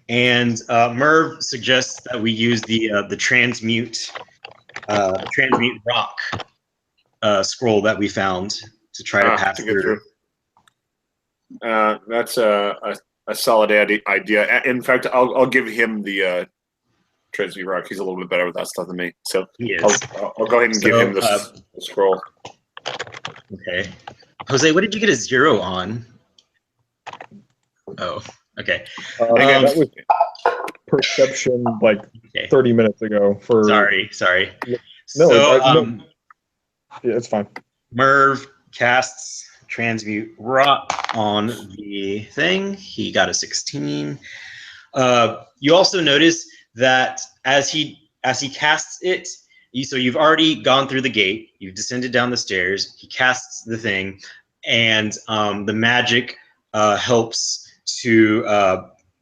and Merv suggests that we use the transmute rock scroll that we found to try to pass to get through. That's a solid idea. In fact, I'll give him the transmute rock. He's a little bit better with that stuff than me, so He is. I'll go ahead and give him the scroll. Okay. Jose, what did you get a 0 on? Oh, okay. Again, That was perception like Okay. 30 minutes ago. Sorry. No, So, no. Yeah, it's fine. Merv casts transmute rock on the thing. He got a 16. You also notice that as he casts it, so you've already gone through the gate. You've descended down the stairs. He casts the thing, and the magic helps to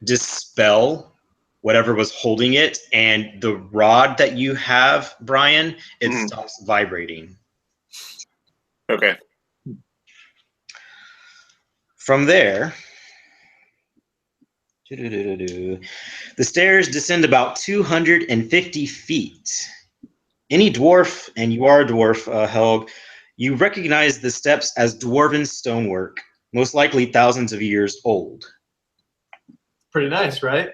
dispel whatever was holding it. And the rod that you have, Brian, it stops vibrating. Okay. From there, The stairs descend about 250 feet. Any dwarf, and you are a dwarf, Helg, you recognize the steps as dwarven stonework, most likely thousands of years old. Pretty nice, right?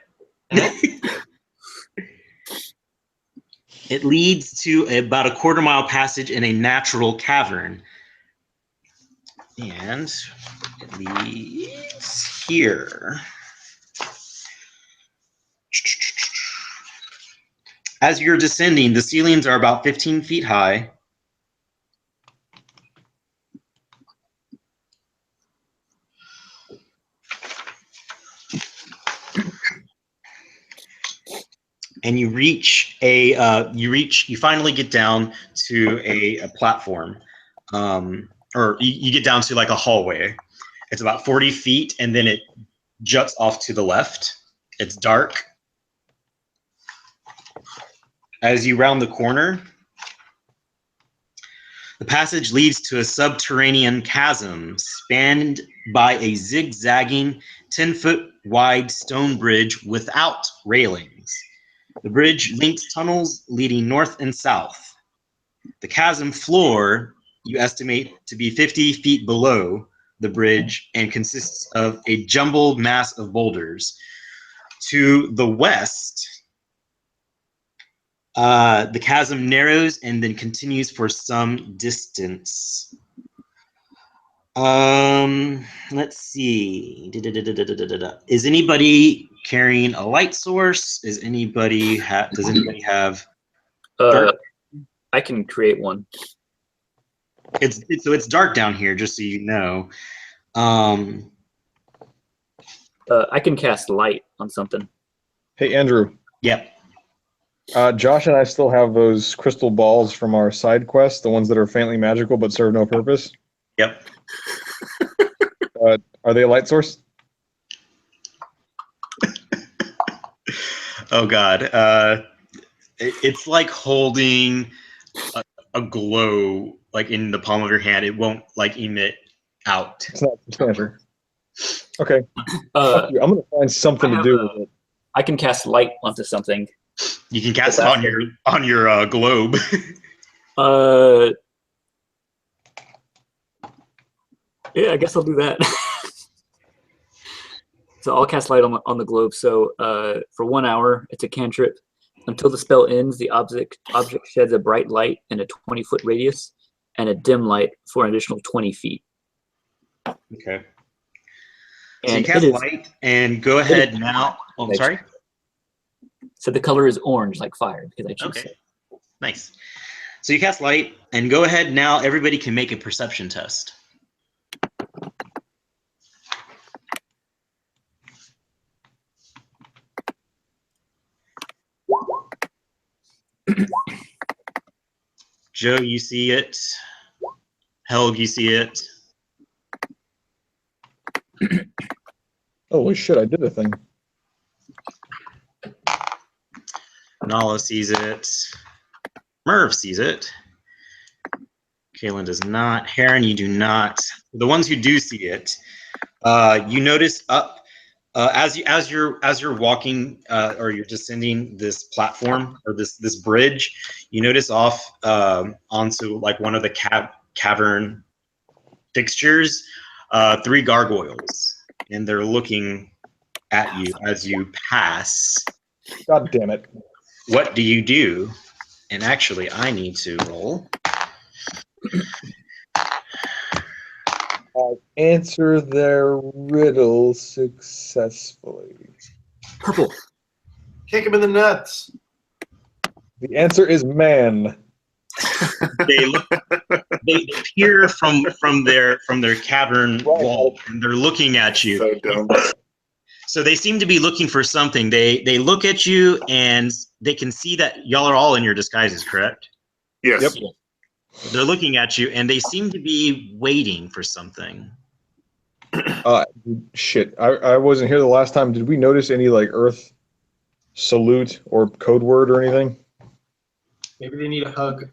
It leads to about a quarter-mile passage in a natural cavern. And it leads here. As you're descending, the ceilings are about 15 feet high. And you finally get down to a platform, or you get down to like a hallway. It's about 40 feet, and then it juts off to the left. It's dark. As you round the corner, the passage leads to a subterranean chasm spanned by a zigzagging 10-foot wide stone bridge without railings. The bridge links tunnels leading north and south. The chasm floor you estimate to be 50 feet below the bridge and consists of a jumbled mass of boulders. To the west, the chasm narrows and then continues for some distance. Let's see. Is anybody carrying a light source? Does anybody have? I can create one. It's dark down here, just so you know. I can cast light on something. Hey, Andrew. Yep. Josh and I still have those crystal balls from our side quests, the ones that are faintly magical but serve no purpose. Yep. Are they a light source? Oh God. It's like holding a glow like in the palm of your hand. It won't like emit out. It's not substantial. Okay. Uh, I'm gonna find something to do with it. I can cast light onto something. You can cast it on your globe. Yeah, I guess I'll do that. So I'll cast light on the globe. So for 1 hour, it's a cantrip. Until the spell ends, the object sheds a bright light in a 20-foot radius and a dim light for an additional 20 feet. Okay. And so you cast light and go ahead now. Oh, I'm sorry. So the color is orange, like fire, because I choose Okay. it. Nice. So you cast light and go ahead now. Everybody can make a perception test. Joe, you see it. Helg, you see it. Holy shit! I did a thing. Nala sees it. Merv sees it. Kaylin does not. Heron, you do not. The ones who do see it, you notice up as you're walking or you're descending this platform or this bridge. You notice off onto like one of the cavern fixtures, 3 gargoyles, and they're looking at you as you pass. God damn it! What do you do? And actually, I need to roll. I answer their riddle successfully. Purple. Kick him in the nuts. The answer is man. They peer from their cavern wall, and they're looking at you. So dumb. So they seem to be looking for something. They look at you, and they can see that y'all are all in your disguises, correct? Yes. Yep. They're looking at you, and they seem to be waiting for something. Shit. I wasn't here the last time. Did we notice any like Earth salute or code word or anything? Maybe they need a hug.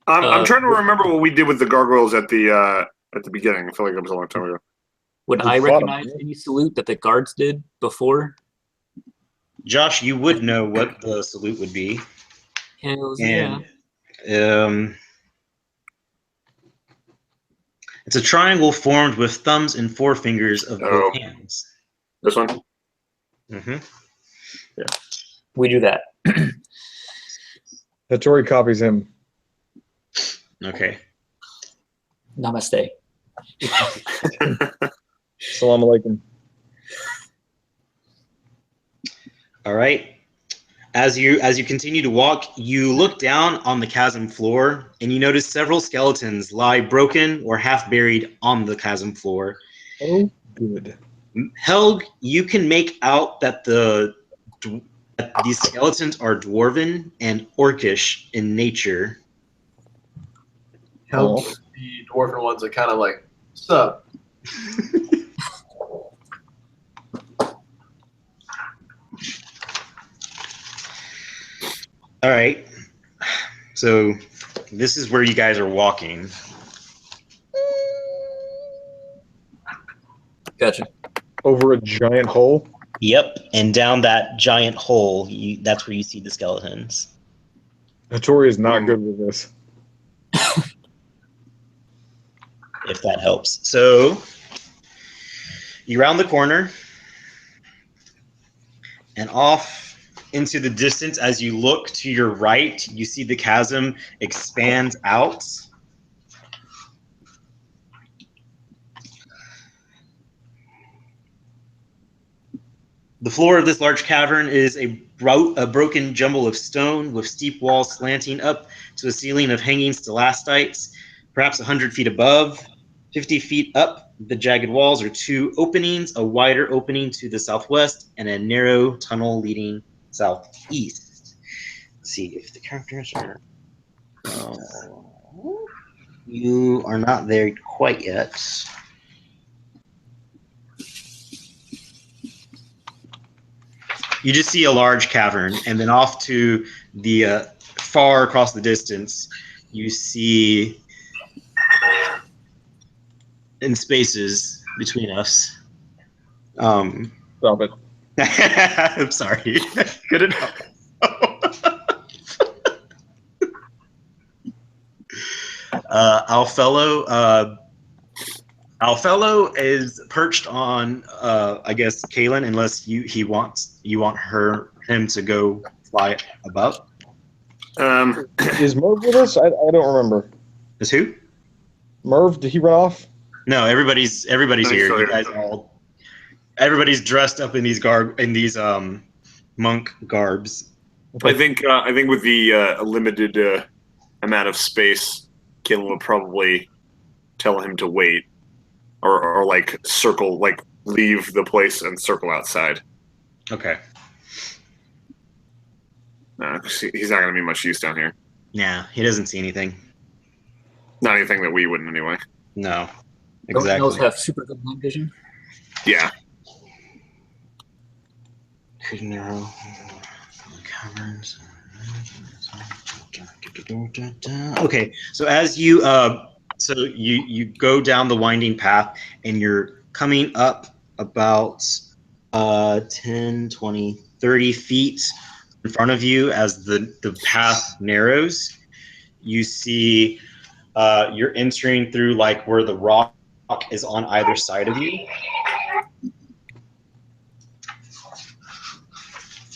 I'm trying to remember what we did with the gargoyles at the beginning. I feel like it was a long time ago. Would We I fought 'em, recognize yeah. any salute that the guards did before? Josh, you would know what the salute would be. Hells yeah. And it's a triangle formed with thumbs and forefingers of both hands. This one? Mm-hmm. We do that. Hattori copies him. Okay. Namaste. Salam alaikum. All right. As you continue to walk, you look down on the chasm floor and you notice several skeletons lie broken or half buried on the chasm floor. Oh, good. Helg, you can make out that that these skeletons are dwarven and orcish in nature. Help the dwarven ones are kind of like, sup? All right. So this is where you guys are walking. Gotcha. Over a giant hole. Yep. And down that giant hole, that's where you see the skeletons. Hattori is not good with this. If that helps. So you round the corner and off into the distance. As you look to your right, you see the chasm expand out. The floor of this large cavern is a broken jumble of stone with steep walls slanting up to a ceiling of hanging stalactites, perhaps 100 feet above. 50 feet up, the jagged walls are two openings, a wider opening to the southwest and a narrow tunnel leading southeast. Let's see if the characters are... you are not there quite yet. You just see a large cavern, and then off to the far across the distance, you see in spaces between us. Stop it. I'm sorry. Couldn't help. Alfello is perched on, I guess, Kalen, unless you want him to go fly above. Is Merv with us? I don't remember. Is who? Merv, did he run off? No, everybody's here. still You here. guys everybody's dressed up in these monk garbs. I think with the limited amount of space, Kalen will probably tell him to wait, or like circle, like leave the place and circle outside. Okay. No, 'cause he's not going to be much use down here. Yeah, he doesn't see anything. Not anything that we wouldn't anyway. No. Don't Exactly. elves have super good night vision? Yeah. Caverns. Okay, so as you you go down the winding path and you're coming up about 10, 20, 30 feet in front of you. As the path narrows, you see you're entering through like where the rock is on either side of you.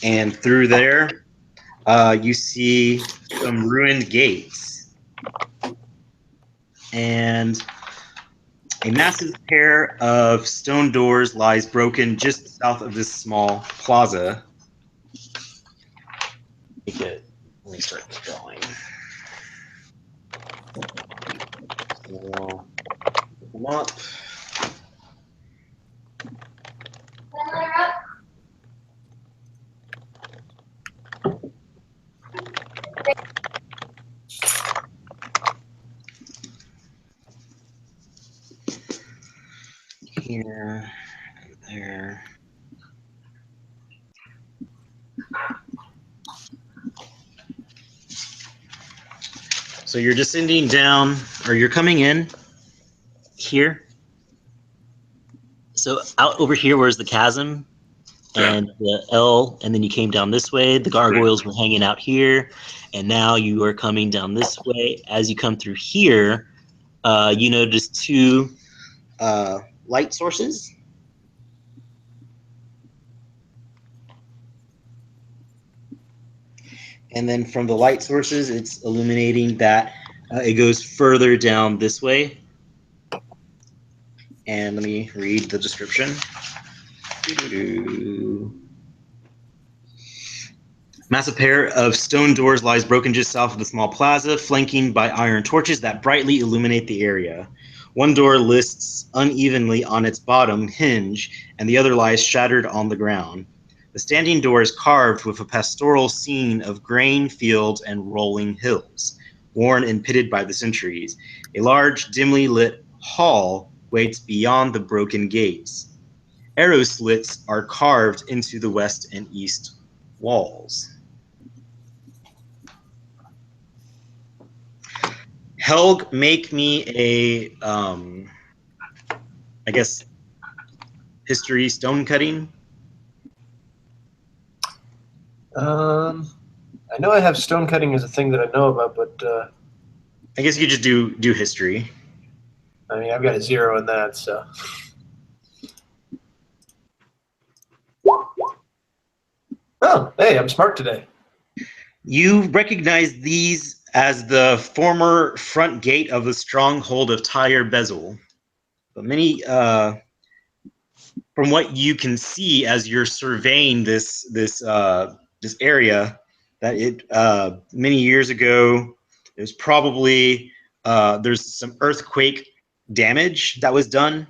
And through there, you see some ruined gates. And a massive pair of stone doors lies broken just south of this small plaza. Let me start drawing. So, come up. Here and there. So you're descending down, or you're coming in here. So out over here, where's the chasm and the L, and then you came down this way. The gargoyles were hanging out here, and now you are coming down this way. As you come through here, you notice two light sources. And then from the light sources, it's illuminating that it goes further down this way. And let me read the description. Massive pair of stone doors lies broken just south of the small plaza, flanking by iron torches that brightly illuminate the area. One door lists unevenly on its bottom hinge, and the other lies shattered on the ground. The standing door is carved with a pastoral scene of grain fields and rolling hills, worn and pitted by the centuries. A large, dimly lit hall waits beyond the broken gates. Arrow slits are carved into the west and east walls. Helg, make me a, I guess, history stone cutting. I know I have stone cutting as a thing that I know about, but I guess you just do history. I mean, I've got a 0 in that, so. Oh, hey, I'm smart today. You recognize these as the former front gate of the stronghold of Tyre Bezel. But many, from what you can see as you're surveying this area, that it many years ago, it was probably there's some earthquake damage that was done.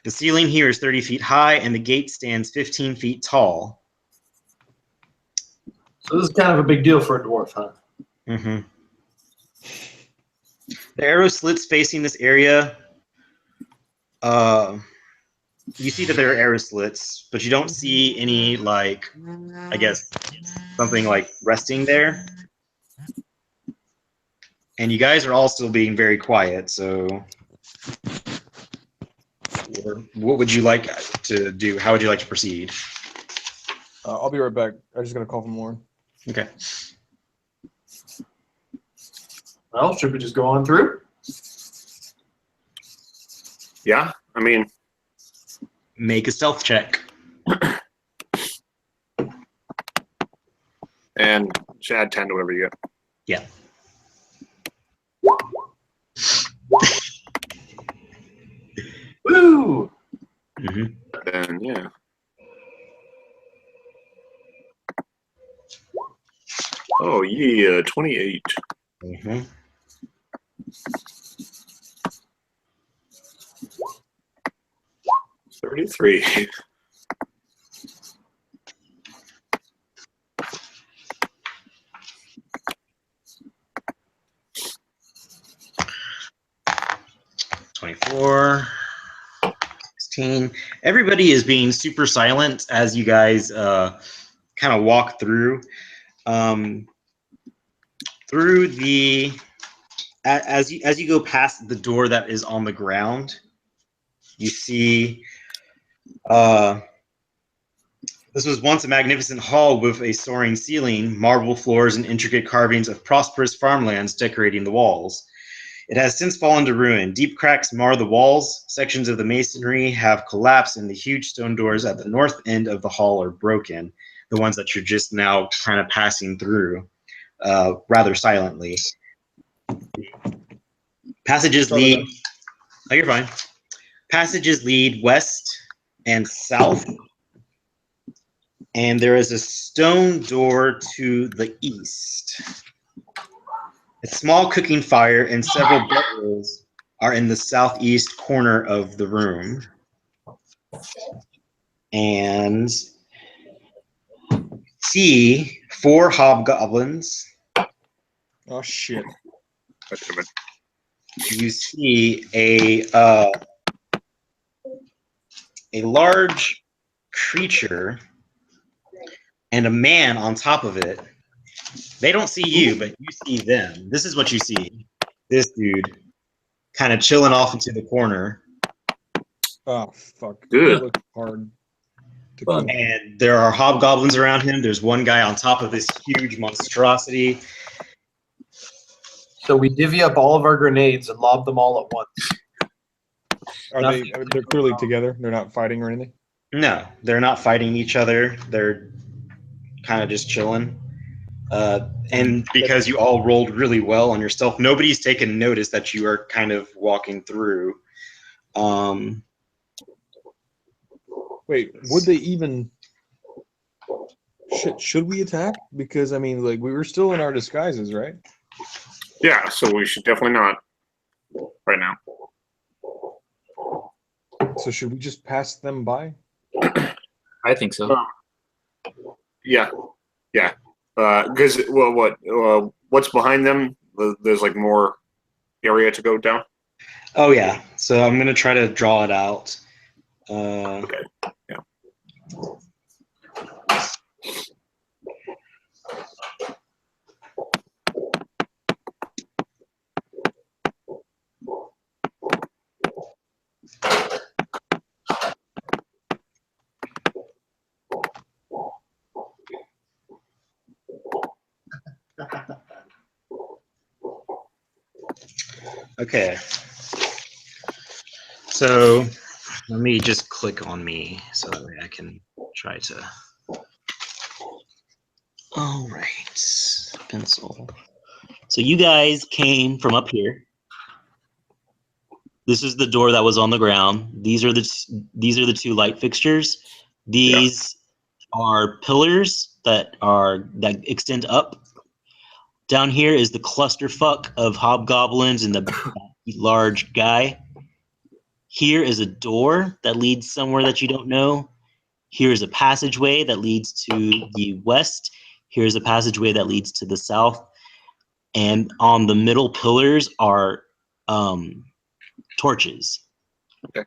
The ceiling here is 30 feet high, and the gate stands 15 feet tall. So this is kind of a big deal for a dwarf, huh? Mm-hmm. The arrow slits facing this area. You see that there are arrow slits, but you don't see any, like, I guess, something like resting there. And you guys are all still being very quiet, so what would you like to do? How would you like to proceed? I'll be right back. I just got a call from Lauren. Okay. Well, should we just go on through? Yeah, I mean, Make a stealth check. and Chad 10 to whatever you get. Yeah. Woo! Mm-hmm. Then, yeah. Oh, yeah, 28. Mm-hmm. 33. $24. 16. Everybody is being super silent as you guys kind of walk through. Through the as you go past the door that is on the ground, you see this was once a magnificent hall with a soaring ceiling, marble floors, and intricate carvings of prosperous farmlands decorating the walls. It has since fallen to ruin. Deep cracks mar the walls. Sections of the masonry have collapsed, and the huge stone doors at the north end of the hall are broken, the ones that you're just now kind of passing through rather silently. Passages lead... Oh, you're fine. Passages lead west and south, and there is a stone door to the east. A small cooking fire and several bedrolls are in the southeast corner of the room. And see 4 hobgoblins. Oh shit! You see a large creature and a man on top of it. They don't see you, but you see them. This is what you see. This dude kind of chilling off into the corner. Oh fuck! Good. It looks hard to Fun. kill. And there are hobgoblins around him. There's one guy on top of this huge monstrosity. So we divvy up all of our grenades and lob them all at once. Are they? I mean, they're clearly together. They're not fighting or anything. No, they're not fighting each other. They're kind of just chilling. And because you all rolled really well on your stealth, nobody's taken notice that you are kind of walking through. Wait, would they even? Should we attack? Because I mean, like we were still in our disguises, right? Yeah, so we should definitely not right now. So should we just pass them by? I think so. Yeah, yeah. Because what's behind them? There's like more area to go down. Oh yeah, so I'm gonna try to draw it out. Okay. Yeah. Okay. So let me just click on me so that way I can try to. All right, pencil. So you guys came from up here. This is the door that was on the ground. These are the two light fixtures. These are pillars that extend up. Down here is the clusterfuck of hobgoblins and the large guy. Here is a door that leads somewhere that you don't know. Here is a passageway that leads to the west. Here's a passageway that leads to the south. And on the middle pillars are torches. Okay.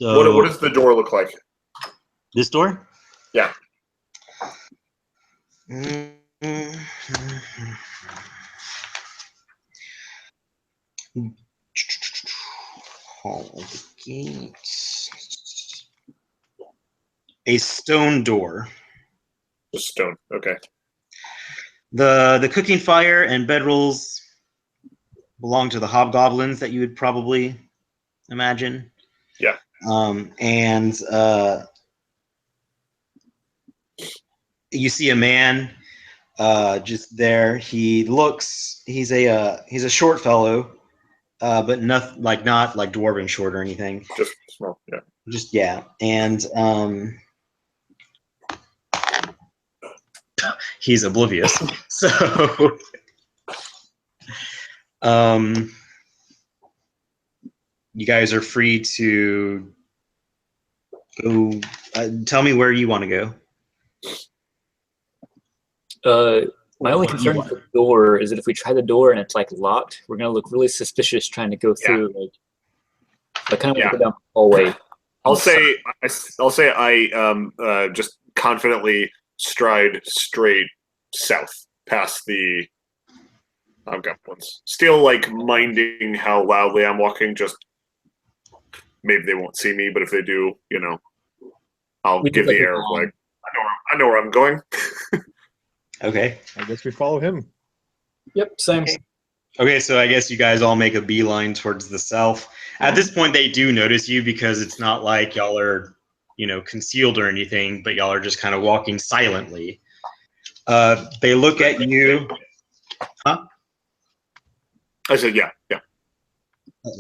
So What does the door look like? this door? Yeah. Hall of the Gates. A stone door. Just stone. Okay. The cooking fire and bedrolls belong to the hobgoblins that you would probably imagine. Yeah. And you see a man just there. He's a short fellow, but not like dwarven short or anything. Just small. Yeah. Just yeah. And he's oblivious. So you guys are free to go. Tell me where you want to go. My only concern with the door is that if we try the door and it's like locked, we're gonna look really suspicious trying to go through. Like, I kind of want to go down the hallway. I'll say I just confidently stride straight south past the hobgoblins. Still like minding how loudly I'm walking. Just maybe they won't see me, but if they do, I'll give the air of like I know where I'm going. Okay. I guess we follow him. Yep, same. Okay, so I guess you guys all make a beeline towards the south. At this point, they do notice you because it's not like y'all are, concealed or anything, but y'all are just kind of walking silently. They look at you. Huh? I said, yeah.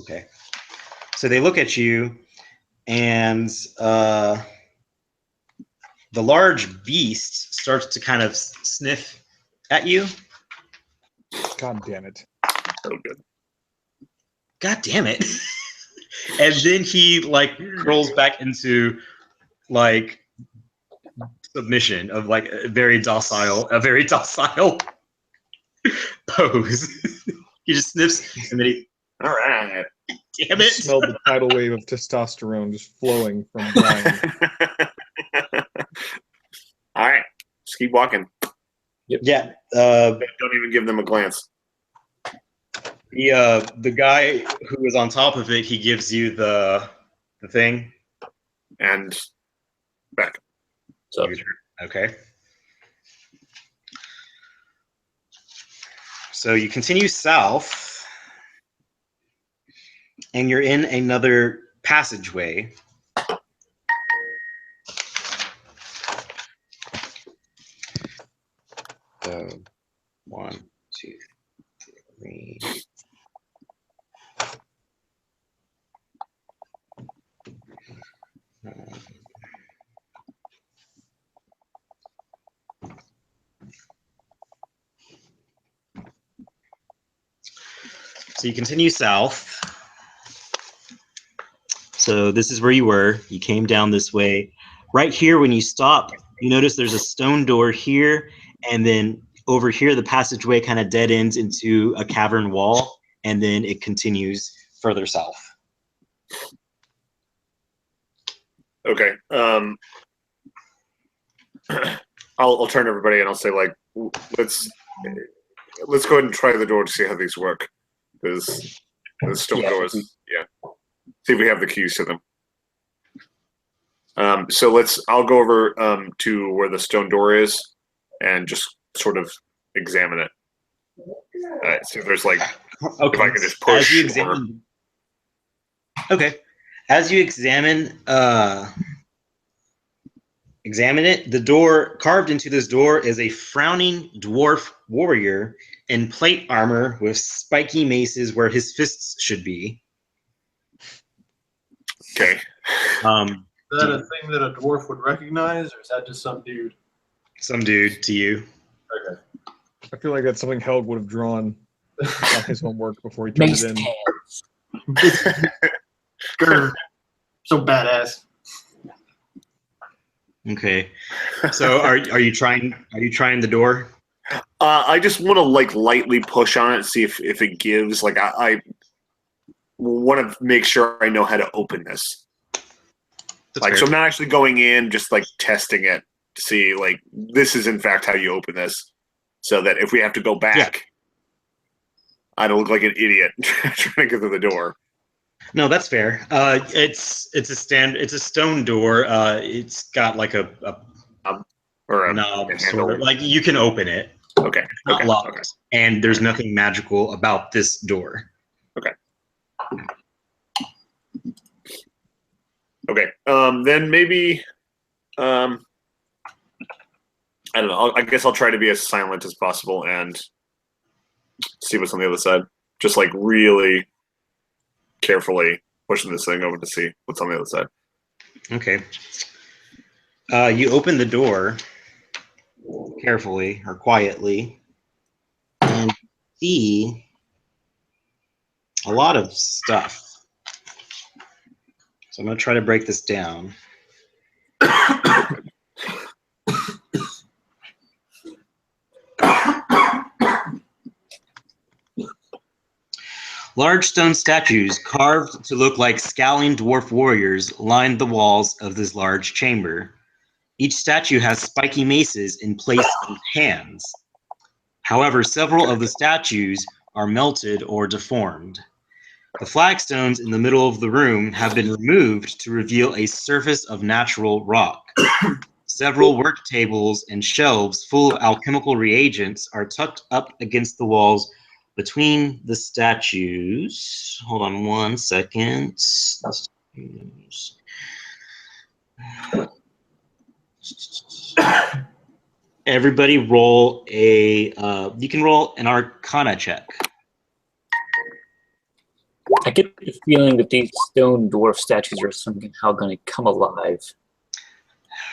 Okay. So they look at you, and the large beast starts to kind of sniff at you. God damn it. So good. God damn it. And then he curls back into submission of a very docile pose. He just sniffs and then he, All right. damn I it. smelled the tidal wave of testosterone just flowing from Brian. All right. Just keep walking. Yeah. Don't even give them a glance. The guy who is on top of it, he gives you the thing. and back. So Okay. So you continue south, and you're in another passageway. So 1, 2, 3. So you continue south. So this is where you were. You came down this way. Right here, when you stop, you notice there's a stone door here, and then over here, the passageway kind of dead ends into a cavern wall, and then it continues further south. Okay. I'll turn to everybody and I'll say, like, let's go ahead and try the door to see how these work. Because the stone doors, see if we have the keys to them. So I'll go over to where the stone door is and just sort of examine it. See if there's, like, Okay. if I can just push. As you examine, okay. As you examine it, the door carved into this door is a frowning dwarf warrior in plate armor with spiky maces where his fists should be. Okay. Is that a thing that a dwarf would recognize, or is that just some dude? Some dude to you. Okay. I feel like that's something Helg would have drawn on his homework before he turned Mace it in. hands. Grr. So badass. Okay. So are you trying the door? I just want to, like, lightly push on it, see if it gives. Like, I want to make sure I know how to open this. That's Like, fair. so I'm not actually going in, just, like, testing it to see, like, this is in fact how you open this, so that if we have to go back, I don't look like an idiot trying to get through the door. No, that's fair. It's a stone door. It's got like a Or a knob, handle. sort of. Like you can open it. Okay. It's not Okay. locked, Okay. and there's nothing magical about this door. Okay. Then maybe, I don't know. I guess I'll try to be as silent as possible and see what's on the other side. Just, like, really carefully pushing this thing over to see what's on the other side. Okay. You open the door carefully or quietly and see a lot of stuff. So I'm going to try to break this down. Large stone statues carved to look like scowling dwarf warriors lined the walls of this large chamber. Each statue has spiky maces in place of hands. However, several of the statues are melted or deformed. The flagstones in the middle of the room have been removed to reveal a surface of natural rock. Several work tables and shelves full of alchemical reagents are tucked up against the walls between the statues. Hold on one second. Everybody roll you can roll an Arcana check. I get the feeling that these stone dwarf statues are somehow going to come alive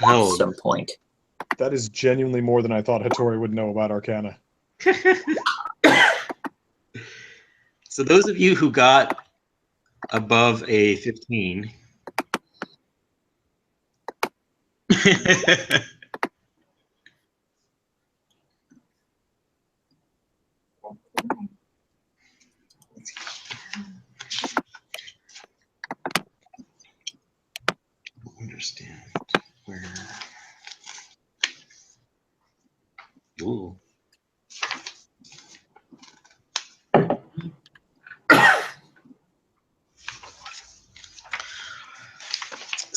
at some point. That is genuinely more than I thought Hattori would know about Arcana. So those of you who got above a 15. Understand where. Ooh.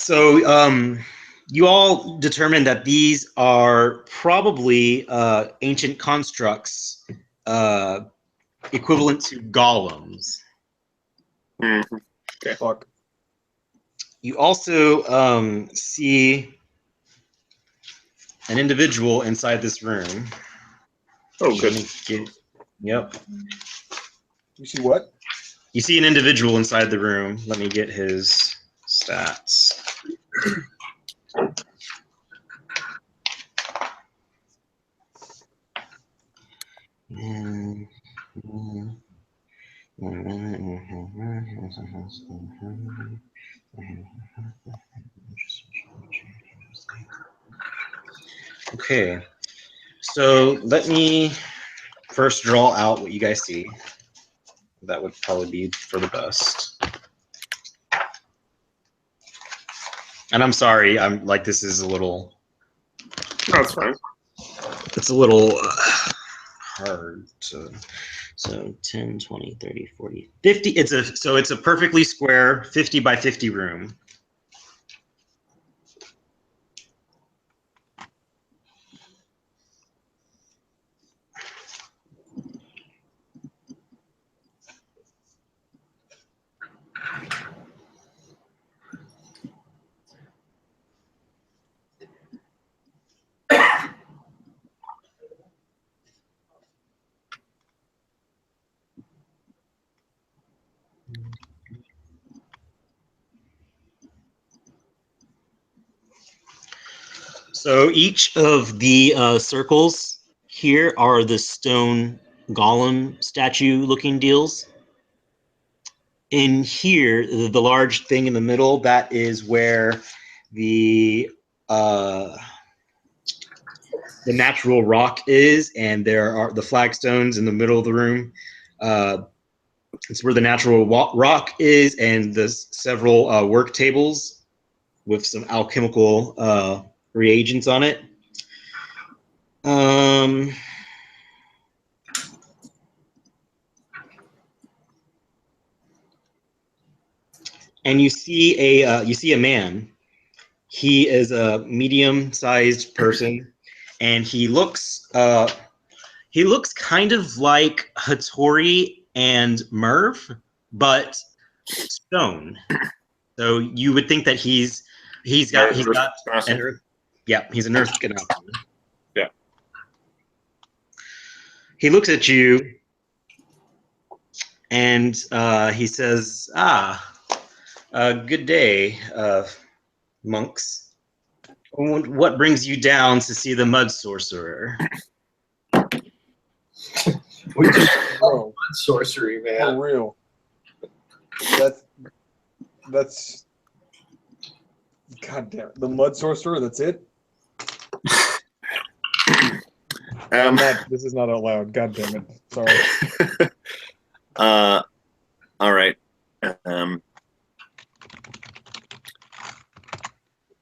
So you all determined that these are probably ancient constructs equivalent to golems. Mhm. Fuck. You also see an individual inside this room. Oh, Let good. me get- Yep. You see what? You see an individual inside the room. Let me get his stats. Okay, so let me first draw out what you guys see. That would probably be for the best. And I'm sorry, I'm like, this is a little, No, it's fine. it's a little hard to, so 10, 20, 30, 40, 50. It's a perfectly square 50 by 50 room. So each of the circles here are the stone golem statue looking deals. In here, the large thing in the middle, that is where the natural rock is, and there are the flagstones in the middle of the room. It's where the natural rock is, and there's several work tables with some alchemical reagents on it. And you see a man. He is a medium-sized person, and he looks kind of like Hattori and Merv, but stone. So you would think that he's got an earth. Yeah, he's an earth enough. Yeah. He looks at you, and he says, good day, monks. What brings you down to see the mud sorcerer? We just Bro, sorcery, man. for real. That's. God damn it. The mud sorcerer, that's it? This is not allowed. God damn it. Sorry. All right.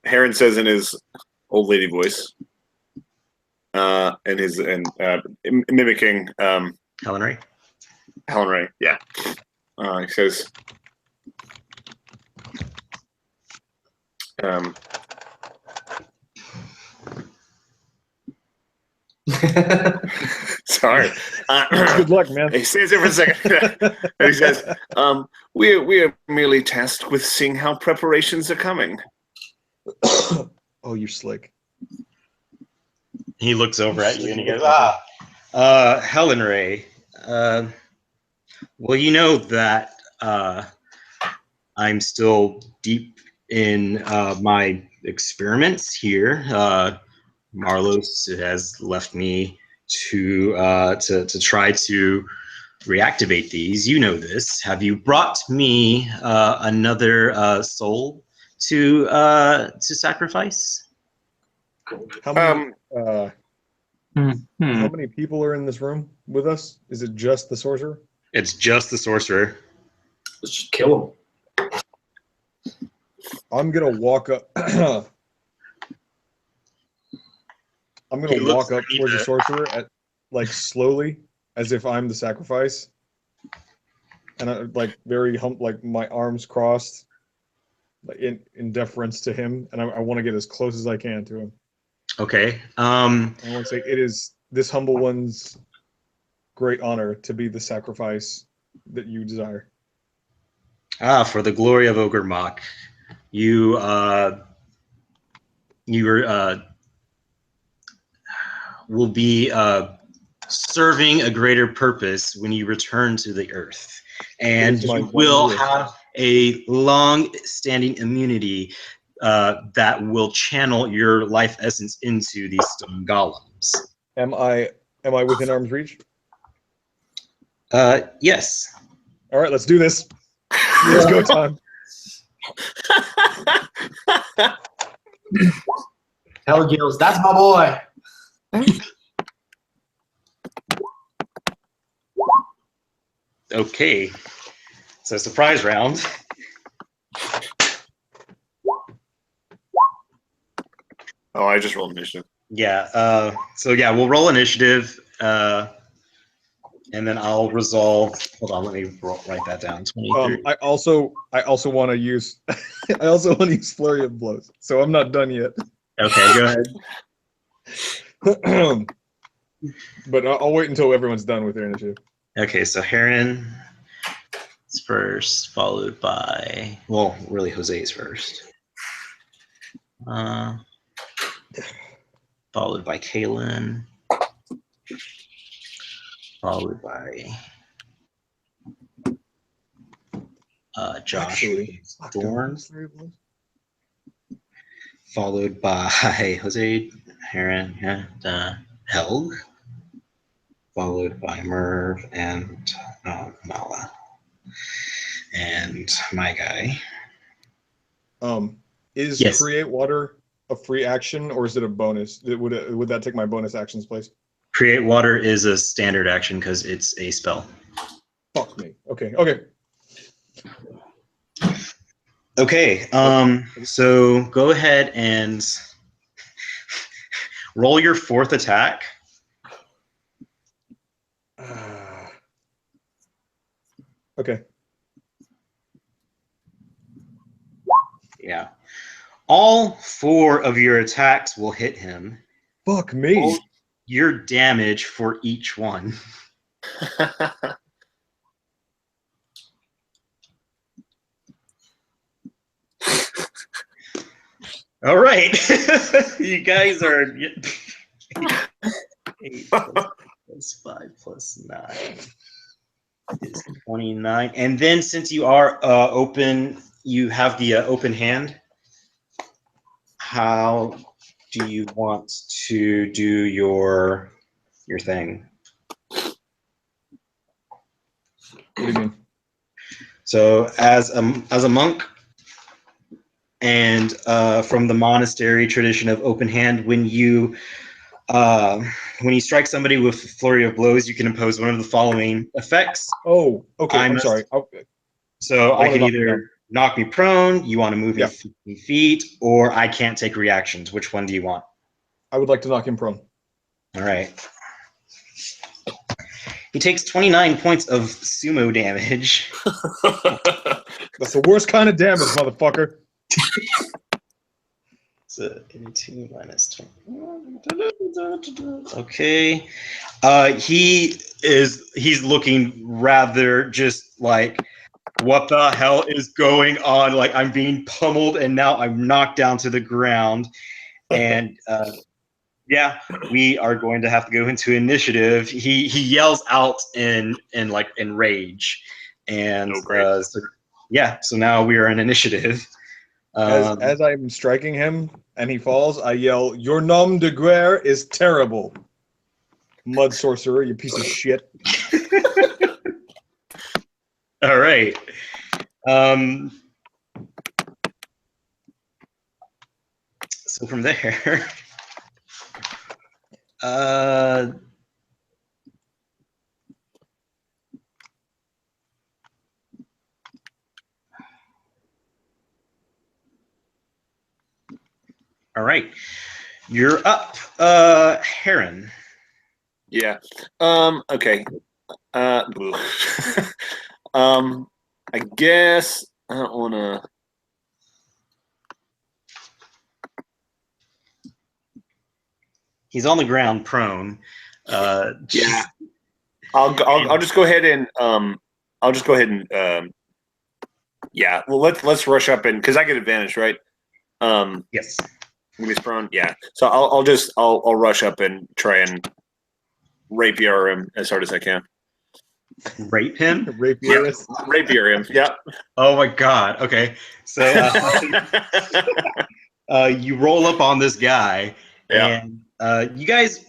Heron says in his old lady voice, mimicking Helen Ray? Helen Ray. Yeah. He says, sorry. Good luck, man. He stays there for a second. And he says, we are merely tasked with seeing how preparations are coming. Oh, you're slick. He looks over at you and he goes, Helen Ray. Well, you know that I'm still deep in my experiments here. Marlos has left me to try to reactivate these. You know this. Have you brought me another soul to sacrifice? How many people are in this room with us? Is it just the sorcerer? It's just the sorcerer. Let's just kill him. I'm gonna walk up. I'm gonna walk up towards the sorcerer slowly, as if I'm the sacrifice, and I very like my arms crossed, in deference to him, and I want to get as close as I can to him. Okay. I want to say it is this humble one's great honor to be the sacrifice that you desire. For the glory of Ogre Mock, you will be serving a greater purpose when you return to the earth, and It is my you one will wish. have a long-standing immunity that will channel your life essence into these stone golems. Am I within arm's reach? Yes. All right, let's do this. Let's go time. Hell, Gills, that's my boy. Okay. So surprise round. Oh, I just rolled initiative. Yeah. So yeah, we'll roll initiative, and then I'll resolve. Hold on, let me write that down. 23. I also want to use I also want to use flurry of blows. So I'm not done yet. Okay, go ahead. But I'll wait until everyone's done with their initiative. Okay, so Heron is first, followed by, well, really Jose's first. Followed by Kaylin. Followed by Josh Actually, Dorn. Followed by Jose, Heron, and Helg. Followed by Merv and Mala. And my guy. Is Yes. create water a free action or is it a bonus? Would that take my bonus actions place? Create water is a standard action because it's a spell. Fuck me. Okay. Okay. Okay. So go ahead and roll your fourth attack. Okay. Yeah. All 4 of your attacks will hit him. Fuck me. Roll your damage for each one. All right. You guys are 8 plus 5 plus 9 is 29. And then since you are open, you have the open hand. How do you want to do your thing? What do you mean? So as a monk and from the monastery tradition of open hand, when you strike somebody with flurry of blows, you can impose one of the following effects. Oh, okay. I'm sorry. So I can knock you either knock me prone, you want to move me Yeah. 50 feet, or I can't take reactions. Which one do you want? I would like to knock him prone. All right. He takes 29 points of sumo damage. That's the worst kind of damage, motherfucker. So 82 minus 20. Okay. He's looking rather just like, what the hell is going on? Like, I'm being pummeled and now I'm knocked down to the ground. And yeah, we are going to have to go into initiative. He yells out in rage. And so now we are in initiative. As I'm striking him and he falls, I yell, "Your nom de guerre is terrible. Mud sorcerer, you piece of shit." All right. So from there, all right, you're up, Heron. Yeah. Okay. I guess I don't want to. He's on the ground, prone. Yeah. I'll just go ahead and yeah. Well, let's rush up and because I get advantage, right? Yes. When he's prone, yeah. So I'll rush up and try and rapier him as hard as I can. Rape him? Rapier. Rapier him. Yeah. Oh my god. Okay. So you roll up on this guy, Yeah. and you guys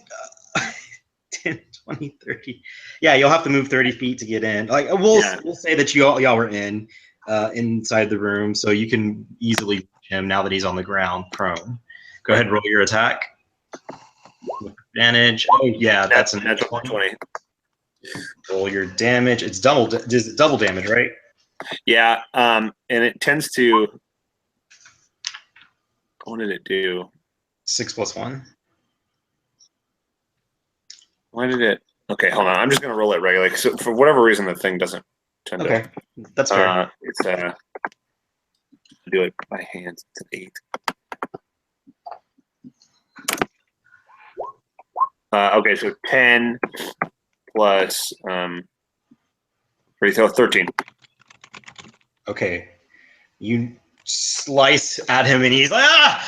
10, 20, 30. Yeah, you'll have to move 30 feet to get in. Like we'll say that y'all were inside the room, so you can easily reach him now that he's on the ground, prone. Go ahead and roll your attack. With advantage. Oh yeah, that's a natural 20. Roll your damage. It's double damage, right? Yeah. And it tends to. What did it do? 6 + 1. Why did it? Okay, hold on. I'm just gonna roll it regularly. So for whatever reason, the thing doesn't tend to. Okay, that's fair. It's do it by hand. It's an 8. Okay, so 10 plus 13. Okay, you slice at him, and he's like, ah!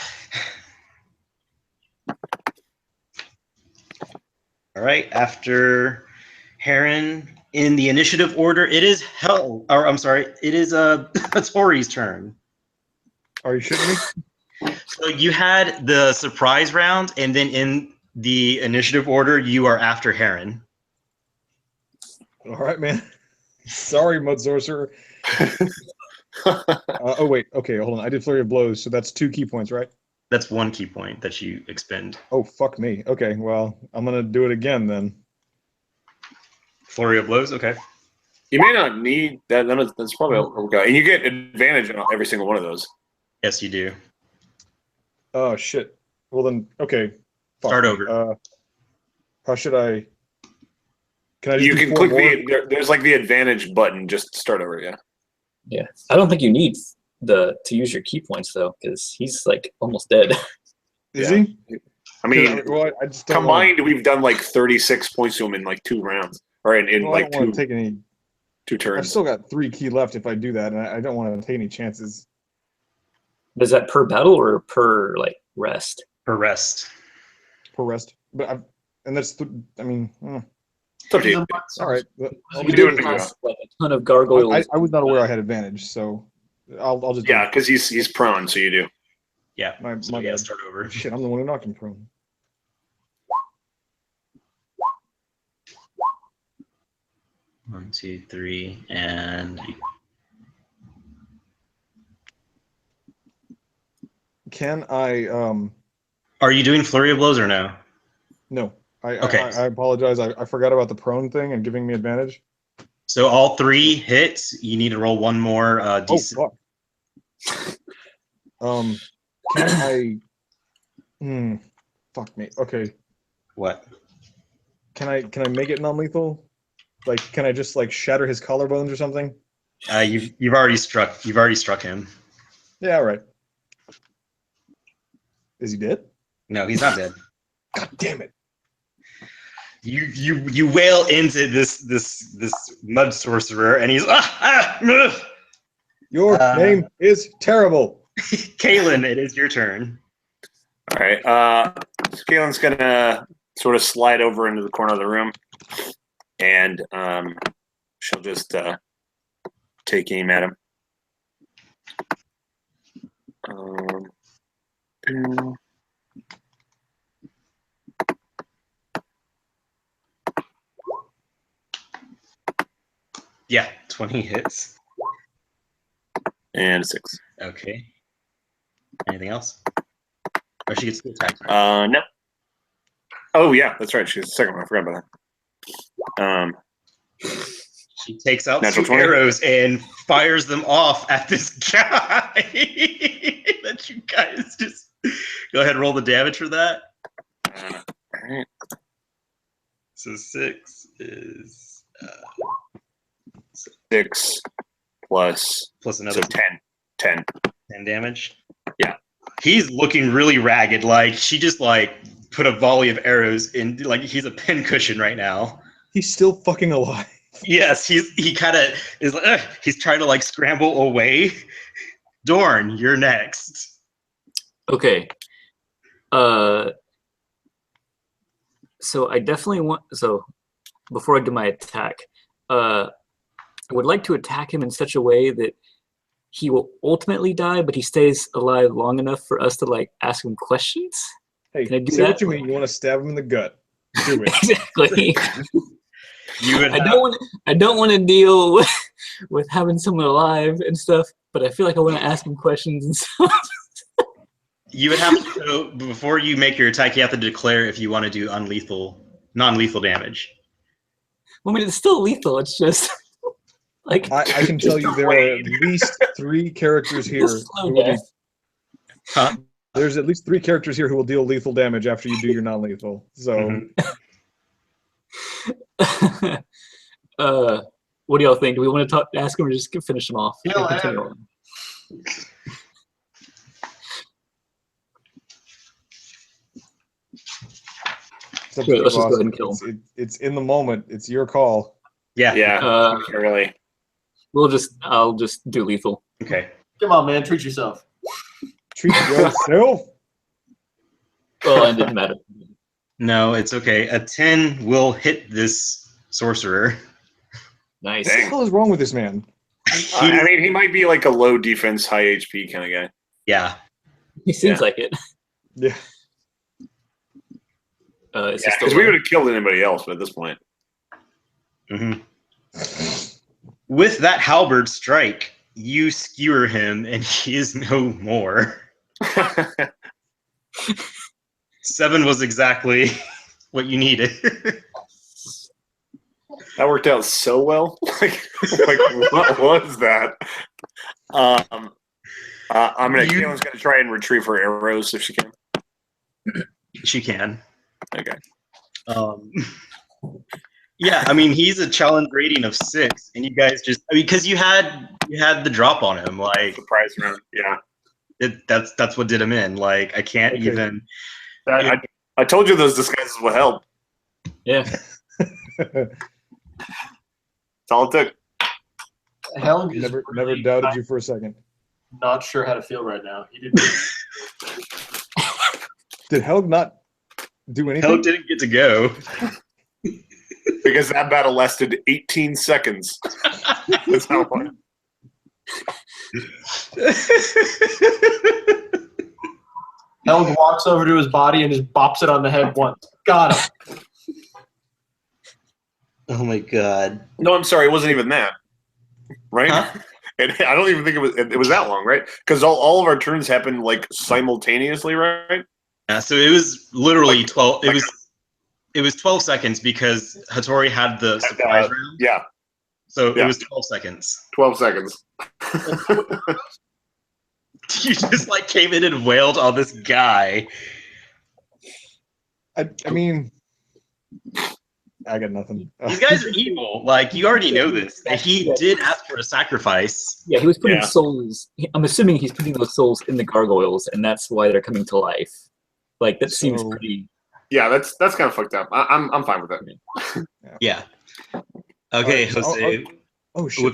All right, after Heron, in the initiative order, it is it is Tori's turn. Are you shitting me? So you had the surprise round, and then in the initiative order, you are after Heron. All right, man. Sorry, Mud Sorcerer. Oh, wait. Okay, hold on. I did Flurry of Blows, so that's 2 key points, right? That's 1 key point that you expend. Oh, fuck me. Okay, well, I'm going to do it again then. Flurry of Blows, okay. You may not need that. That's probably okay. And you get advantage on every single one of those. Yes, you do. Oh, shit. Well, then, okay. Fuck. Start over. How should I... Can I just You do can 4 click more? there's like the advantage button. Just start over, yeah. Yeah, I don't think you need to use your key points though, because he's like almost dead. Is Yeah. he? I mean, Well, I just don't combined, we've done like 36 points to him in like 2 rounds, or in I like don't want to take any... 2 I've turns. still got 3 key left if I do that, and I don't want to take any chances. Is that per battle or per like rest? Per rest. Per rest. But that's... I mean... It's up to you. All right. You do it past like a ton of gargoyles. I was not aware I had advantage, so I'll just... Yeah, because he's prone, so you do. Yeah. My So yeah, bad. start over. Shit, I'm the one who knocked him prone. One, 2, 3, and Can I... are you doing Flurry of Blows or no? No. Okay. I apologize. I forgot about the prone thing and giving me advantage. So all 3 hits. You need to roll 1 more Oh, d6. fuck. Can I... Fuck me. Okay. What? Can I make it non-lethal? Like, can I just like shatter his collarbones or something? You've already struck him. Yeah, all right. Is he dead? No, he's not dead. God damn it! You wail into this mud sorcerer, and he's Your name is terrible. Kalen, it is your turn. All right. Kalen's gonna sort of slide over into the corner of the room, and she'll just take aim at him. Yeah, 20 hits. And 6. Okay. Anything else? Or she gets the attack. No. Oh yeah, that's right. She's the second one. I forgot about that. She takes out Natural 2 20. arrows and fires them off at this guy. That you guys just go ahead and roll the damage for that. All right. So 6 is 6 plus another so 10 10 damage. Yeah. He's looking really ragged. Like she just like put a volley of arrows in. Like he's a pincushion right now. He's still fucking alive. Yes, he kind of is. Like, he's trying to like scramble away. Dorn, you're next. Okay. So I definitely want. So before I do my attack, I would like to attack him in such a way that he will ultimately die, but he stays alive long enough for us to like ask him questions. Hey, Can I do say that? what you mean. You want to stab him in the gut? Do it. Exactly. You would I don't want to deal with having someone alive and stuff, but I feel like I want to ask him questions and stuff. You would have to, so before you make your attack, you have to declare if you want to do non-lethal damage. I mean, it's still lethal. It's just like I can tell you there are at least 3 characters here. slow Who will be, death. Huh? there's at least 3 characters here who will deal lethal damage after you do your non-lethal. So What do y'all think? Do we want to ask him or just finish him off? Kill Continue him. on. it's up to Wait, you, let's just boss. go ahead and kill him. It's in the moment. It's your call. Yeah. Yeah, really. I'll just do lethal. Okay. Come on, man. Treat yourself. Treat yourself. Well, it didn't matter. No, it's okay. A 10 will hit this sorcerer. Nice. What the hell is wrong with this man? I mean, he might be like a low defense, high HP kind of guy. Yeah. He seems Yeah. like it. Yeah. It's Yeah, just because we would have killed anybody else, but at this point. hmm With that halberd strike, you skewer him, and he is no more. 7 was exactly what you needed. That worked out so well. like what was that? I'm gonna. Kaylin's gonna try and retrieve her arrows if she can. She can. Okay. Yeah, I mean he's a challenge rating of 6, and you guys just because you had the drop on him, like Surprise round. Yeah. that's what did him in. Like I can't Okay. even. I told you those disguises would help. Yeah. That's all it took. Helg is never really doubted you for a second. not sure how to feel right now. He didn't. Did Helg not do anything? Hell didn't get to go. Because that battle lasted 18 seconds. That's how it went. Helg walks over to his body and just bops it on the head once. Got him. Oh my god. No, I'm sorry. It wasn't even that. Right? Huh? And I don't even think it was that long, right? Because all of our turns happened like simultaneously, right? Yeah, so it was literally 12. It was 12 seconds because Hattori had the surprise round. Yeah, So yeah. it was 12 seconds. 12 seconds. You just like came in and wailed on this guy. I mean, I got nothing. These guys are evil. Like you already know this. And he did ask for a sacrifice. Yeah, he was putting Yeah. souls. I'm assuming he's putting those souls in the gargoyles, and that's why they're coming to life. Like that seems So- pretty. Yeah, that's kind of fucked up. I'm fine with that. Yeah. Okay, Alright, so Jose. Oh shit!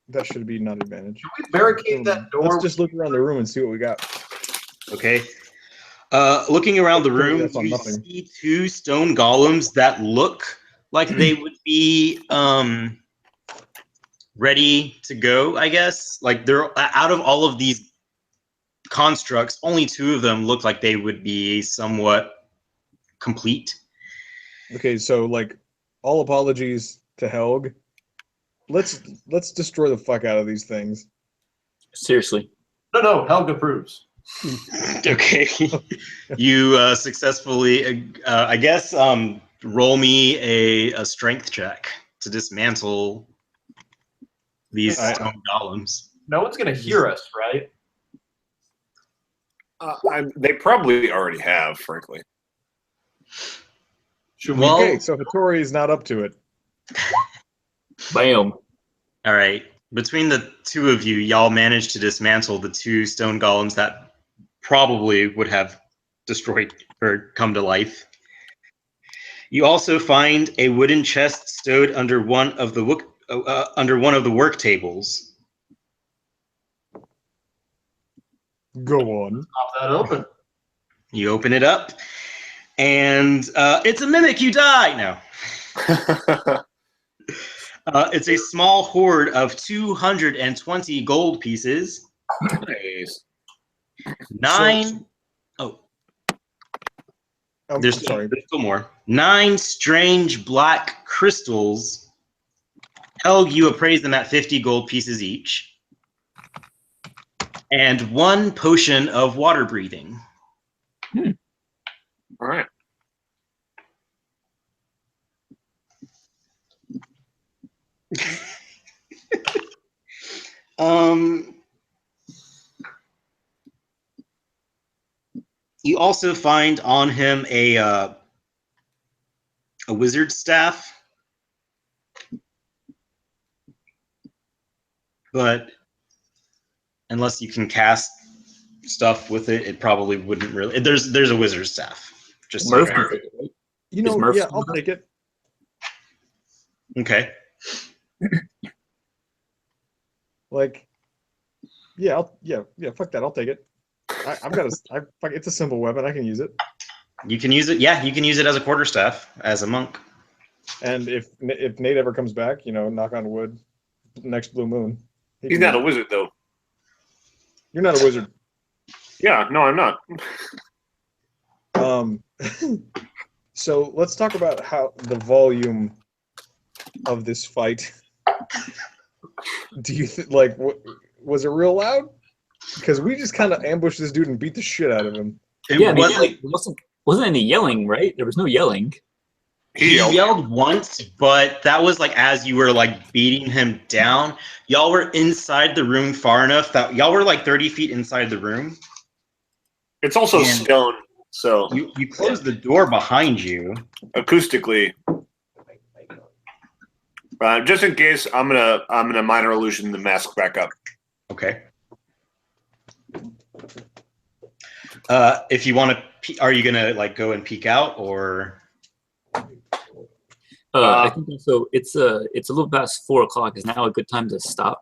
That should be not advantage. Can we barricade that door? Let's just look around the room and see what we got. Okay. Looking around the room, That's on you nothing. see 2 stone golems that look like they would be ready to go, I guess. Like they're out of all of these constructs, only 2 of them look like they would be somewhat complete. Okay, so like, all apologies to Helg. Let's destroy the fuck out of these things. Seriously. No, Helg approves. Okay. You successfully, I guess, roll me a strength check to dismantle these stone golems. No one's gonna hear us, right? They probably already have, frankly. Should we? Well, Okay, so Hattori is not up to it. Bam. all right. Between the 2 of you, y'all managed to dismantle the 2 stone golems that probably would have destroyed or come to life. You also find a wooden chest stowed under one of the work tables. Go on. Pop that open. You open it up, and it's a mimic. You die. No. It's a small hoard of 220 gold pieces. Nice. There's sorry. still more. 9 strange black crystals. Helg, you appraise them at 50 gold pieces each. And 1 potion of water breathing. All right. You also find on him a wizard staff, but unless you can cast stuff with it, it probably wouldn't really. There's a wizard staff. Just so Murph you can know. take it, right? You know, Murph yeah, I'll smart? take it. Okay. Like, yeah, fuck that. I'll take it. It's a simple weapon. I can use it. You can use it. Yeah, you can use it as a quarterstaff, as a monk. And if Nate ever comes back, knock on wood, next blue moon. He's not a wizard, though. You're not a wizard. Yeah, no, I'm not. So let's talk about how the volume of this fight. Do you was it real loud? Because we just kind of ambushed this dude and beat the shit out of him. It Yeah, wasn't. there wasn't any yelling, right? There was no yelling. He yelled once, but that was like as you were like beating him down. Y'all were inside the room far enough that y'all were like 30 feet inside the room. It's also And stone, so You closed the door behind you. acoustically. Just in case, I'm gonna minor illusion the mask back up. Okay. If you want to, are you gonna like go and peek out or? I think so. It's a little past 4 o'clock. Is now a good time to stop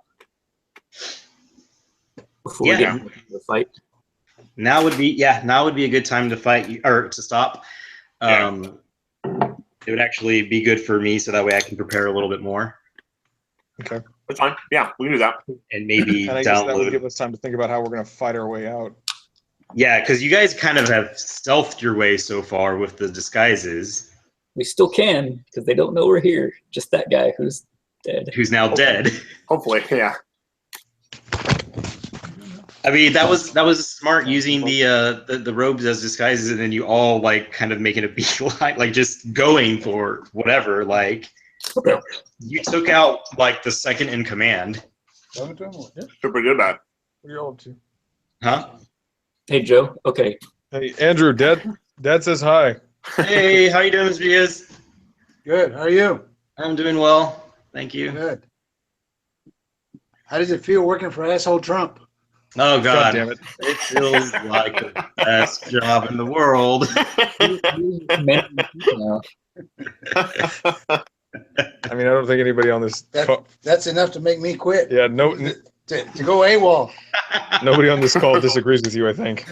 before we get into the fight? Now would be a good time to fight or to stop. It would actually be good for me, so that way I can prepare a little bit more. Okay. That's fine. Yeah, we can do that. And maybe And I guess that would download. give us time to think about how we're going to fight our way out. Yeah, because you guys kind of have stealthed your way so far with the disguises. We still can because they don't know we're here. Just that guy who's dead. Who's now dead. Hopefully, yeah. I mean, that was smart using the robes as disguises, and then you all like kind of making a beeline, like just going for whatever. Like you took out like the second in command. Super good about it. What are you all up to? Huh? Hey, Joe. Okay. Hey, Andrew, Dad says hi. Hey, how you doing, Mr. Diaz? Good. How are you? I'm doing well, thank you. Good. How does it feel working for asshole Trump? Oh God, damn it. It feels like the best job in the world. I mean, I don't think anybody on this. That's enough to make me quit. Yeah, To go AWOL. nobody on this call disagrees with you, I think.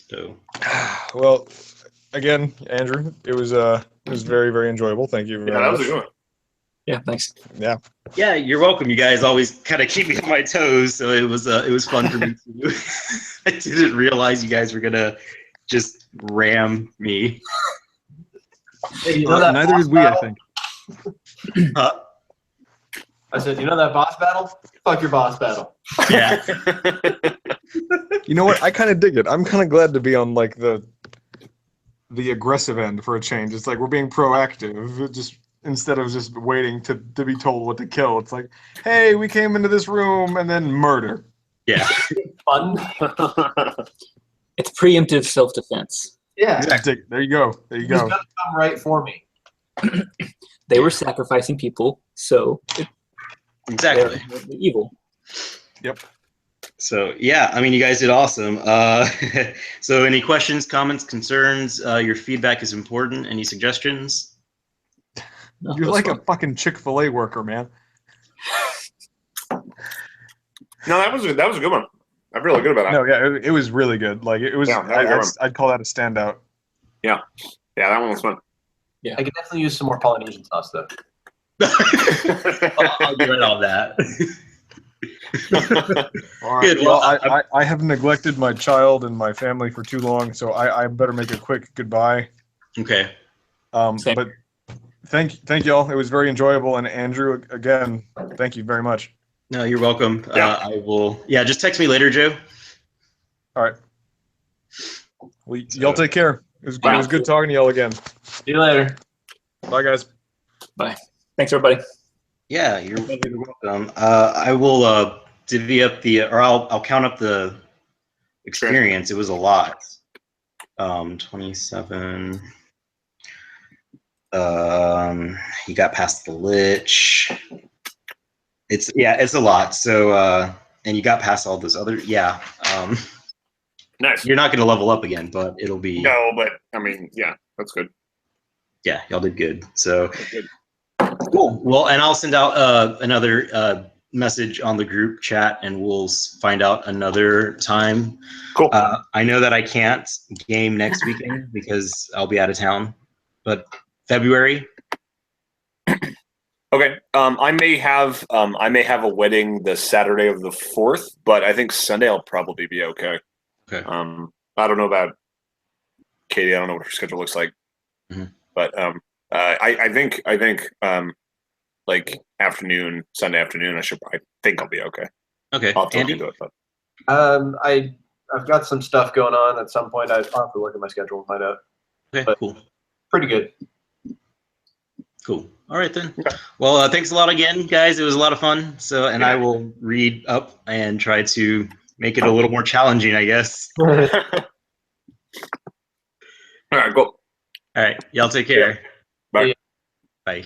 So, Well, again, Andrew, it was very, very enjoyable. Thank you very Yeah, that was much. a good one. Yeah, thanks. Yeah. yeah, you're welcome. You guys always kind of keep me on my toes, so it was fun for me too. I didn't realize you guys were gonna just ram me. Hey, you know that Neither boss did we, I battle? think. Huh? I said, you know that boss battle? Fuck your boss battle. Yeah. You know what? I kind of dig it. I'm kind of glad to be on like the aggressive end for a change. It's like we're being proactive, just instead of just waiting to be told what to kill. It's like, hey, we came into this room and then murder. Yeah. Fun. It's preemptive self-defense. Yeah. There you go. There you Who's go. gonna come right for me? They were sacrificing people, so Exactly. they're evil. Yep. So yeah, I mean, you guys did awesome. So any questions, comments, concerns? Your feedback is important. Any suggestions? No, You're that's like fun. a fucking Chick-fil-A worker, man. No, that was a good one. I feel really good about that. No, yeah, it was really good. Like it was. Yeah, that was a good one. I'd call that a standout. Yeah, that one was fun. I could definitely use some more Polynesian sauce though. I'll get rid of all that. All right, Good, well, well, I have neglected my child and my family for too long, so I better make a quick goodbye. Okay. Same. But thank y'all. It was very enjoyable. And Andrew, again, thank you very much. No, you're welcome. Yeah. I will. Yeah, just text me later, Joe. All right. Well, y'all take care. It was good talking to y'all again. See you later. Bye, guys. Bye. Thanks, everybody. Yeah, you're welcome. I will divvy up or I'll count up the experience. It was a lot. 27. You got past the lich. It's a lot. So and you got past all those other Nice. You're not going to level up again, but it'll be No, but I mean, yeah, that's good. yeah. Y'all did good. So That's good. cool. Well, and I'll send out another message on the group chat, and we'll find out another time. Cool. I know that I can't game next weekend because I'll be out of town, but February. Okay. I may have a wedding the Saturday of the 4th, but I think Sunday I'll probably be okay. Okay. I don't know about Katie. I don't know what her schedule looks like, but I think like Sunday afternoon. I think I'll be okay. Okay. I'll have to look Andy? into it, but I've got some stuff going on at some point. I'll have to look at my schedule and find out. Okay. But- Cool. Pretty good. Cool. All right then. Okay. Well, thanks a lot again, guys. It was a lot of fun. So, and I will read up and try to make it a little more challenging, I guess. all right, cool. All right. Y'all take care. Bye. Bye.